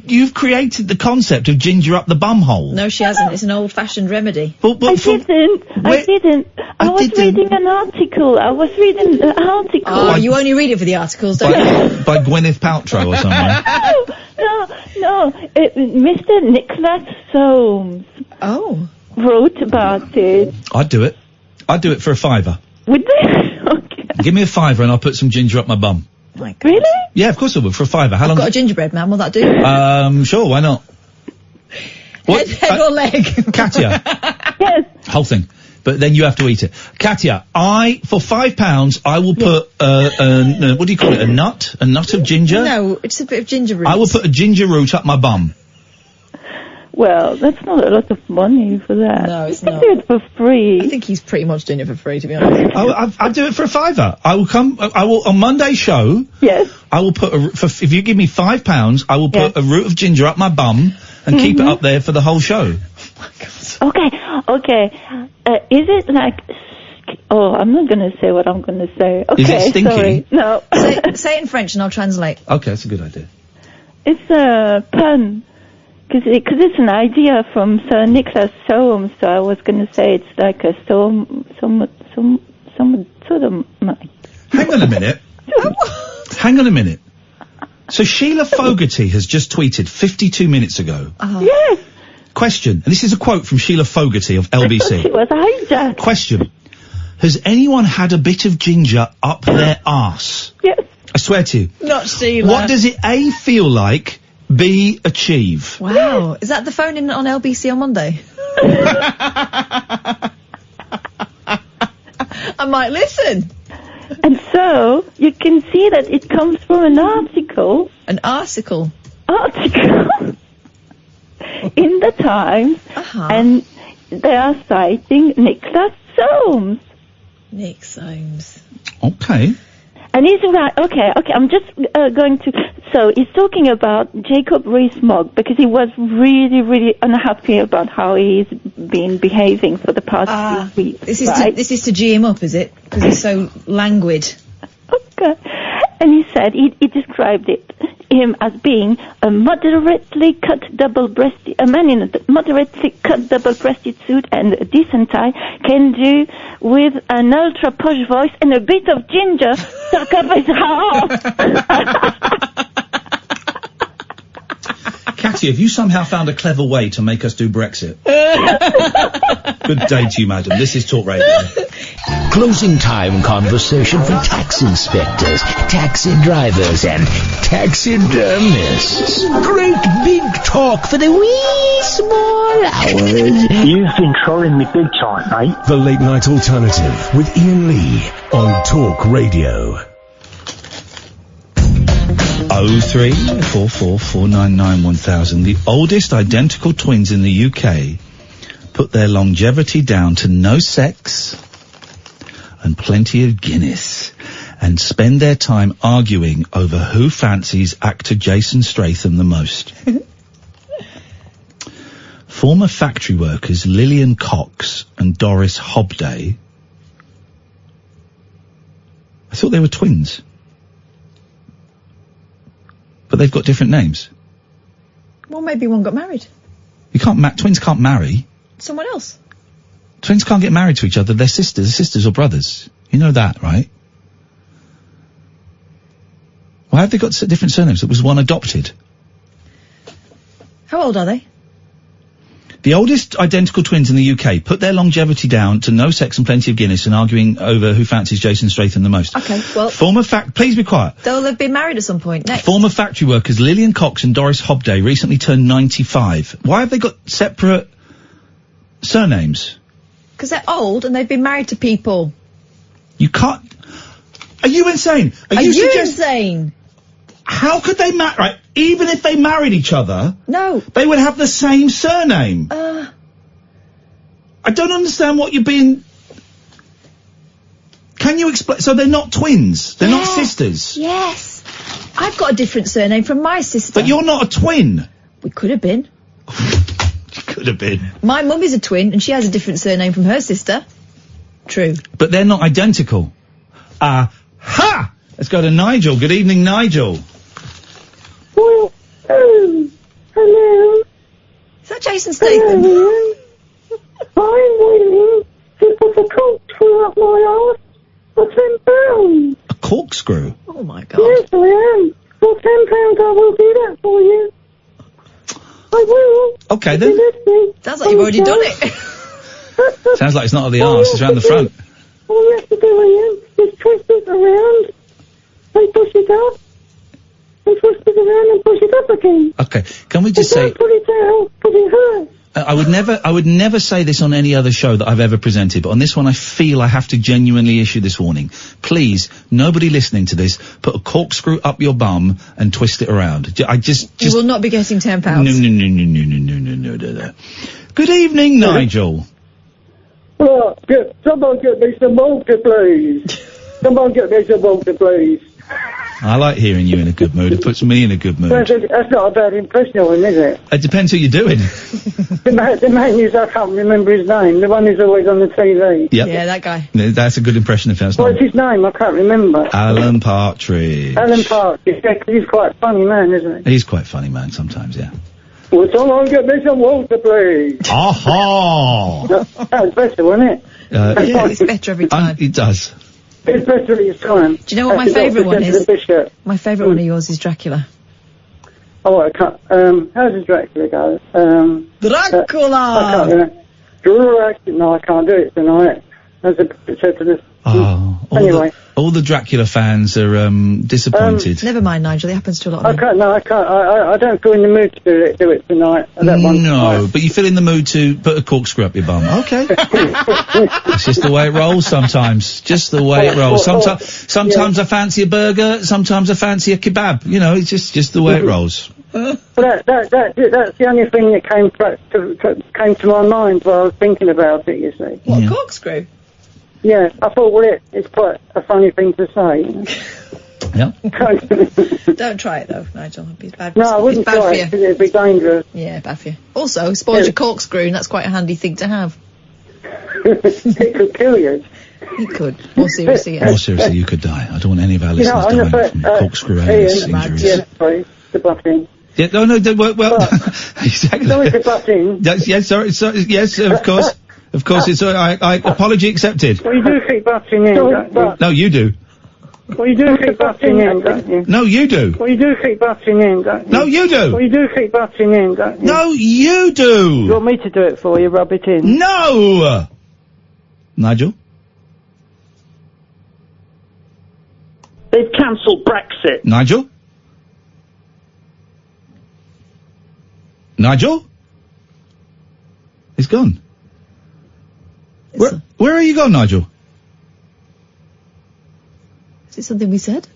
you've created the concept of ginger up the bumhole. No, she hasn't. It's an old-fashioned remedy. I didn't. I was reading an article. Oh, you only read it for the articles, don't you? By Gwyneth Paltrow or something. No. Mr. Nicholas Soames. Oh. Wrote about it. I'd do it. I'd do it for a £5. Would you? Okay. Give me a £5 and I'll put some ginger up my bum. My God. Really? Yeah, of course I would, for a £5. How long? I've got a gingerbread man, will that do? Sure, why not? What? Head or leg? Katia. Yes. Whole thing. But then you have to eat it. Katia, for £5, I will put, what do you call it, a nut? A nut of ginger? No, it's a bit of ginger root. I will put a ginger root up my bum. Well, that's not a lot of money for that. No, it's not. not. Do it for free. I think he's pretty much doing it for free, to be honest. I'll do it for a £5. I will, on Monday's show. Yes. I will put if you give me £5, I will put a root of ginger up my bum and keep it up there for the whole show. Oh my God. Okay. Is it like... Oh, I'm not going to say what I'm going to say. Okay, is it stinky? Sorry. No. Say it in French and I'll translate. Okay, that's a good idea. It's a pun. Because it's an idea from Sir Nicholas Soames, so I was going to say it's like a sodomite. Hang on a minute. Hang on a minute. So Sheila Fogarty has just tweeted 52 minutes ago. Yes. Question, and this is a quote from Sheila Fogarty of LBC. She was hijacked. Question. Has anyone had a bit of ginger up their arse? Yes. I swear to you. Not Sheila. What does it A, feel like, B, achieve? Wow. Is that the phone in on LBC on Monday? I might listen. And so, you can see that it comes from an article. An article? Article? Times, and they are citing Nicholas Soames. Nick Soames. Okay. And he's right. Okay. I'm just going to. So he's talking about Jacob Rees-Mogg because he was really, really unhappy about how he's been behaving for the past few weeks. This is to G him up, is it? Because he's so languid. Okay. And he said he described him as being a moderately cut double-breasted, a man in a moderately cut double-breasted suit and a decent tie can do with an ultra-posh voice and a bit of ginger stuck up his arse. Katia, have you somehow found a clever way to make us do Brexit? Good day to you, madam. This is Talk Radio. Closing time conversation for tax inspectors, taxi drivers, and taxidermists. Great big talk for the wee small hours. You've been trolling me big time, mate. The Late Night Alternative with Iain Lee on Talk Radio. 03444991000. The oldest identical twins in the UK put their longevity down to no sex and plenty of Guinness, and spend their time arguing over who fancies actor Jason Statham the most. Former factory workers Lillian Cox and Doris Hobday. I thought they were twins. But they've got different names. Well, maybe one got married. You can't twins can't marry. Someone else. Twins can't get married to each other. They're sisters or brothers. You know that, right? Why have they got different surnames? It was one adopted. How old are they? The oldest identical twins in the UK put their longevity down to no sex and plenty of Guinness and arguing over who fancies Jason Statham the most. Okay, well... Please be quiet. They'll have been married at some point. Next. Former factory workers Lillian Cox and Doris Hobday recently turned 95. Why have they got separate surnames? Because they're old and they've been married to people. You can't... Are you insane? Are you insane? How could they marry... Right, even if they married each other... No. They would have the same surname. I don't understand what you're being... Can you explain... So they're not twins? They're not sisters? Yes. I've got a different surname from my sister. But you're not a twin. We could have been. Could have been. My mum is a twin and she has a different surname from her sister. True. But they're not identical. Ha! Let's go to Nigel. Good evening, Nigel. Well, hello. Is that Jason Statham? I'm willing to put a corkscrew up my arse for £10. A corkscrew? Oh my God. Yes, I am. For £10 I will do that for you. I will. Okay then. Sounds like you've already done it. Sounds like it's not at the arse, it's around the front. All you have to do, Iain, is twist it around and push it up. And twist it around and push it up again. Okay, can we just say... Don't put it down, because it hurts. I would never say this on any other show that I've ever presented, but on this one I feel I have to genuinely issue this warning. Please, nobody listening to this, put a corkscrew up your bum and twist it around. You will not be getting £10. No. Good evening, Nigel. Well, someone get me some water, please. Someone get me some water, please. I like hearing you in a good mood. It puts me in a good mood. That's not a bad impression of him, is it? It depends who you're doing. The man is, I can't remember his name. The one who's always on the TV. Yep. Yeah, that guy. That's a good impression of him. What's his name? I can't remember. Alan Partridge. Alan Partridge. Yeah, 'cause he's quite a funny man, isn't he? He's quite a funny man sometimes, yeah. Well, someone get me some water, please. Aha! That was better, wasn't it? Yeah, it's better every time. It does. It's better each time. Do you know what my favourite one is? My favourite one of yours is Dracula. Oh, I can't. How does Dracula go? Dracula! I can't remember. No, I can't do it tonight. As a said to this. Oh. Anyway. All the Dracula fans are disappointed. Never mind, Nigel. It happens to a lot of I can't. I don't feel in the mood to do it tonight. No, but you feel in the mood to put a corkscrew up your bum. Okay. It's just the way it rolls sometimes. Just the way it rolls. Sometimes I fancy a burger, sometimes I fancy a kebab. You know, it's just the way it rolls. Well, that's the only thing that came to my mind while I was thinking about it, you see. What, corkscrew? Yeah, I thought, well, it's quite a funny thing to say. Yeah. Don't try it, though, Nigel. It'd be bad. No, I wouldn't it's bad try for it, you. 'cause it'd be dangerous. Yeah, bad for you. Also, spoils your corkscrew, and that's quite a handy thing to have. It could kill you. It could. More seriously, yes. More seriously, you could die. I don't want any of our listeners dying from corkscrew injuries. Yes, sorry, to butt in. Yeah, no, well, exactly. Sorry to butt in. Yes, sorry, yes, of course. Of course, it's I apology accepted. Well, you do keep butting in, don't you? No, you do. Well, you do keep butting in, don't you? No, you do. Well, you do keep butting in, don't you? No, you do. Well, you do keep butting in, don't you? No, you do. You want me to do it for you, rub it in? No! Nigel? They've cancelled Brexit. Nigel? Nigel? He's gone. Where are you gone, Nigel? Is it something we said?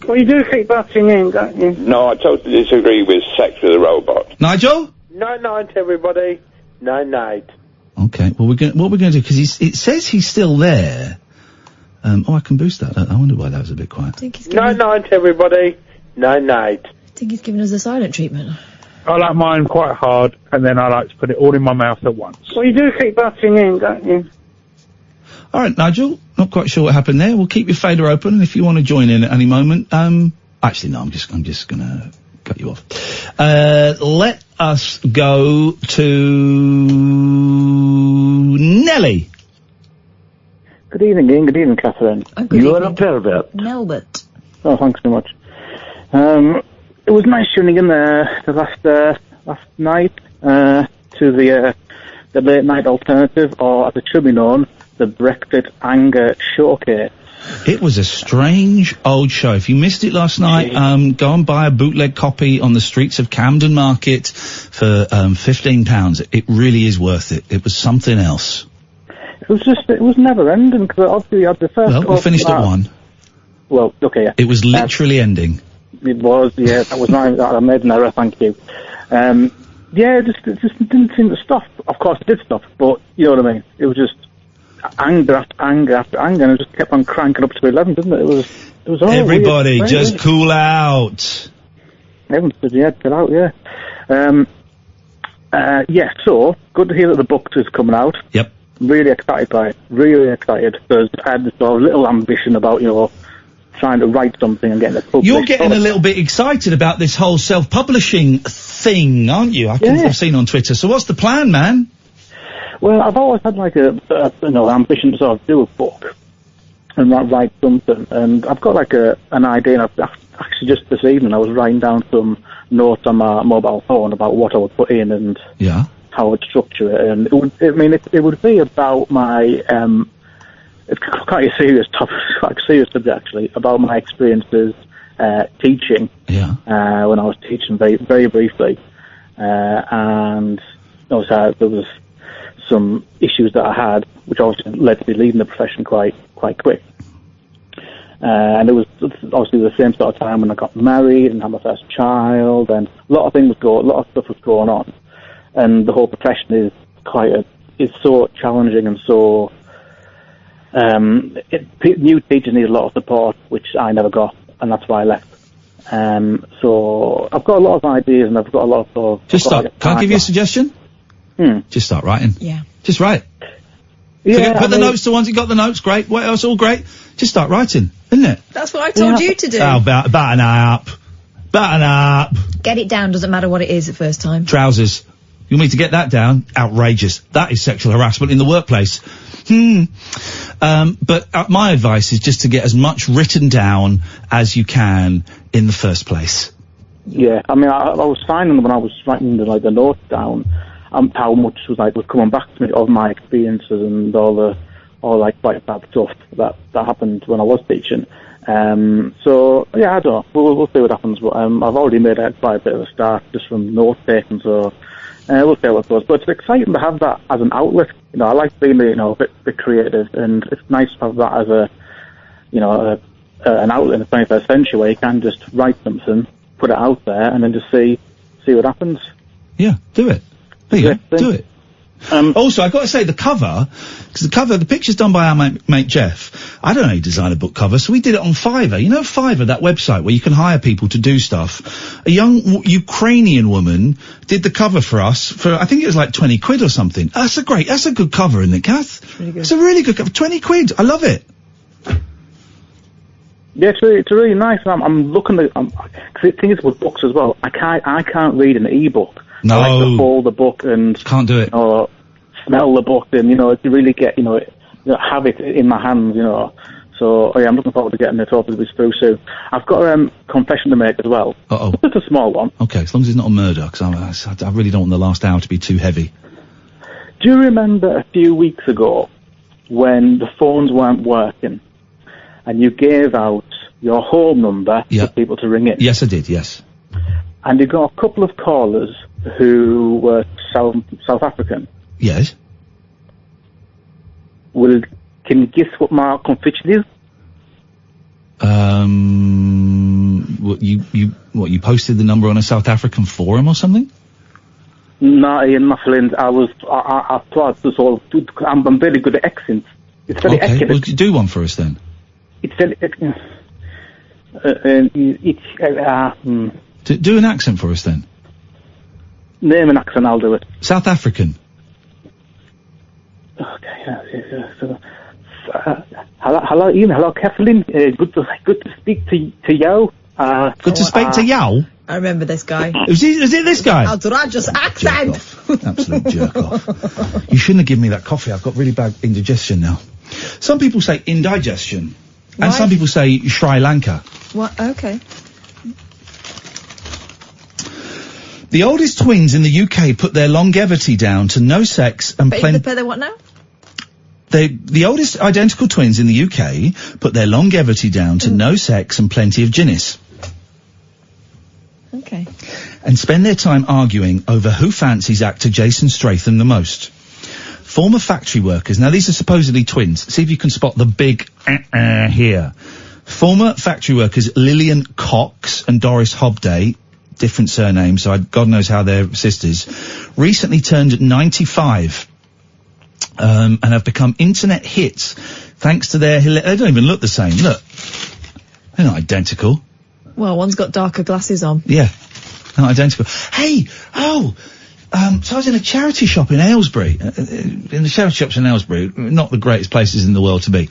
Well, you do keep butting in, don't you? No, I totally disagree with sex with a robot. Nigel? Night, everybody. Night. Okay, well, what we're going to do, because it says he's still there. I can boost that. I wonder why that was a bit quiet. Night, everybody. Night. I think he's giving us the silent treatment. I like mine quite hard, and then I like to put it all in my mouth at once. Well, you do keep butting in, don't you? All right, Nigel. Not quite sure what happened there. We'll keep your fader open, and if you want to join in at any moment, actually, no, I'm just gonna cut you off. Let us go to Nelly. Good evening, Ian. Good evening, Catherine. You are a pervert. Nelbert. Oh, thanks very much. It was nice tuning in there the last night to the late night alternative, or as it should be known, the Brexit Anger Showcase. It was a strange old show. If you missed it last night, go and buy a bootleg copy on the streets of Camden Market for £15. It really is worth it. It was something else. It was never ending, because obviously you had the first... Well, we finished at 1. Well, okay, yeah. It was literally ending. It was, yeah. That was not... I made an error, thank you. Yeah, it just didn't seem to stop. Of course it did stop, but you know what I mean? It was just anger after anger after anger, and it just kept on cranking up to 11, didn't it? It was all Everybody, weird, just cool out. Everyone said, yeah, get out, yeah. Yeah, so, good to hear that the book is coming out. Yep. Really excited by it. Really excited. Because I had this sort of little ambition about, trying to write something and getting it published. You're getting a little bit excited about this whole self-publishing thing, aren't you? I've seen on Twitter. So what's the plan, man? Well, I've always had like ambition to sort of do a book and write something. And I've got like an idea. And actually just this evening I was writing down some notes on my mobile phone about what I would put in and how I would structure it. And it would be about my... it's quite a serious topic, quite a serious subject actually, about my experiences teaching. Yeah. When I was teaching very, very briefly, and also there was some issues that I had, which obviously led to me leaving the profession quite quick. And it was obviously the same sort of time when I got married and had my first child, and a lot of stuff was going on, and the whole profession is so challenging and so. New teachers need a lot of support, which I never got, and that's why I left. So I've got a lot of ideas, and I've got a lot of... Just start. Can I give you a suggestion? Just start writing. Yeah. Just write. Yeah, Put the notes to ones you got the notes, great. What else? All great. Just start writing, isn't it? That's what I told you to do. Oh, batten up. Batten up. Get it down, doesn't matter what it is at first time. Trousers. You want me to get that down? Outrageous. That is sexual harassment in the workplace. But my advice is just to get as much written down as you can in the first place. Yeah, I mean, I was finding when I was writing the notes down, how much was coming back to me of my experiences and all the or like quite bad stuff that happened when I was teaching. So yeah, I don't know. We'll see what happens. But I've already made quite a bit of a start just from note taking. So we'll see how it goes. But it's exciting to have that as an outlet. You know, I like being a bit creative, and it's nice to have that as an outlet in the 21st century where you can just write something, put it out there, and then just see what happens. Yeah, do it. There you go. Do it. Also, I've got to say, the picture's done by our mate Jeff. I don't know how you design a book cover, so we did it on Fiverr. You know Fiverr, that website where you can hire people to do stuff? A young Ukrainian woman did the cover for us for, I think it was like 20 quid or something. That's a good cover, isn't it, Kath? Really good. It's a really good cover. 20 quid. I love it. Yeah, it's really nice. I'm looking at, cause the thing is with books as well, I can't read an e-book. No. I like to hold the book and can't do it. Or smell the book and to really get have it in my hands. So I'm looking forward to getting it over this through soon. I've got a confession to make as well. Uh-oh. Just a small one. Okay, as long as it's not a murder, because I really don't want the last hour to be too heavy. Do you remember a few weeks ago when the phones weren't working and you gave out your home number for people to ring in? Yes, I did. Yes. And you got a couple of callers who were South African. Yes. Well, can you guess what my confession is? You posted the number on a South African forum or something? No, Ian, my friend, I thought this all. I'm very good at accents. It's very accurate. Well, do one for us then. It's very. Do an accent for us then. Name an accent, I'll do it. South African. Okay. Hello, Ian. Hello, Kathleen. Good to speak to you. Good to speak to you. I remember this guy. Was it this guy? Outrageous accent. Absolute jerk off. You shouldn't have given me that coffee. I've got really bad indigestion now. Some people say indigestion, and some people say Sri Lanka. What? Okay. The oldest twins in the UK put their longevity down to no sex and plenty. They what now? The oldest identical twins in the UK put their longevity down to no sex and plenty of Guinness. Okay. And spend their time arguing over who fancies actor Jason Statham the most. Former factory workers, now these are supposedly twins, see if you can spot the big here. Former factory workers Lillian Cox and Doris Hobday, different surnames, so God knows how they're sisters, recently turned 95 and have become internet hits thanks to their... They don't even look the same. Look. They're not identical. Well, one's got darker glasses on. Yeah. Not identical. Hey! So I was in a charity shop in Aylesbury. In the charity shops in Aylesbury, not the greatest places in the world to be.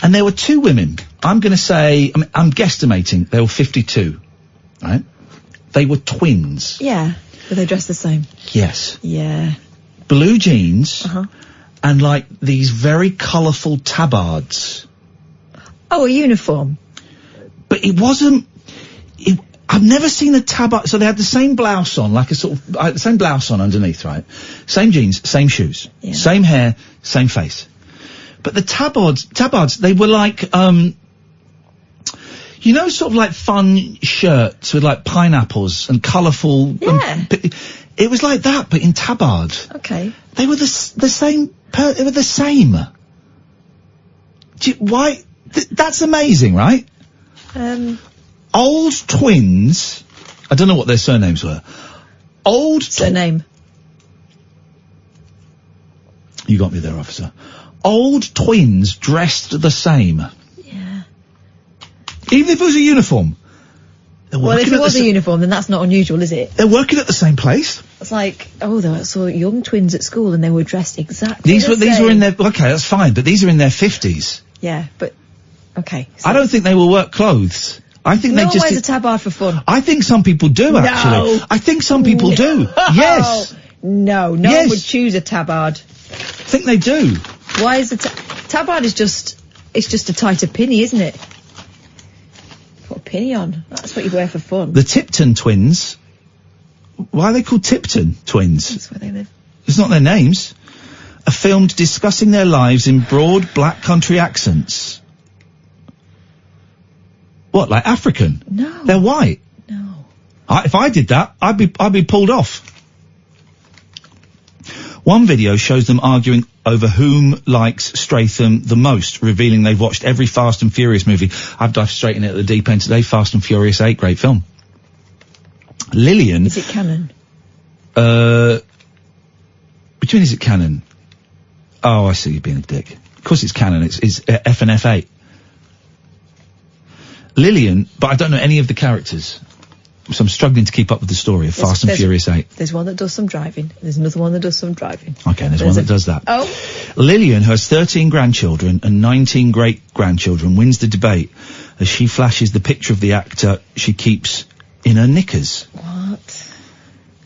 And there were two women. I'm guesstimating they were 52. Right? They were twins. Yeah. But they dressed the same. Yes. Yeah. Blue jeans. And like these very colourful tabards. Oh, a uniform. But it wasn't. I've never seen a tabard. So they had the same blouse on, like a sort of same blouse on underneath, right? Same jeans, same shoes, same hair, same face. But the tabards, they were like, sort of like fun shirts with like pineapples and colourful. Yeah. It was like that, but in tabard. Okay. They were the same. They were the same. Why? That's amazing, right? Old twins. I don't know what their surnames were. Surname. You got me there, officer. Old twins dressed the same. Yeah. Even if it was a uniform. Well, if it was a uniform, then that's not unusual, is it? They're working at the same place. It's like, I saw young twins at school and they were dressed exactly the same. These were in their, okay, that's fine, but these are in their 50s. Yeah, but, okay. So I don't think they were work clothes. I think no they just... one wears a tabard for fun. I think some people do, actually. I think some people do. Yes. No one would choose a tabard. I think they do. Why is the tabard is just, it's just a tighter pinny, isn't it? Put a pinny on. That's what you wear for fun. The Tipton twins. Why are they called Tipton twins? That's where they live. It's not their names. are filmed discussing their lives in broad black country accents. What, like African? No. They're white. No. If I did that, I'd be pulled off. One video shows them arguing over whom likes Statham the most, revealing they've watched every Fast and Furious movie. I've dived straight in at the deep end today. Fast and Furious 8, great film. Lillian... Is it canon? What do you mean, is it canon? Oh, I see, you're being a dick. Of course it's canon, it's F and F8. Lillian, but I don't know any of the characters. So I'm struggling to keep up with the story of Fast and Furious 8. There's one that does some driving. There's another one that does some driving. Okay, there's one that does that. Oh. Lillian, who has 13 grandchildren and 19 great-grandchildren, wins the debate as she flashes the picture of the actor she keeps in her knickers. What?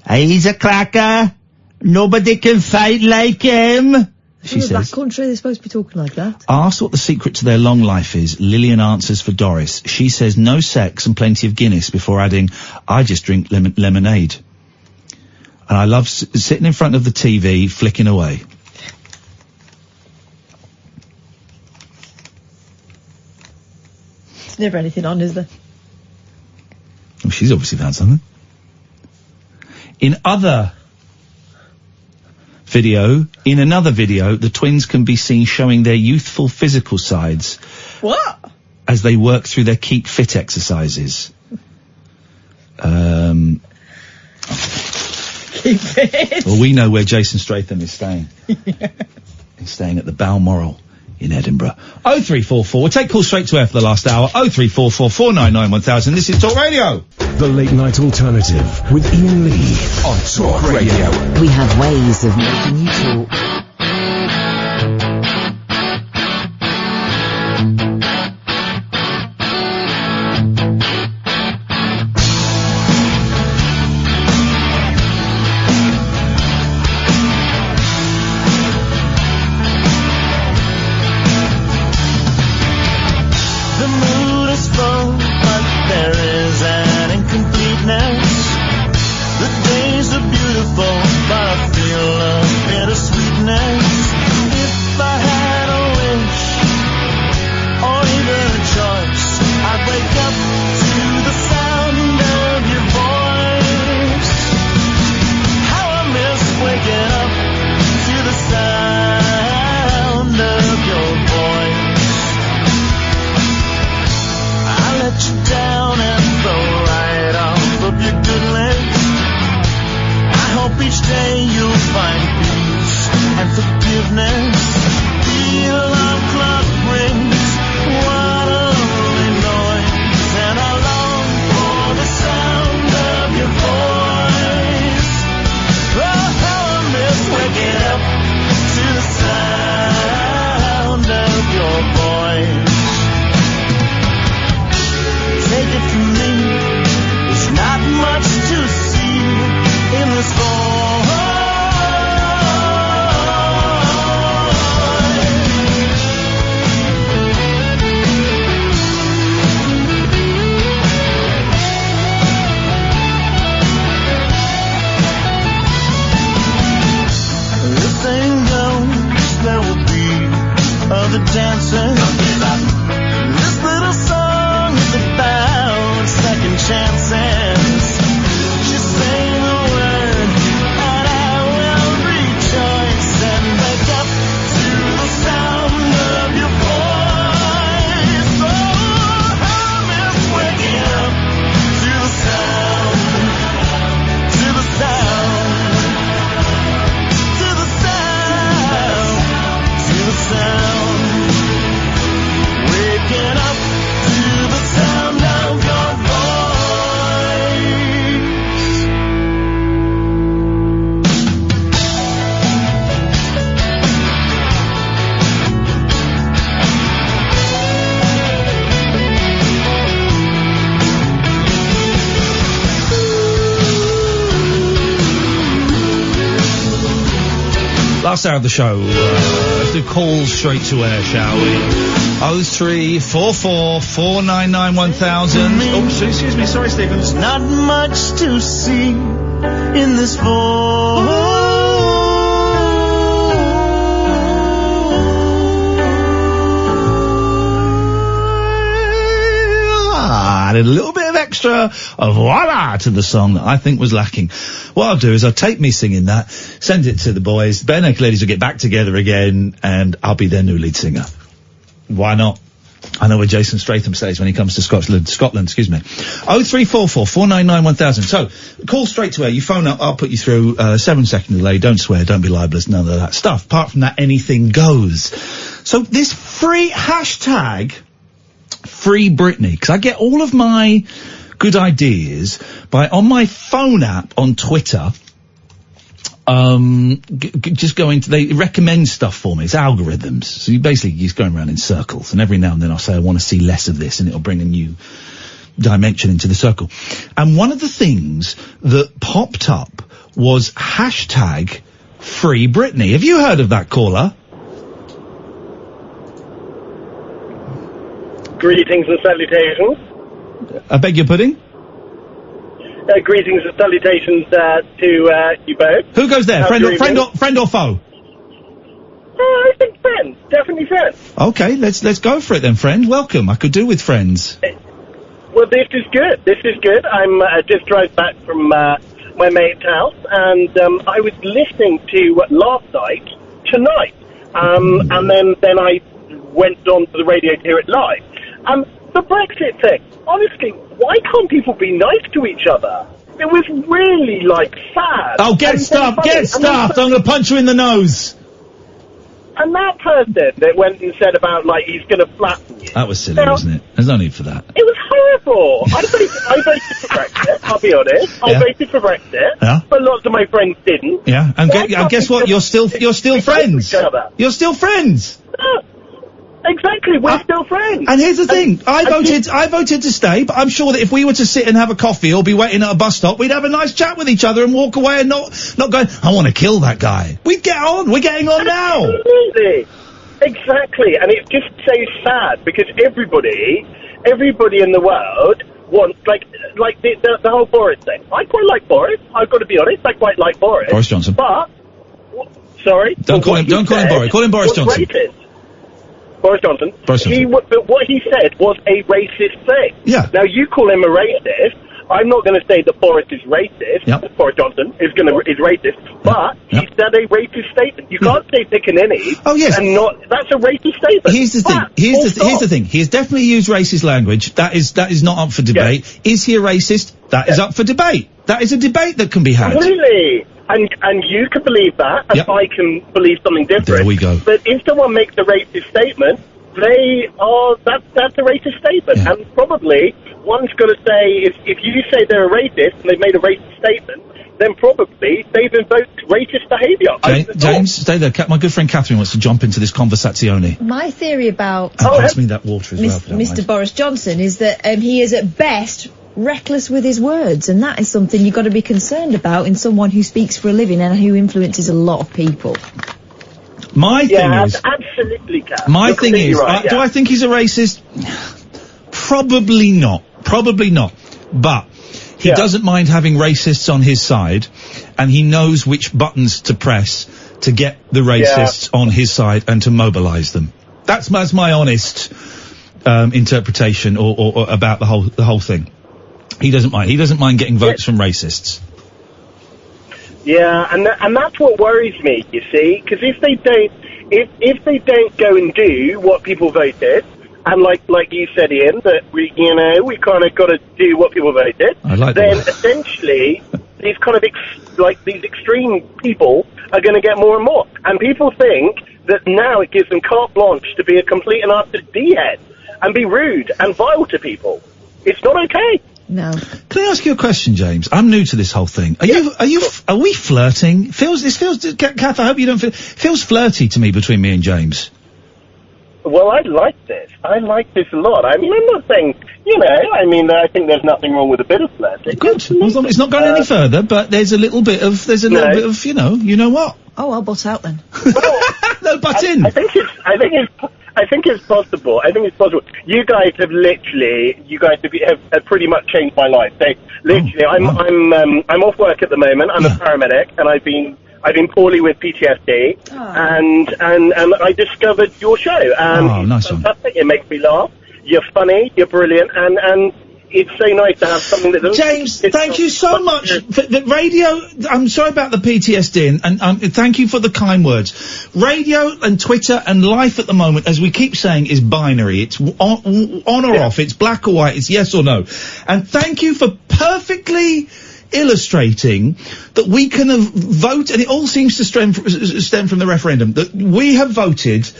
He's a cracker. Nobody can fight like him. She In says. that country, they're supposed to be talking like that. Asked what the secret to their long life is, Lillian answers for Doris. She says no sex and plenty of Guinness before adding, I just drink lemonade. And I love sitting in front of the TV, flicking away. There's never anything on, is there? Well, she's obviously found something. In another video, the twins can be seen showing their youthful physical sides. What? As they work through their keep fit exercises. Keep fit. Well, we know where Jason Statham is staying. He's staying at the Balmoral in Edinburgh. 0344. We'll take calls straight to air for the last hour. 0344 499 1000. This is Talk Radio. The Late Night Alternative with Iain Lee on Talk Radio. We have ways of making you talk. Last hour of the show. Let's do calls straight to air, shall we? 0344 499 1000. Oops, excuse me. Sorry, Stephen. There's not much to see in this voice. How I miss waking up to the sound of your voice. Oh, how I miss waking up to the sound of your voice. Oh, how I miss waking up to the sound of your voice. Oh, how I miss waking up to the sound of your voice. There's not much to see in this voice. added a little bit of extra voila to the song that I think was lacking. What I'll do is I'll take me singing that, send it to the boys, Bare Naked Ladies will get back together again, and I'll be their new lead singer. Why not? I know what Jason Statham says when he comes to Scotland, excuse me. 0344 499 1000. So, call straight to air. You phone up, I'll put you through, 7-second delay. Don't swear, don't be libelous, none of that stuff. Apart from that, anything goes. So, this free hashtag, Free Britney, because I get all of my good ideas on my phone app on Twitter. Just going to, they recommend stuff for me. It's algorithms. So you basically just going around in circles, and every now and then I'll say I want to see less of this, and it'll bring a new dimension into the circle. And one of the things that popped up was hashtag Free Britney. Have you heard of that, caller? Greetings and salutations. I beg your pudding? Greetings and salutations to you both. Who goes there? Friend or foe? I think friends. Definitely friends. Okay, let's go for it then, friend. Welcome. I could do with friends. Well, this is good. This is good. I'm just drove back from my mate's house, and I was listening to Last Night tonight, and then I went on to the radio to hear it live. The Brexit thing. Honestly, why can't people be nice to each other? It was really, sad. Oh, get stuffed! I'm gonna punch you in the nose! And that person that went and said about, he's gonna flatten you. That was silly, wasn't it? There's no need for that. It was horrible. I voted for Brexit, I'll be honest. I voted for Brexit, but lots of my friends didn't. Yeah, and guess what? You're still friends. You're still friends. Exactly, we're still friends. And here's the thing, I voted to stay, but I'm sure that if we were to sit and have a coffee or be waiting at a bus stop, we'd have a nice chat with each other and walk away and not going, I want to kill that guy. We'd get on, we're getting on now. Absolutely. Exactly, and it's just so sad because everybody in the world wants, the whole Boris thing. I quite like Boris, I've got to be honest, I quite like Boris. Boris Johnson. But, sorry? Don't call him Boris, call him Boris Johnson. Racist. Boris Johnson. But what he said was a racist thing. Yeah. Now, you call him a racist. I'm not going to say that Boris is racist. Yep. Boris Johnson is racist. But he said a racist statement. You can't say Piccaninny. Oh, yes. And that's a racist statement. Here's the thing. Here's the thing. He has definitely used racist language. That is not up for debate. Yeah. Is he a racist? That is up for debate. That is a debate that can be had. Completely. And you can believe that, and I can believe something different. There we go. But if someone makes a racist statement, that's a racist statement. Yeah. And probably one's got to say, if you say they're a racist and they've made a racist statement, then probably they've invoked racist behaviour. James, stay there. My good friend Catherine wants to jump into this conversazione. My theory about pass me that water as well, Mr. Boris Johnson is that he is at best reckless with his words, and that is something you've got to be concerned about in someone who speaks for a living and who influences a lot of people. My thing is, absolutely, Kat. My thing is, do I think he's a racist? Probably not. But he doesn't mind having racists on his side, and he knows which buttons to press to get the racists on his side and to mobilise them. That's my honest interpretation or about the whole thing. He doesn't mind. He doesn't mind getting votes from racists. Yeah, and that's what worries me, you see, because if they don't go and do what people voted, and like you said, Ian, that we kind of got to do what people voted, then essentially these kind of these extreme people are going to get more and more, and people think that now it gives them carte blanche to be a complete and utter d-head and be rude and vile to people. It's not okay. No. Can I ask you a question, James? I'm new to this whole thing. Are we flirting? Kath, I hope you don't feels flirty to me between me and James. Well, I like this. I like this a lot. I mean, I'm not saying, I think there's nothing wrong with a bit of flirting. Good. It's not going any further, but there's a little bit of, you know what? Oh, I'll butt out then. No, butt in. I think it's possible. You guys have pretty much changed my life. I'm off work at the moment. I'm a paramedic, and I've been poorly with PTSD, and I discovered your show, and nice it's fantastic. It makes me laugh. You're funny, you're brilliant, and it's so nice to have something that doesn't... James, thank you so much for the radio. I'm sorry about the PTSD, and thank you for the kind words. Radio and Twitter and life at the moment, as we keep saying, is binary. It's on or off. It's black or white. It's yes or no. And thank you for perfectly illustrating that we can vote, and it all seems to stem from the referendum, that we have voted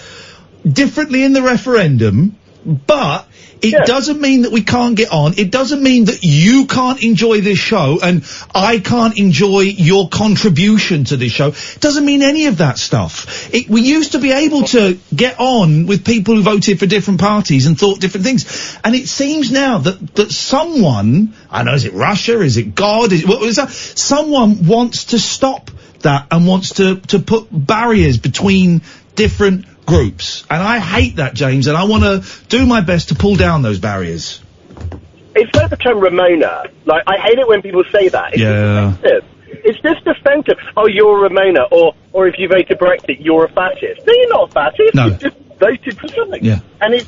differently in the referendum, but it doesn't mean that we can't get on. It doesn't mean that you can't enjoy this show and I can't enjoy your contribution to this show. It doesn't mean any of that stuff. We used to be able to get on with people who voted for different parties and thought different things. And it seems now that someone, I don't know, is it Russia? Is it God? What is that? Someone wants to stop that and wants to put barriers between different groups, and I hate that, James, and I want to do my best to pull down those barriers. It's like the term Ramona. Like, I hate it when people say that. It's offensive. It's just offensive. Oh, you're a Ramona, or if you voted Brexit, you're a fascist. No, you're not a fascist. No. You just voted for something. Yeah. And a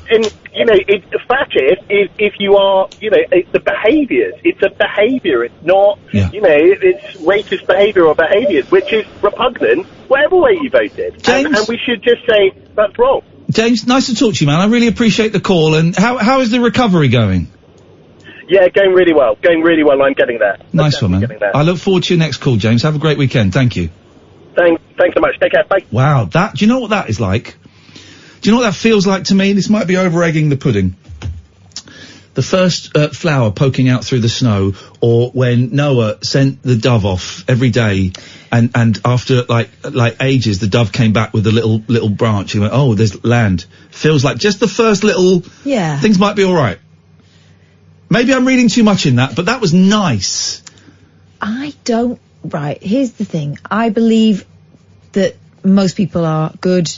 fascist is if you are, it's the behaviours. It's a behaviour. It's not, it's racist behaviour or behaviours, which is repugnant, whatever way you voted. James? And we should just say, that's wrong. James, nice to talk to you, man. I really appreciate the call. And how is the recovery going? Yeah, going really well. I'm getting there. Nice one, man. I look forward to your next call, James. Have a great weekend. Thank you. Thanks so much. Take care. Bye. Wow, do you know what that is like? Do you know what that feels like to me? This might be over-egging the pudding. The first flower poking out through the snow, or when Noah sent the dove off every day, and after like ages, the dove came back with a little branch. He went, oh, there's land. Feels like just the first little. Yeah. Things might be all right. Maybe I'm reading too much in that, but that was nice. Right, here's the thing. I believe that most people are good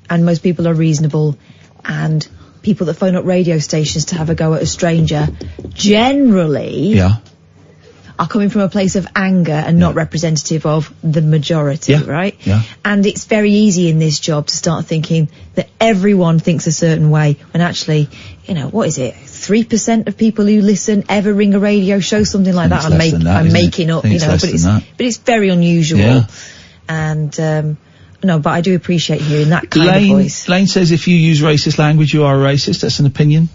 and most people are reasonable, and people that phone up radio stations to have a go at a stranger generally are coming from a place of anger and not representative of the majority, right? Yeah. And it's very easy in this job to start thinking that everyone thinks a certain way, when actually, what is it? 3% of people who listen ever ring a radio show, something like that. I'm making up, but it's very unusual. Yeah. And no, but I do appreciate hearing that kind of voice. Lane says if you use racist language, you are a racist. That's an opinion.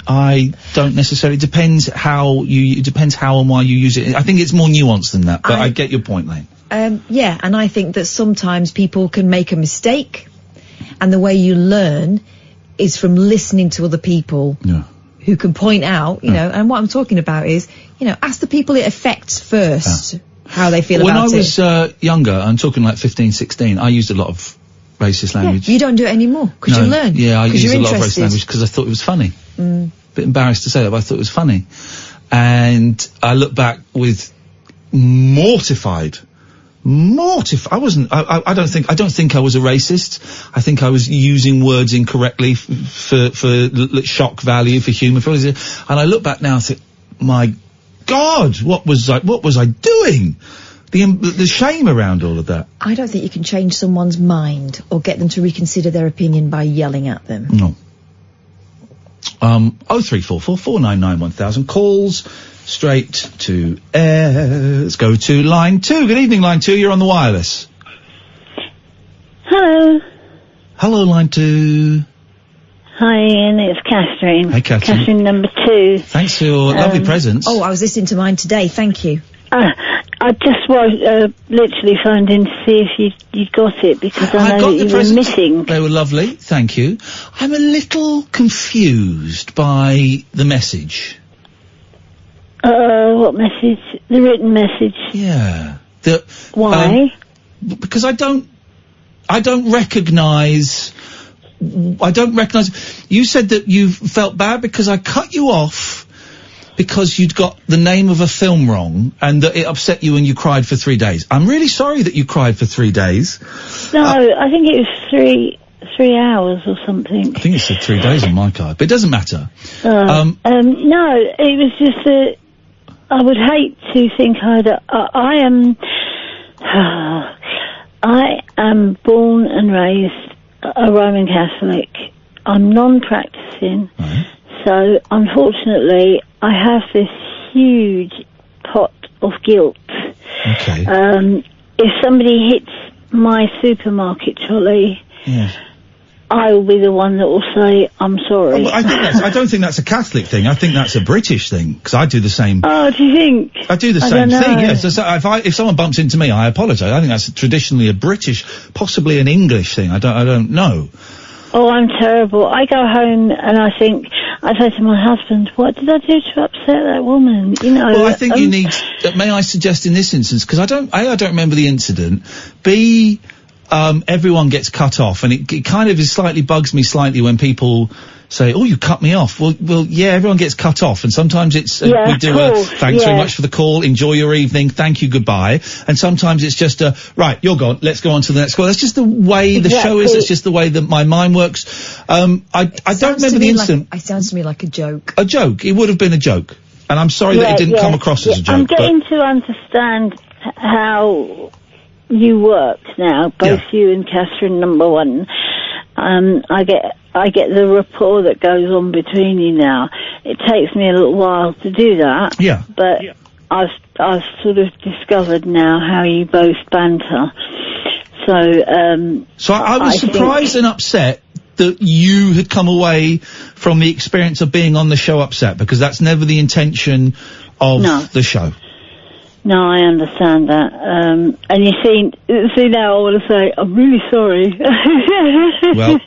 I don't necessarily. It depends how and why you use it. I think it's more nuanced than that, but I get your point, Lane. Yeah, and I think that sometimes people can make a mistake, and the way you learn is from listening to other people who can point out, and what I'm talking about is, ask the people it affects first. How they feel about it. When I was younger, I'm talking like 15, 16, I used a lot of racist language. Yeah, you don't do it anymore, because you learn. Yeah, I used a lot of racist language because I thought it was funny. Bit embarrassed to say that, but I thought it was funny. And I look back with mortified. I wasn't, I don't think I was a racist. I think I was using words incorrectly for shock value, for humour. And I look back now and think, my God, what was I doing? The shame around all of that. I don't think you can change someone's mind or get them to reconsider their opinion by yelling at them. No. 0344 499 1000. Calls straight to air. Let's go to line 2. Good evening, line 2. You're on the wireless. Hello. Hello, line 2. Hi, Ian. It's Catherine. Hey, Catherine. Catherine number 2. Thanks for your lovely presents. Oh, I was listening to mine today. Thank you. I just was literally phoned in to see if you'd got it, because I know that you were missing. They were lovely. Thank you. I'm a little confused by the message. What message? The written message? Yeah. Why? Because I don't recognise. You said that you felt bad because I cut you off because you'd got the name of a film wrong and that it upset you and you cried for 3 days. I'm really sorry that you cried for 3 days. No, I think it was 3 hours or something. I think it said 3 days on my card, but it doesn't matter. No, it was just that I would hate to think I am born and raised a Roman Catholic. I'm non-practicing, so unfortunately I have this huge pot of guilt. Okay. If somebody hits my supermarket trolley, I will be the one that will say, I'm sorry. I don't think that's a Catholic thing. I think that's a British thing, because I do the same. Oh, do you think? I do the same thing, yes. If someone bumps into me, I apologise. I think that's traditionally a British, possibly an English thing. I don't know. Oh, I'm terrible. I go home and I say to my husband, what did I do to upset that woman? You know. Well, I think you need, may I suggest in this instance, because I don't remember the incident, B, everyone gets cut off, and it kind of slightly bugs me slightly when people say, oh, you cut me off. Well, yeah, everyone gets cut off, and sometimes it's, we do thanks very much for the call, enjoy your evening, thank you, goodbye, and sometimes it's just right, you're gone, let's go on to the next call. That's just the way the show is, it's just the way that my mind works. I don't remember the incident. It sounds to me like a joke. A joke, it would have been a joke, and I'm sorry that it didn't come across as a joke. I'm getting to understand how you work now, both you and Catherine, number one. I get the rapport that goes on between you now. It takes me a little while to do that. Yeah. But I've sort of discovered now how you both banter. So I was surprised and upset that you had come away from the experience of being on the show upset, because that's never the intention of the show. No, I understand that. And you see now I want to say, I'm really sorry. Well,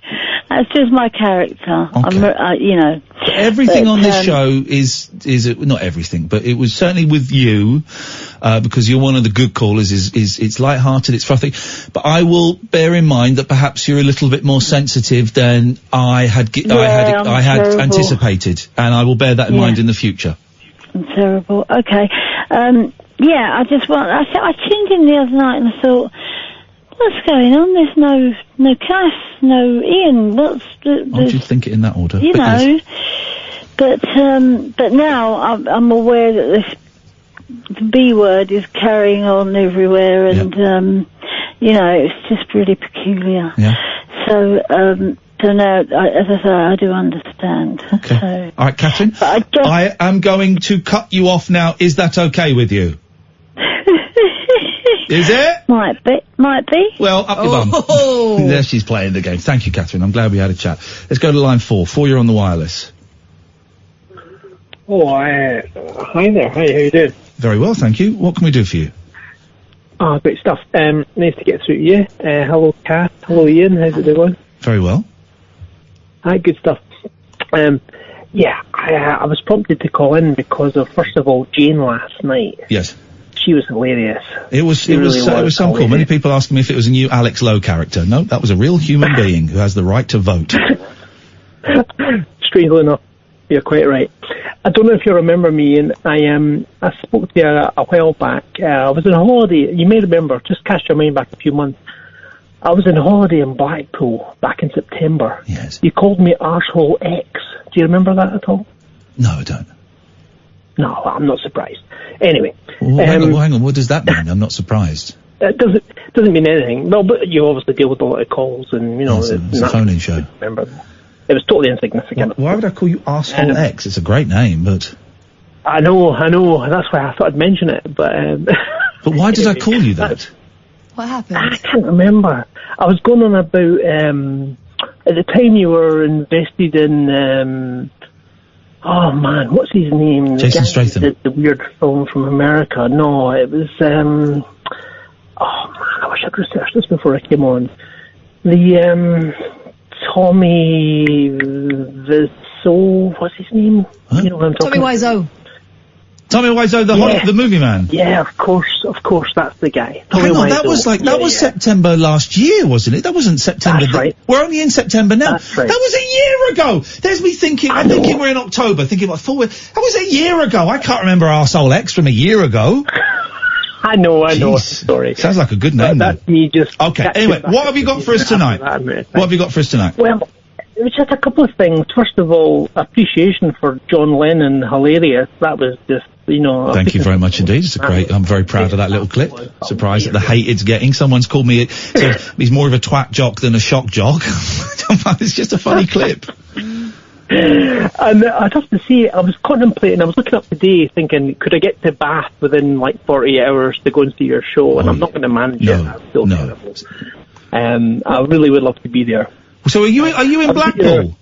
that's just my character. Okay. You know. Everything on this show is not everything, but it was certainly with you, because you're one of the good callers, it's light-hearted, it's frothy. But I will bear in mind that perhaps you're a little bit more sensitive than I had anticipated, and I will bear that in mind in the future. I'm terrible. Okay. I tuned in the other night and I thought, what's going on? There's no Cass, no Ian. Why did you think it in that order? You know. But now I'm aware that the B word is carrying on everywhere, and you know, it's just really peculiar. Yeah. So now, as I say, I do understand. Okay. So, all right, Catherine. I am going to cut you off now. Is that okay with you? Is it? Might be. Well, up your bum. There she's playing the game. Thank you, Catherine. I'm glad we had a chat. Let's go to line 4. 4, you're on the wireless. Oh, hi there. Hi, how you doing? Very well, thank you. What can we do for you? Ah, great stuff. Nice to get through to you. Hello, Kath. Hello, Ian. How's it going? Very well. Hi, good stuff. I was prompted to call in because of, first of all, Jane last night. Yes. She was hilarious. It was some call. Many people asking me if it was a new Alex Lowe character. No, that was a real human being who has the right to vote. Strangely enough, you're quite right. I don't know if you remember me, and I spoke to you a while back. I was on holiday. You may remember, just cast your mind back a few months. I was on holiday in Blackpool back in September. Yes. You called me Arsehole X. Do you remember that at all? No, I don't. No, I'm not surprised. Anyway. Well, hang on. What does that mean? I'm not surprised. It doesn't mean anything. No, but you obviously deal with a lot of calls, and you know. It's a phone-in show. Remember, it was totally insignificant. Why would I call you Arsehole X? It's a great name, but. I know. That's why I thought I'd mention it, but. But why did I call you that? What happened? I can't remember. I was going on about at the time you were invested in. Oh man, what's his name? Jason Statham. The weird film from America. No, it was. Oh man, I wish I'd researched this before I came on. The Tommy Wiseau. What's his name? Huh? You know what I'm talking Tommy Wiseau. Tommy Wiseau, the movie man. Yeah, of course, that's the guy. Hang on, that was September last year, wasn't it? That wasn't September. That's right. We're only in September now. That's right. That was a year ago. There's me thinking. I'm thinking we're in October. Thinking about that was a year ago. I can't remember Arsehole X from a year ago. I know. Sorry. Sounds like a good name. That's me just. Okay. Anyway, what have you got for us tonight? What have you got for us tonight? Well, it was just a couple of things. First of all, appreciation for John Lennon, hilarious. That was just, you know. Thank you very much indeed. It's great. I'm very proud of that little clip. Surprised at the hate it's getting. Someone's called me. Said he's more of a twat jock than a shock jock. It's just a funny clip. And I'd have to say, I was contemplating, I was looking up today thinking, could I get to Bath within like 48 hours to go and see your show? And I'm not going to manage it. That's still terrible. I really would love to be there. So are you in Blackpool?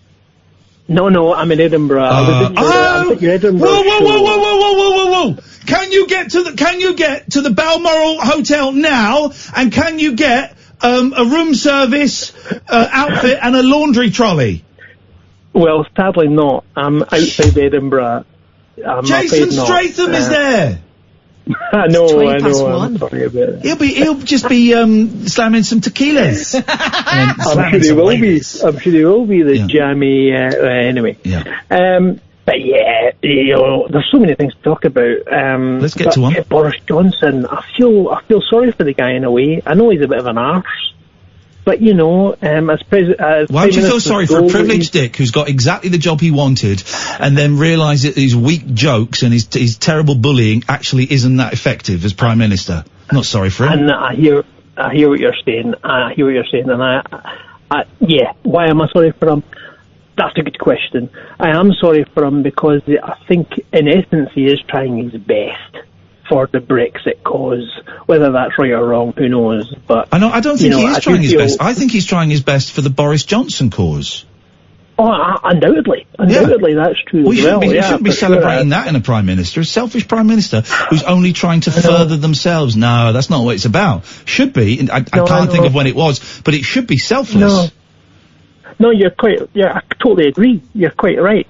No, I'm in Edinburgh. I'm at your Edinburgh Whoa! Can you get to the Balmoral Hotel now? And can you get a room service outfit and a laundry trolley? Well, sadly not. I'm outside Edinburgh. Jason Statham is there. I know. I'm sorry about that. He'll just be slamming some tequilas. I'm sure he will be. The jammy. Anyway. Yeah. But yeah, there's so many things to talk about. Let's get to one. Boris Johnson. I feel sorry for the guy in a way. I know he's a bit of an arse. But, as president... Why would you feel sorry for a privileged dick who's got exactly the job he wanted and then realise that his weak jokes and his terrible bullying actually isn't that effective as Prime Minister? I'm not sorry for him. And I hear what you're saying. And why am I sorry for him? That's a good question. I am sorry for him because I think, in essence, he is trying his best for the Brexit cause. Whether that's right or wrong, who knows? But I don't think he is trying his best. I think he's trying his best for the Boris Johnson cause. Oh, undoubtedly, that's true. We shouldn't be celebrating that in a Prime Minister. A selfish Prime Minister who's only trying to further themselves. No, that's not what it's about. Should be. I can't think of when it was, but it should be selfless. No, I totally agree. You're quite right.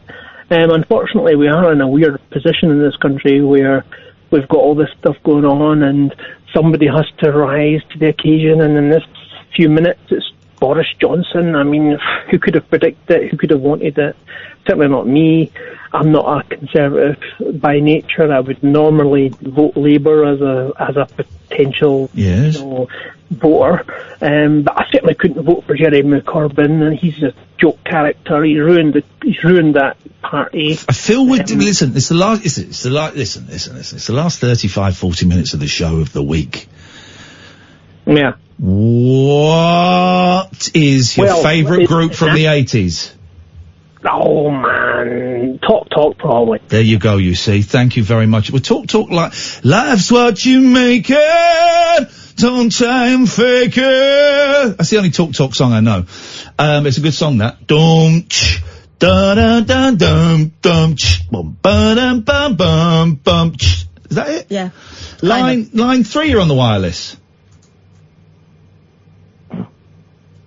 Unfortunately, we are in a weird position in this country where we've got all this stuff going on and somebody has to rise to the occasion, and in this few minutes it's Boris Johnson. I mean, who could have predicted it? Who could have wanted it? Certainly not me. I'm not a conservative by nature. I would normally vote Labour as a potential voter. But I certainly couldn't vote for Jeremy Corbyn, and he's a joke character. He's ruined that party. I feel listen, it's the last 35, 40 minutes of the show of the week. Yeah. What is your favourite group from the 80s? Oh man, Talk probably. There you go, you see. Thank you very much. Well, talk like life's what you make it. Don't try and fake it. That's the only talk song I know. It's a good song, that. Dum ch da da da dum dum ch bum ba dum bum bum bum ch. Is that it? Yeah. Line 3, you're on the wireless.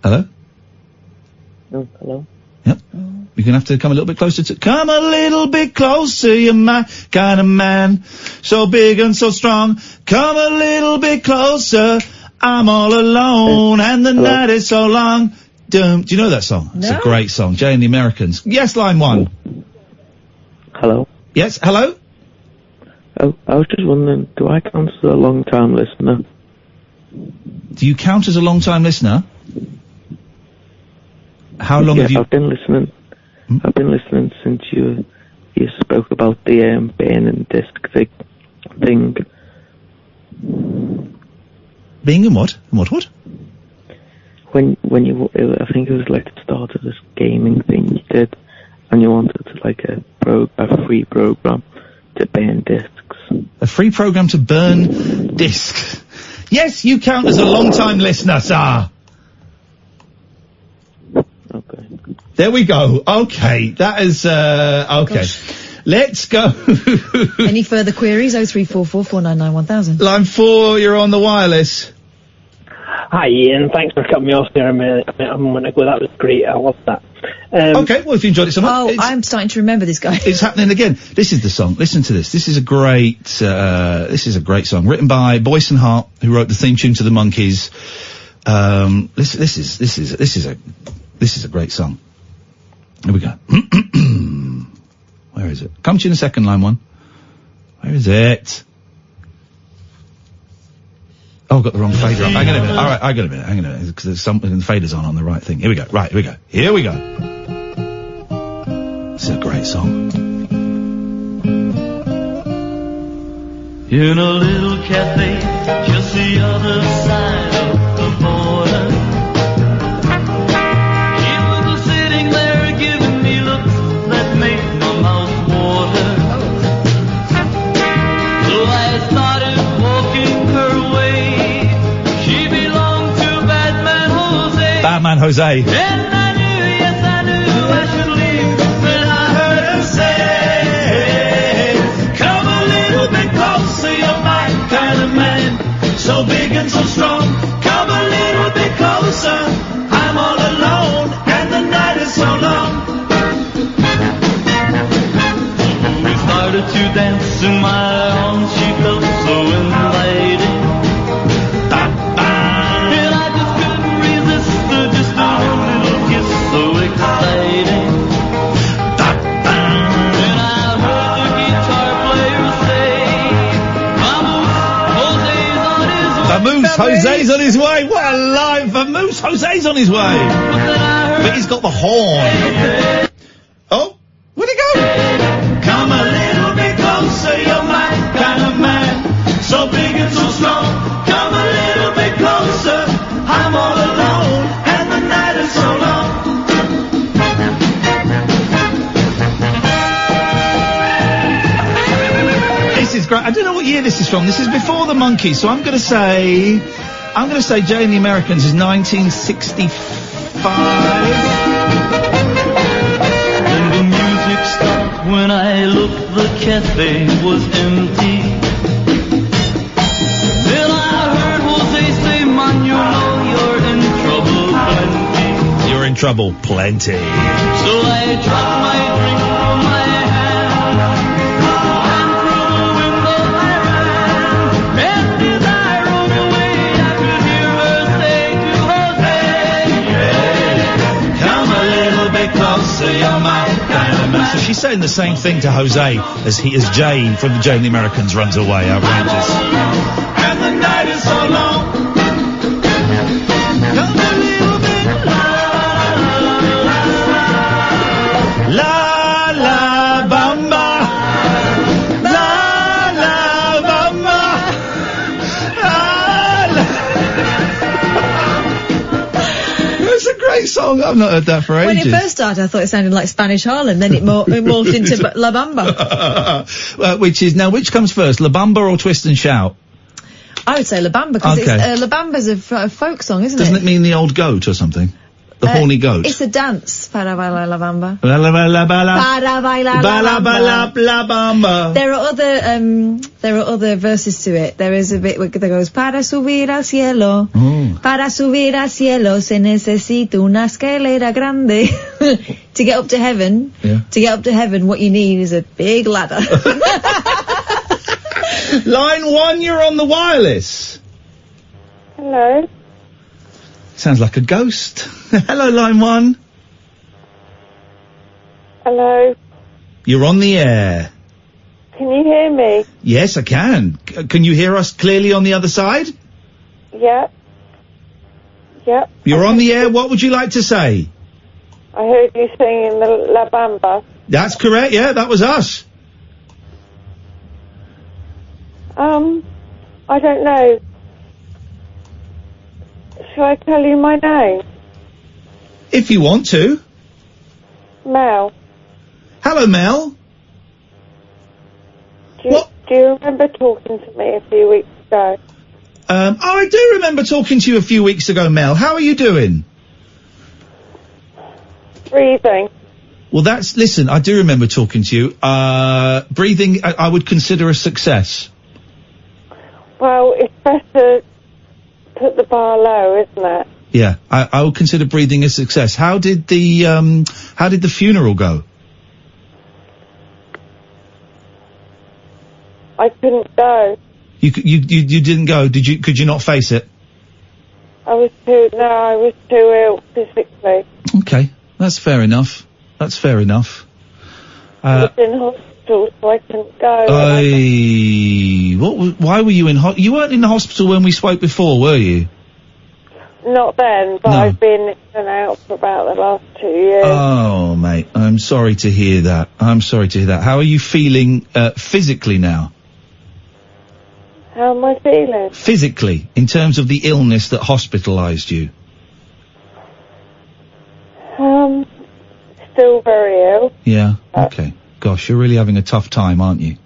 Hello? Oh, hello? Yep. You're going to have to come a little bit closer come a little bit closer, you're my kind of man. So big and so strong. Come a little bit closer. I'm all alone and the night is so long. Do you know that song? No. It's a great song. Jay and the Americans. Yes, line 1. Hello? Yes, hello? Oh, I was just wondering, do I count as a long-time listener? Do you count as a long-time listener? How long have you... I've been listening. I've been listening since you spoke about the burning disc thing. Being in what? What? When you, I think it was like the start of this gaming thing you did, and you wanted to like a free program to burn discs. A free program to burn discs. Yes, you count as a long-time listener, sir. Okay. There we go. Okay, that is okay. Gosh. Let's go. Any further queries? 0344 499 1000. Line 4, you're on the wireless. Hi, Ian. Thanks for cutting me off there a minute. I'm going to go. That was great. I loved that. Okay, well, if you enjoyed it so much. Oh, I'm starting to remember this guy. It's happening again. This is the song. Listen to this. This is a great song written by Boyce and Hart, who wrote the theme tune to the Monkees. This is a great song. Here we go. Where is it? Come to you in a second, line 1. Where is it? Oh, I've got the wrong fader on. Hang on a minute. All right, hang on a minute. Because there's something, the fader's on the right thing. Here we go. Right, here we go. Here we go. This is a great song. In a little cafe, just the other side of the border. He was sitting there giving me looks man, Jose. And I knew, yes I knew I should leave, but I heard her say, come a little bit closer, you're my kind of man, so big and so strong, come a little bit closer, I'm all alone, and the night is so long. We started to dance in my arms, she felt so inviting. And I just couldn't resist her, just a little kiss, so exciting. And I heard the guitar player say, Vamoose Jose's on his way. What a line. Vamoose Jose's on his way. But he's got the horn. Oh, where'd he go? come a little bit closer, you're my kind of man, so big and so strong, come a little bit closer, I'm all alone, and the night is so long. This is great. I don't know what year this is from. This is before the Monkees, so I'm going to say Jay and the Americans is 1965. And the music stopped when I looked, the cafe was empty. Then I heard Jose say, man, you know you're in trouble plenty. You're in trouble plenty. So I dropped my drink from my hand, and through the window I ran. And as I rode away, I could hear her say to Jose, come a little bit closer, you're my kind of man. So she's saying the same thing to Jose as Jay from the Jay and the Americans runs away. Outrageous. And the night is so long. Come a little bit La la bamba. La la bamba. It's a great song. I've not heard that for When ages. it first started, I thought it sounded like Spanish Harlem. Then it morphed into La Bamba. Which comes first, La Bamba or Twist and Shout? I would say La Bamba because Okay. La Bamba's a folk song, isn't Doesn't it? it mean the old goat or something? The horny goat? It's a dance. Para bailar La Bamba. La la la la bala. Para bailar Bala La bala Bamba. la bamba. There are other verses to it. There is a bit that goes para subir al cielo. Para subir al cielo se necesita una escalera grande. To get up to heaven. Yeah. To get up to heaven, what you need is a big ladder. Line 1, you're on the wireless. Hello. Sounds like a ghost. Hello, line 1. Hello. You're on the air. Can you hear me? Yes, I can. Can you hear us clearly on the other side? Yep. Yep. You're on the air. What would you like to say? I heard you singing the La Bamba. That's correct. Yeah, that was us. I don't know. Shall I tell you my name? If you want to. Mel. Hello, Mel. Do you remember talking to me a few weeks ago? I do remember talking to you a few weeks ago, Mel. How are you doing? Breathing. Well, listen, I do remember talking to you. Breathing, I would consider a success. Well, it's better put the bar low, isn't it? Yeah, I would consider breathing a success. How did the funeral go? I couldn't go. You didn't go. Could you not face it? I was too ill physically. Okay, that's fair enough. That's fair enough. I was in hospital, so I couldn't go. Why were you in you weren't in the hospital when we spoke before, were you? Not then, but No. I've been in and out for about the last 2 years. Oh, mate, I'm sorry to hear that. How are you feeling physically now? How am I feeling? Physically, in terms of the illness that hospitalised you? Still very ill. Yeah, okay. Gosh, you're really having a tough time, aren't you?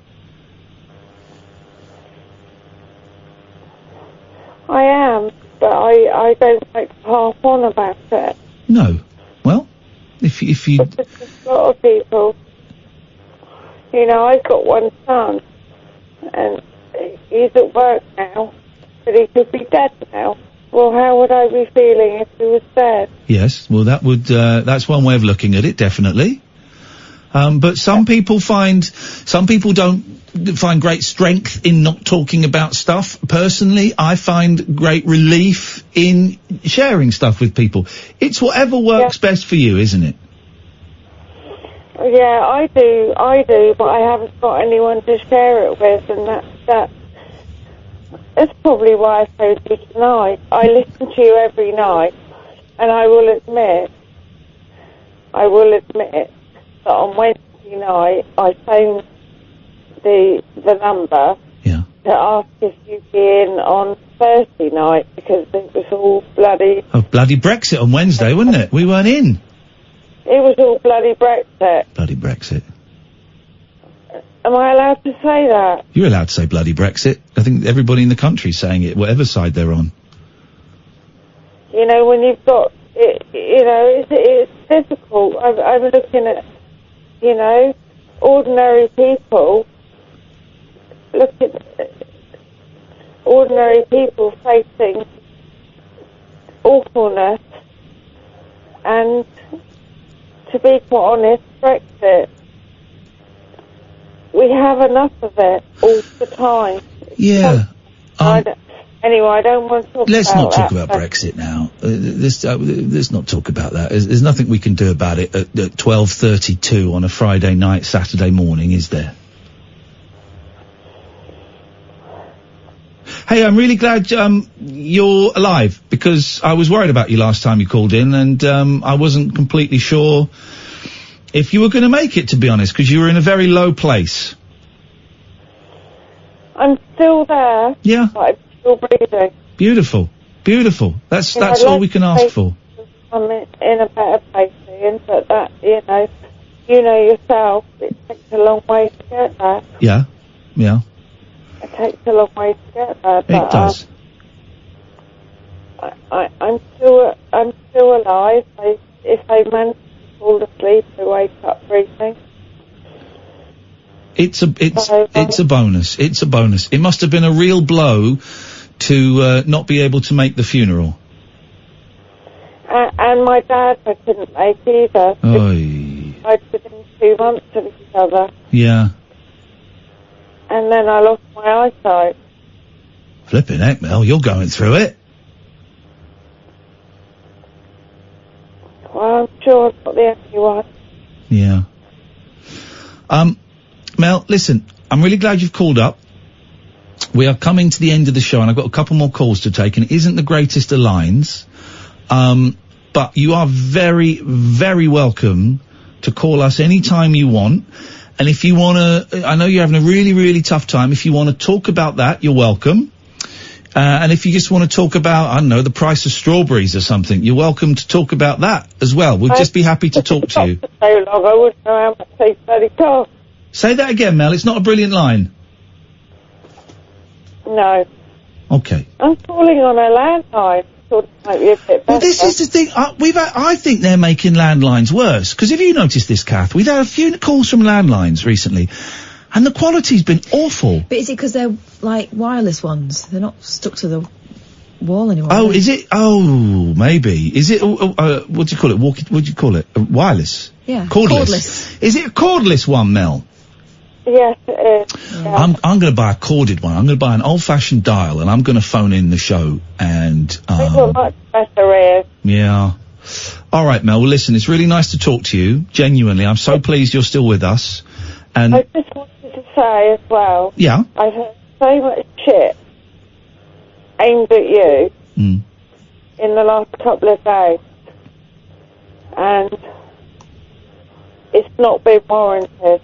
I am, but I don't like to harp on about it. No. Well, if you... But there's a lot of people. You know, I've got one son, and he's at work now, but he could be dead now. Well, how would I be feeling if he was dead? Yes, well, that's one way of looking at it, definitely. But some people don't find great strength in not talking about stuff. Personally, I find great relief in sharing stuff with people. It's whatever works best for you, isn't it? Yeah, I do, but I haven't got anyone to share it with, and that's probably why I phoned you tonight. I listen to you every night, and I will admit that on Wednesday night I phoned the number to ask if you'd be in on Thursday night, because it was all bloody... Oh, bloody Brexit on Wednesday, wasn't it? We weren't in. It was all bloody Brexit. Bloody Brexit. Am I allowed to say that? You're allowed to say bloody Brexit. I think everybody in the country's saying it, whatever side they're on. You know, when you've got... it's difficult. I'm looking at, you know, ordinary people... ordinary people facing awfulness, and to be quite honest, Brexit, we have enough of it all the time. Yeah. Anyway, I don't want to talk Let's about not talk that, about Brexit now. Let's not talk about that. There's nothing we can do about it at 12:32 on a Friday night, Saturday morning, is there? Hey, I'm really glad you're alive, because I was worried about you last time you called in, and I wasn't completely sure if you were going to make it, to be honest, because you were in a very low place. I'm still there. Yeah. But I'm still breathing. Beautiful. Beautiful. That's all we can ask for. I'm in a better place, Ian, but that, you know yourself, it takes a long way to get there. Yeah. Yeah. It takes a long way to get there, but it does. I'm still alive. If I manage to fall asleep, I wake up breathing. It's a bonus. It's a bonus. It must have been a real blow to not be able to make the funeral. And my dad, I couldn't make either. Oy. I'd within 2 months of each other. Yeah. And then I lost my eyesight. Flipping heck, Mel, you're going through it. Well, I'm sure I'm not the only one. Yeah. Mel, listen, I'm really glad you've called up. We are coming to the end of the show, and I've got a couple more calls to take, and it isn't the greatest of lines. But you are very, very welcome to call us any time you want. And if you want to, I know you're having a really, really tough time. If you want to talk about that, you're welcome. And if you just want to talk about, I don't know, the price of strawberries or something, you're welcome to talk about that as well. We'll just be happy to talk to you. So long, I wouldn't know how much they bloody cost. Say that again, Mel. It's not a brilliant line. No. Okay. I'm calling on a landline. Thought it might be a bit better. Well, this is the thing. I think they're making landlines worse. Because have you noticed this, Kath? We've had a few calls from landlines recently, and the quality's been awful. But is it because they're like wireless ones? They're not stuck to the wall anymore. Oh, is it? Oh, maybe. Is it? What do you call it? What do you call it? Wireless. Yeah. Cordless. Is it a cordless one, Mel? Yes, it is. Yeah. I'm going to buy a corded one. I'm going to buy an old-fashioned dial, and I'm going to phone in the show. And People much better ears. Yeah. All right, Mel. Well, listen, it's really nice to talk to you. Genuinely, I'm so pleased you're still with us. And I just wanted to say as well. Yeah. I've heard so much shit aimed at you in the last couple of days, and it's not been warranted.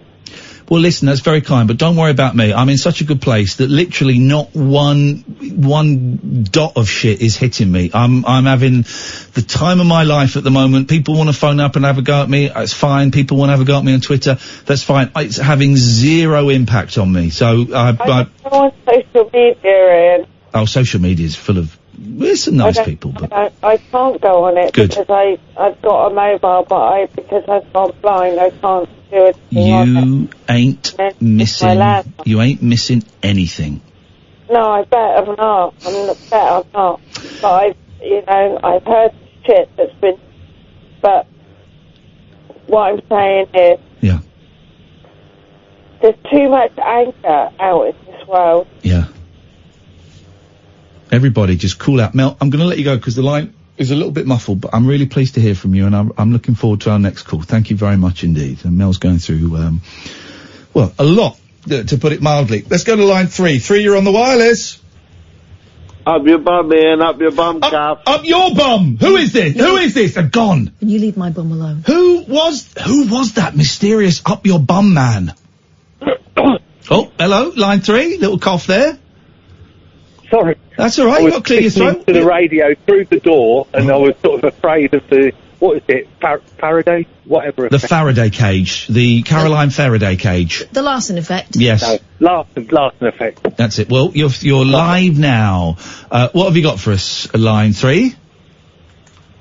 Well, listen, that's very kind, but don't worry about me. I'm in such a good place that literally not one dot of shit is hitting me. I'm having the time of my life at the moment. People want to phone up and have a go at me. It's fine. People want to have a go at me on Twitter. That's fine. It's having zero impact on me. So I go on social media, Ian. Oh, social media is full of we're some nice people, but I can't go on it Good. because I've got a mobile, but because I've gone blind, I can't do anything on you ain't missing anything. it. No, I bet I'm not. But I've heard shit that's been. But what I'm saying is, yeah, there's too much anger out in this world. Yeah. Everybody, just cool out. Mel, I'm going to let you go because the line is a little bit muffled, but I'm really pleased to hear from you, and I'm looking forward to our next call. Thank you very much indeed. And Mel's going through, a lot, to put it mildly. Let's go to line 3. 3, you're on the wireless. Up your bum, Ian. Up your bum, Gav. Up your bum. Who is this? Who is this? They're gone. Can you leave my bum alone? Who was that mysterious up your bum man? Oh, hello, line 3. Little cough there. Sorry. That's all right. You've got to clear your throat. To the radio through the door, and I was sort of afraid of the, what is it, Faraday? Whatever. The Faraday cage. The Caroline Faraday cage. The Larson effect. Yes. No, Larson effect. That's it. Well, you're live now. What have you got for us? Line 3?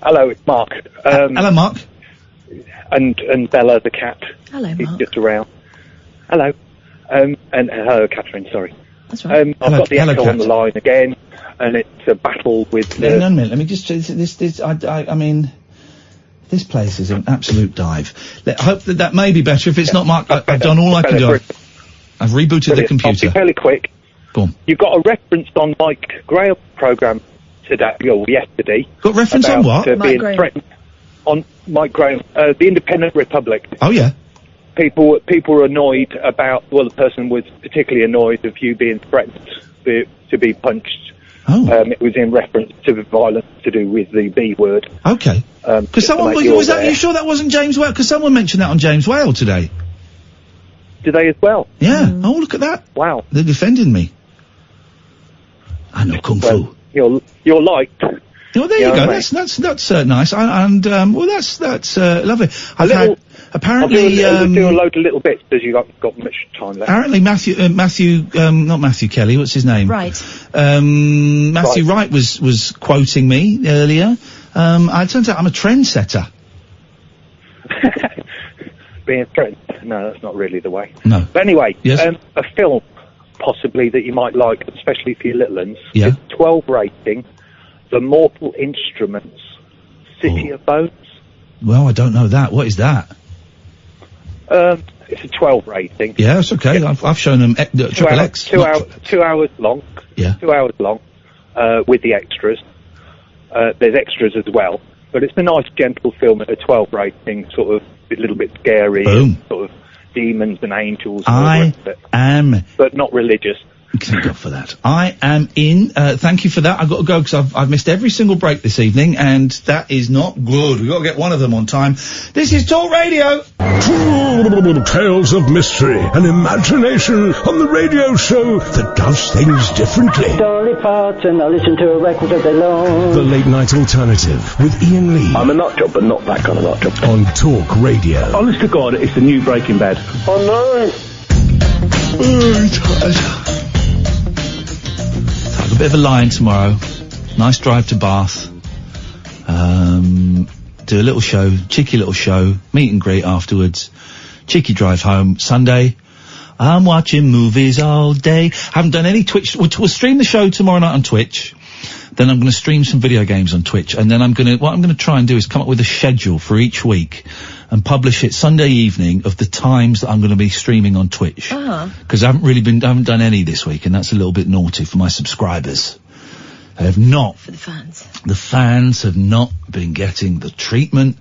Hello, it's Mark. Hello, Mark. And Bella the cat. Hello, He's Mark. just around. Hello. And hello, Catherine, sorry. That's right. I've got the echo on the line again, and it's a battle with... Hang on a minute, let me just... I mean... This place is an absolute dive. I hope that may be better. If it's not, Mark, I've done all I can do. I've rebooted the computer. I'll be fairly quick. Go on. You got a reference on Mike Graham's programme today, or yesterday. Got reference on what? Being threatened on Mike Graham, the Independent Republic. Oh, yeah. People were annoyed about, the person was particularly annoyed of you being threatened to be punched. Oh. It was in reference to the violence to do with the B word. Okay. Because someone, you sure that wasn't James Whale? Because someone mentioned that on James Whale today. Did they as well? Yeah. Oh, look at that. Wow. They're defending me. I know Kung Fu. You're liked. Well, there you go. That's nice. That's lovely. Apparently, I'll do a load of little bits because you got much time left. Apparently, not Matthew Kelly. What's his name? Right. Matthew Wright was quoting me earlier. It turns out I'm a trendsetter. Being a trend? No, that's not really the way. No. But anyway, yes? A film possibly that you might like, especially for your little ones. Yeah. It's 12 rating. The Mortal Instruments, City of Bones. Well, I don't know that. What is that? It's a 12 rating. Yeah, it's okay. Yeah. I've shown them Triple X. 2 hours long. Yeah. 2 hours long, with the extras. There's extras as well. But it's a nice, gentle film at a 12 rating, sort of a little bit scary. Boom. Sort of demons and angels. But not religious. Thank God for that. I am in. Thank you for that. I've got to go because I've missed every single break this evening, and that is not good. We've got to get one of them on time. This is Talk Radio. Tales of mystery and imagination on the radio show that does things differently. Dolly Parton, I listen to a record all day long. The Late Night Alternative with Iain Lee. I'm a nut job, but not that kind of nut job. On Talk Radio. Honest to God, it's the new Breaking Bad. Oh no! I've a bit of a line tomorrow. Nice drive to Bath. Do a little show, cheeky little show, meet and greet afterwards. Cheeky drive home. Sunday, I'm watching movies all day. Haven't done any Twitch. We'll stream the show tomorrow night on Twitch. Then I'm going to stream some video games on Twitch. And then what I'm going to try and do is come up with a schedule for each week and publish it Sunday evening of the times that I'm going to be streaming on Twitch. Because I haven't done any this week, and that's a little bit naughty for my subscribers. They have not. For the fans. The fans have not been getting the treatment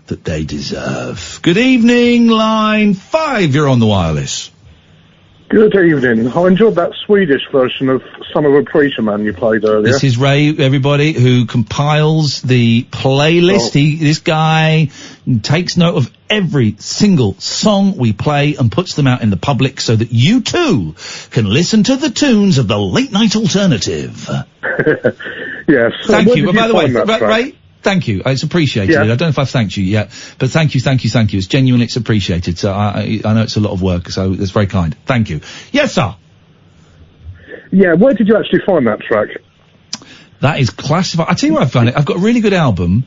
that they deserve. Good evening, line 5. You're on the wireless. Good evening. I enjoyed that Swedish version of Son of a Preacher Man you played earlier. This is Ray, everybody, who compiles the playlist. This guy takes note of every single song we play and puts them out in the public so that you too can listen to the tunes of the Late Night Alternative. Yes. Thank you. By the way, Ray, thank you. It's appreciated. Yeah. I don't know if I've thanked you yet, but thank you. It's genuinely, it's appreciated. So I know it's a lot of work, so it's very kind. Thank you. Yes, sir. Yeah, where did you actually find that track? That is classified. I tell you where I found it. I've got a really good album.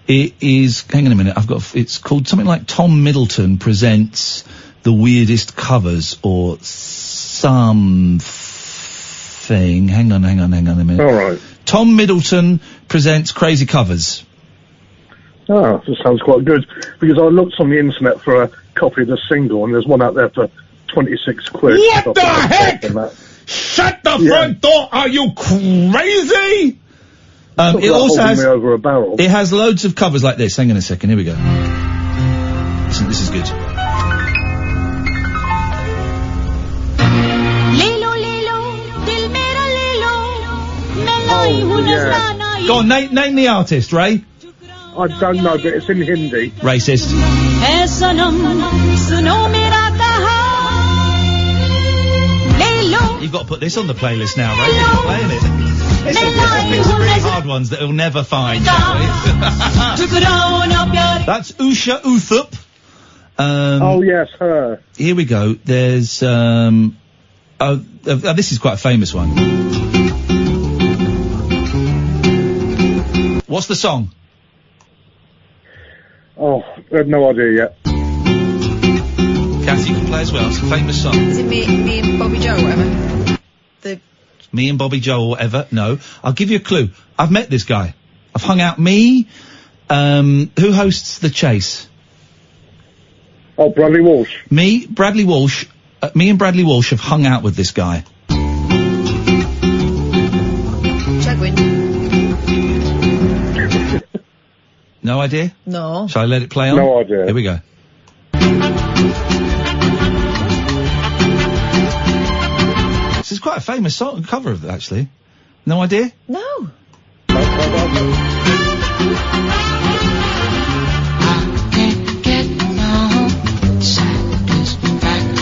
It is. Hang on a minute. It's called something like Tom Middleton Presents the Weirdest Covers or something. Hang on a minute. All right. Tom Middleton Presents Crazy Covers. Oh, that sounds quite good. Because I looked on the internet for a copy of the single, and there's one out there for 26 quid. What the heck? Shut the front door! Are you crazy? It also has. Me over a barrel. It has loads of covers like this. Hang on a second. Here we go. Listen, this is good. Go on, name the artist, Ray. I don't know, but it's in Hindi. Racist. You've got to put this on the playlist now, Ray. You're playing it. This is some really hard ones that we'll never find. That's Usha Uthup. Oh yes, her. Here we go. There's this is quite a famous one. What's the song? Oh, I have no idea yet. Katia, you can play as well. It's a famous song. Is it me and Bobby Joe or whatever? Me and Bobby Joe or whatever? No. I'll give you a clue. I've met this guy. I've hung out. Who hosts The Chase? Oh, Bradley Walsh. Me and Bradley Walsh have hung out with this guy. Chagwin. No idea? No. Shall I let it play on? No idea. Here we go. This is quite a famous song, cover of it, actually. No idea? No.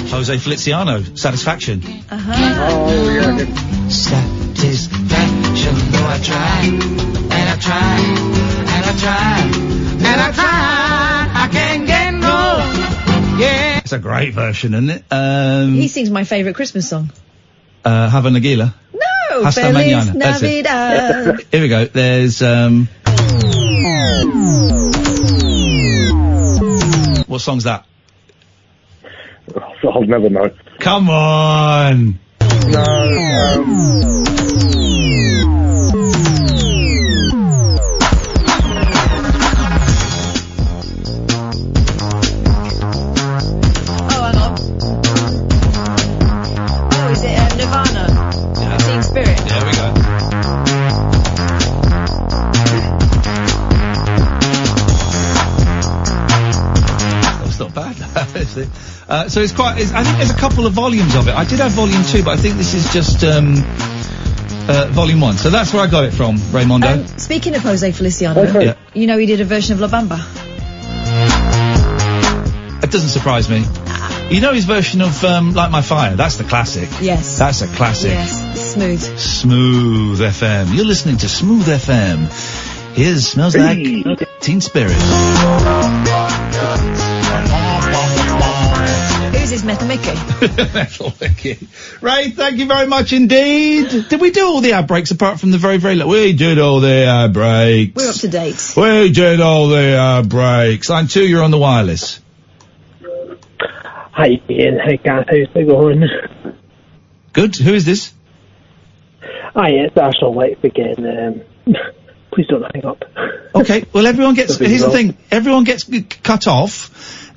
Jose Feliciano, Satisfaction. Uh-huh. Oh, yeah. Satisfaction, though I try, and I try, and I try, and I try, I can't get no, yeah. It's a great version, isn't it? He sings my favourite Christmas song. Hava Nagila. No! Hasta Feliz mañana. That's it. Navidad. Here we go. There's, what song's that? I'll never know. Come on! No, Nirvana. Yeah. Teen Spirit. There we go. That's not bad, is it? So it's quite. I think there's a couple of volumes of it. I did have volume 2, but I think this is just volume 1. So that's where I got it from, Raymondo. Speaking of Jose Feliciano, Yeah. you know he did a version of La Bamba. It doesn't surprise me. You know his version of Light My Fire? That's the classic. Yes. That's a classic. Yes. Smooth. Smooth FM. You're listening to Smooth FM. Here's Smells Like Teen Spirit. Who's his Metal Mickey? Metal Mickey. Ray, thank you very much indeed. Did we do all the ad breaks apart from the very, very low? We did all the ad breaks. We're up to date. We did all the ad breaks. Line 2, you're on the wireless. Hi Ian, hi Kath, how's it going? Good. Who is this? Hi, it's Arsenal Life again. Please don't hang up. Okay, well everyone gets, here's the thing, everyone gets cut off,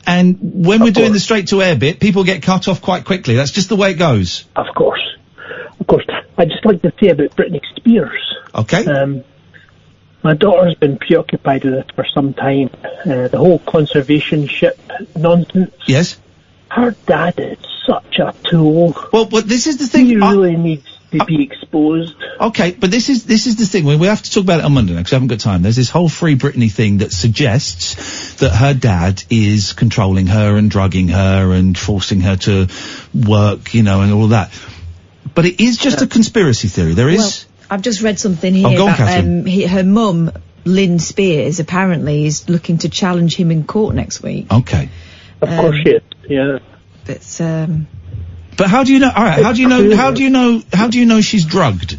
and when we're doing the straight to air bit, people get cut off quite quickly. That's just the way it goes. Of course. I'd just like to say about Britney Spears. Okay. My daughter's been preoccupied with this for some time. The whole conservation ship nonsense. Yes. Her dad is such a tool. Well, but this is the thing. He really needs to be exposed. Okay, but this is the thing. We have to talk about it on Monday because I haven't got time. There's this whole Free Britney thing that suggests that her dad is controlling her and drugging her and forcing her to work, and all of that. But it is just a conspiracy theory. There is. Well, I've just read something here go on, about Catherine. her mum, Lynn Spears, apparently is looking to challenge him in court next week. Okay. Of course she is. Yeah. But how do you know? All right. How do you know she's drugged?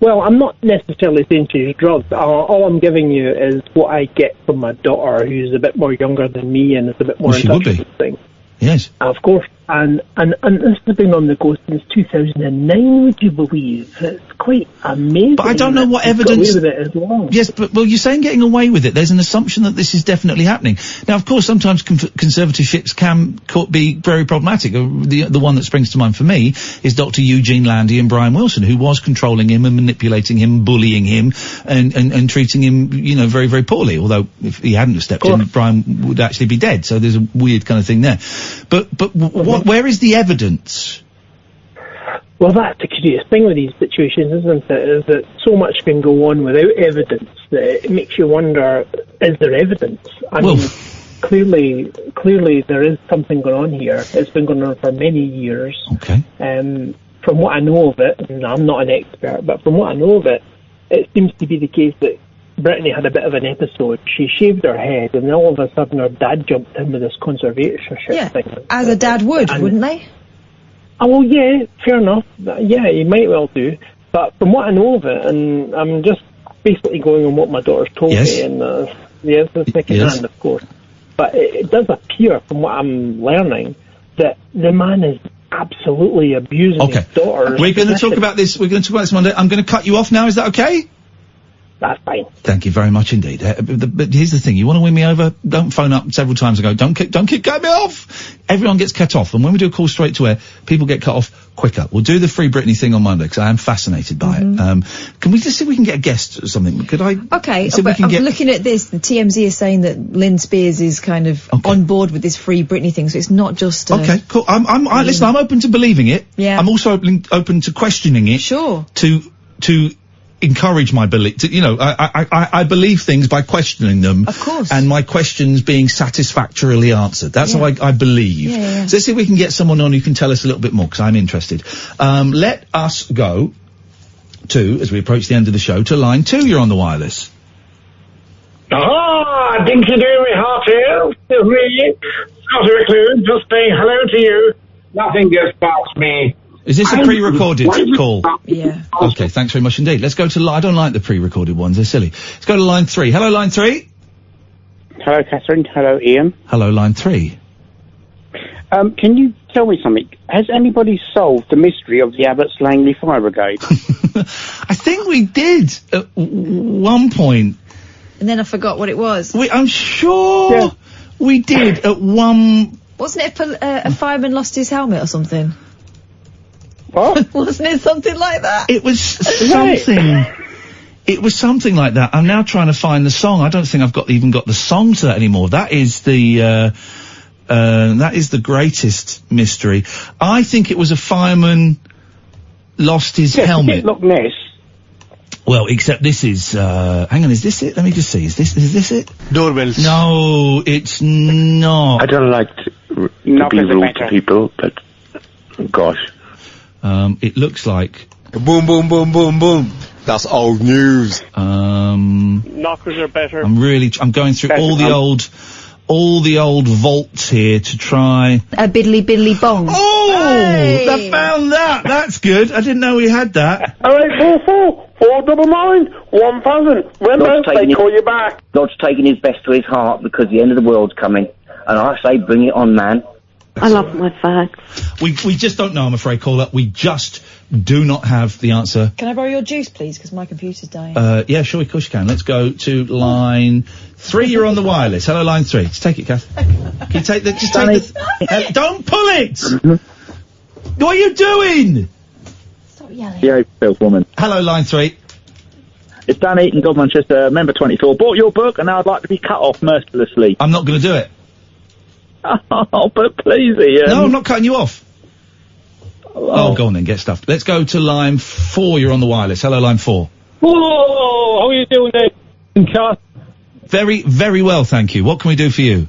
Well, I'm not necessarily saying to use drugs. All I'm giving you is what I get from my daughter, who's a bit more younger than me and is a bit more in touch with things. Yes. Of course. And this has been on the go since 2009, would you believe? It's quite amazing. But I don't know what evidence. Got away with it as well. Yes, but you're saying getting away with it. There's an assumption that this is definitely happening. Now, of course, sometimes conservatorships can be very problematic. The one that springs to mind for me is Dr. Eugene Landy and Brian Wilson, who was controlling him and manipulating him, bullying him, and treating him, very, very poorly. Although if he hadn't have stepped in, Brian would actually be dead. So there's a weird kind of thing there. But where is the evidence? Well, that's the curious thing with these situations, isn't it? Is that so much can go on without evidence that it makes you wonder, is there evidence? I mean, clearly there is something going on here. It's been going on for many years. Okay. From what I know of it, and I'm not an expert, but from what I know of it, it seems to be the case that Brittany had a bit of an episode. She shaved her head, and then all of a sudden her dad jumped in with this conservatorship thing. As a dad would, wouldn't they? Oh, well, yeah, fair enough. Yeah, he might well do. But from what I know of it, and I'm just basically going on what my daughter's told me, and it's second hand, of course. But it does appear, from what I'm learning, that the man is absolutely abusing his daughter. We're going to talk about this. We're going to talk about this Monday. I'm going to cut you off now. Is that okay? That's fine. Thank you very much indeed. But here's the thing: you want to win me over? Don't phone up several times and go, don't keep cutting me off. Everyone gets cut off, and when we do a call straight to air, people get cut off quicker. We'll do the Free Britney thing on Monday because I am fascinated by it. Can we just see if we can get a guest or something? Could I? Okay, but I'm looking at this. The TMZ is saying that Lynn Spears is kind of on board with this Free Britney thing, so it's not just. Okay, cool. Listen, I'm open to believing it. Yeah. I'm also open to questioning it. Sure. To encourage my belief. I believe things by questioning them. Of course. And my questions being satisfactorily answered. That's how I believe. Yeah. So let's see if we can get someone on who can tell us a little bit more, because I'm interested. Let us go to, as we approach the end of the show, to line 2. You're on the wireless. Ah, didn't you do me heart here? It's me, Scotty McLuhan, just saying hello to you. Nothing gets past me. Is this a pre-recorded call? Yeah. Okay, thanks very much indeed. Let's go to I don't like the pre-recorded ones, they're silly. Let's go to line 3. Hello, line 3. Hello, Catherine. Hello, Ian. Hello, line 3. Can you tell me something? Has anybody solved the mystery of the Abbots Langley Fire Brigade? I think we did at one point. And then I forgot what it was. I'm sure we did at one... Wasn't it a fireman lost his helmet or something? What? Wasn't it something like that? It was something. It was something like that. I'm now trying to find the song. I don't think I've even got the song to that anymore. That is the greatest mystery. I think it was a fireman lost his helmet. Loch Ness. Well, except this is, hang on, is this it? Let me just see. Is this it? Doorbells. No, it's not. I don't like to be rude to people, but gosh. It looks like... Boom, boom, boom, boom, boom. That's old news. Knockers are better. I'm going through all the old vaults here to try... A biddly bong. Oh! I found that! That's good. I didn't know we had that. 0844 499 1000. Remember, they call you back. God's taking his best to his heart because the end of the world's coming. And I say, bring it on, man. I love my facts. We just don't know, I'm afraid, caller. We just do not have the answer. Can I borrow your juice, please? Because my computer's dying. Yeah, sure, of course you can. Let's go to line 3. You're on the wireless. Hello, line 3. Just take it, Kath. Can you take the... don't pull it! What are you doing? Stop yelling. Yeah, filth woman. Hello, line 3. It's Dan Eaton, God Manchester, member 24. Bought your book and now I'd like to be cut off mercilessly. I'm not going to do it. Oh, but please, Ian. No, I'm not cutting you off. Oh, go on then, get stuffed. Let's go to line 4. You're on the wireless. Hello, line 4. Whoa, how are you doing there, Kath? Very, very well, thank you. What can we do for you?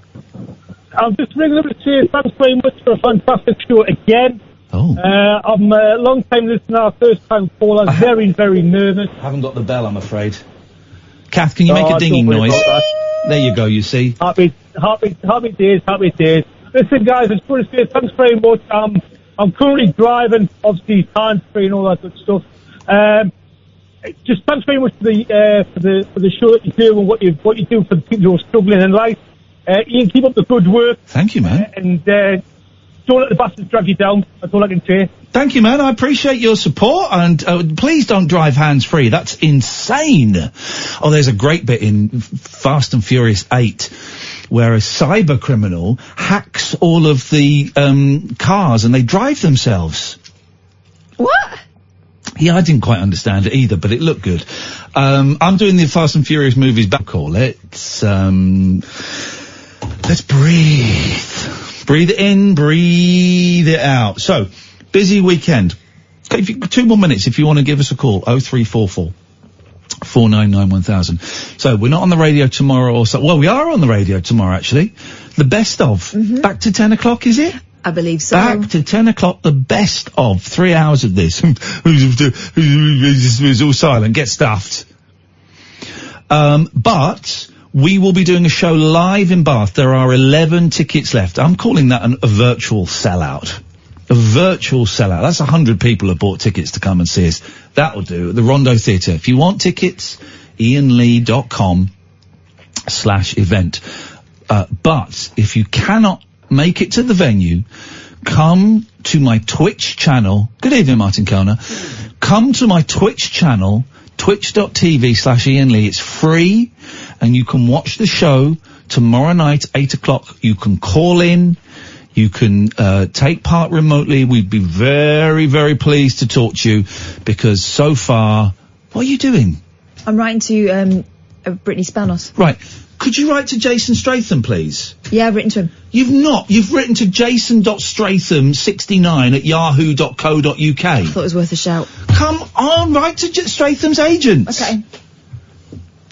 I'm just ringing up to say thanks very much for a fantastic show again. Oh. I'm a long time listener, first time caller, very, very nervous. I haven't got the bell, I'm afraid. Kath, can you make a dinging noise? There you go, you see. Happy days. Listen, guys, I just want to say thanks very much. I'm currently driving, obviously hands-free and all that good stuff. just thanks very much for the show that you do and what you do for the people who are struggling in life. Ian, keep up the good work. Thank you, man. And don't let the bastards drag you down. That's all I can say. Thank you, man. I appreciate your support, and please don't drive hands-free. That's insane. Oh, there's a great bit in Fast and Furious 8 where a cyber criminal hacks all of the cars and they drive themselves. What? Yeah, I didn't quite understand it either, but it looked good. I'm doing the Fast and Furious movies back call. Let's breathe. Breathe it in, breathe it out. So, busy weekend. Okay, 2 more minutes if you want to give us a call. 0344 499 1000. So, we're not on the radio tomorrow or so. Well, we are on the radio tomorrow, actually. The best of. Back to 10 o'clock, is it? I believe so. Back to 10 o'clock, the best of 3 hours of this. Who's all silent, get stuffed. But we will be doing a show live in Bath. There are 11 tickets left. I'm calling that a virtual sellout. A virtual sellout. That's 100 people have bought tickets to come and see us. That'll do. At the Rondo Theatre. If you want tickets, iainlee.com/event. But if you cannot make it to the venue, come to my Twitch channel. Good evening, Martin Kellner. Come to my Twitch channel, twitch.tv/IainLee. It's free, and you can watch the show tomorrow night, 8 o'clock. You can call in. You can take part remotely. We'd be very, very pleased to talk to you, because so far... What are you doing? I'm writing to Brittany Spanos. Right. Could you write to Jason Statham, please? Yeah, I've written to him. You've not. You've written to jason.stratham69@yahoo.co.uk. I thought it was worth a shout. Come on, write to Statham's agent. Okay.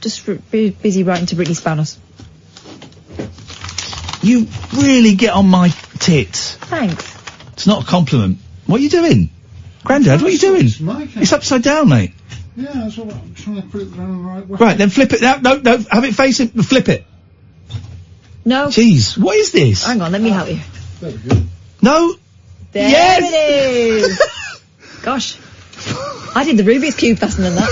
Just busy writing to Brittany Spanos. You really get on my tits. Thanks. It's not a compliment. What are you doing? Grandad, what are you doing? It's upside down, mate. Yeah, that's what I'm trying to put it the right way. Right, then flip it. No, have it facing. Flip it. No. Jeez, what is this? Hang on, let me help you. There we go. No. There Yes! it is. Gosh. I did the Rubik's Cube faster than that.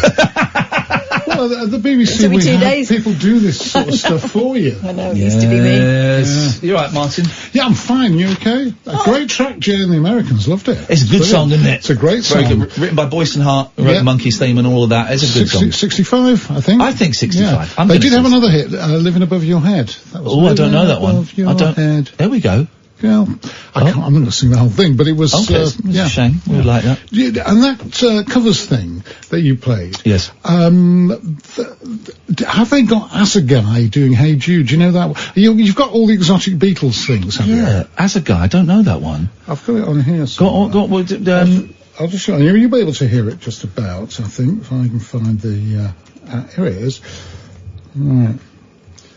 Well, at the BBC, It took me we 2 have days. people do this sort of stuff for you. I know, it used to be me. Yes. You're right, Martin. Yeah, I'm fine. You okay? A great track, Jay and the Americans. Loved it. It's a good song, isn't it? It's a great song. Very good. Written by Boyce and Hart, wrote the Monkeys theme and all of that. It's a good song. 65, I think. I think 65. Yeah. They did have another hit, Living Above Your Head. Oh, I don't know that one. I don't. Head. There we go. Yeah, I'm not going to sing the whole thing, but it was. Okay, it's a shame. We would like that. Yeah, and that covers thing that you played. Yes. Have they got As a Guy doing Hey Jude? Do you know that? You've got all the exotic Beatles things, haven't you? Yeah, As a Guy. I don't know that one. I've got it on here. I'll just show you. You'll be able to hear it just about, I think, if I can find the. Here it is. Right.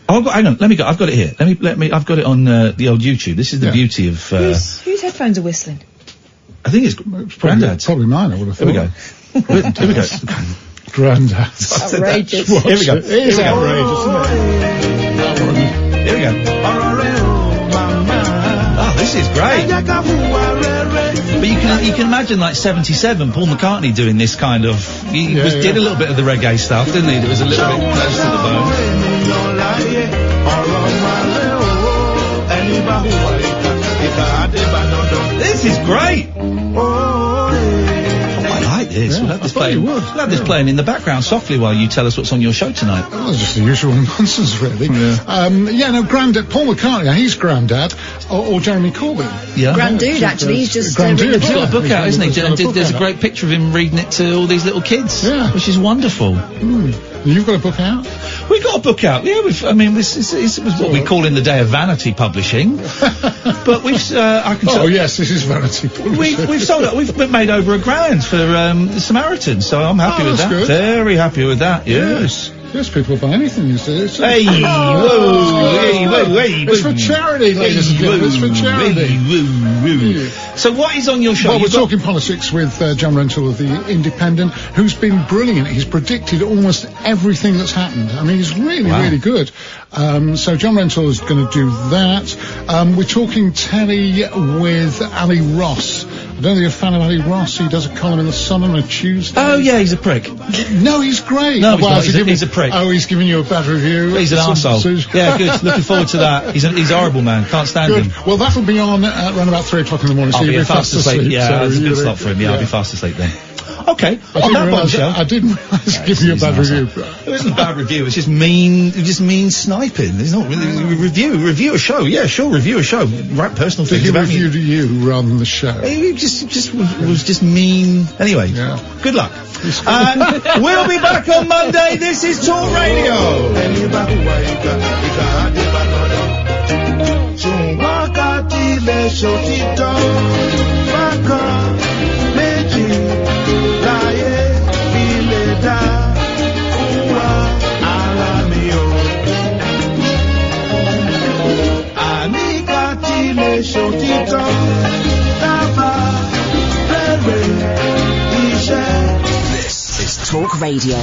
Hang on, let me go. I've got it here. Let me. I've got it on the old YouTube. This is the beauty of. Whose headphones are whistling? I think it's Grandad's. Probably mine. I would have thought. Here we go. Here we go. Grandad's. Outrageous. Here we go. It is outrageous, isn't it? Here we go. Oh, this is great. But you can imagine like 77, Paul McCartney doing this kind of. He did a little bit of the reggae stuff, didn't he? That was a little bit close to the bone. This is great. I like this. We'll have this playing. We'll have this playing in the background softly while you tell us what's on your show tonight. Well, just the usual nonsense, really. Grandad, Paul McCartney, he's Grandad, or Jeremy Corbyn. Yeah. Granddude, actually, he's just Granddude, reading He's got a book out, isn't he? There's a out. great picture of him reading it to all these little kids, which is wonderful. You've got a book out? We got a book out, yeah. This is what we call in the day of vanity publishing. But we've, yes, this is vanity publishing. We've sold it. We've made over $1,000 for the Samaritans, so I'm happy with that. Good. Very happy with that. Yes. Yes, people buy anything these days. Hey, It's for charity, ladies and gentlemen. It's for charity. So what is on your show? Well, we're talking politics with John Rentoul of The Independent, who's been brilliant. He's predicted almost everything that's happened. I mean, he's really good. So John Rentoul is going to do that. We're talking telly with Ali Ross don't know if you're a fan of Ali Ross. He does a column in the Sun on a Tuesday. Oh yeah, he's a prick. No, he's great. No, he's a prick. Oh, he's giving you a bad review. He's an arsehole. Yeah, good. Looking forward to that. He's a horrible man. Can't stand him. Well, that'll be on around about 3 o'clock in the morning. I'll so be you'll be fast asleep. Yeah, so that's a good slot for him. Yeah, I'll be fast asleep then. Okay. I didn't realise giving you a bad review. It wasn't a bad review. It's just mean sniping. It's not really review a show. Yeah, sure, review a show. Right, personal things about me. He reviewed you rather than the show. He was just mean. Anyway, good luck. We'll be back on Monday. This is Talk Radio. This is Talk Radio.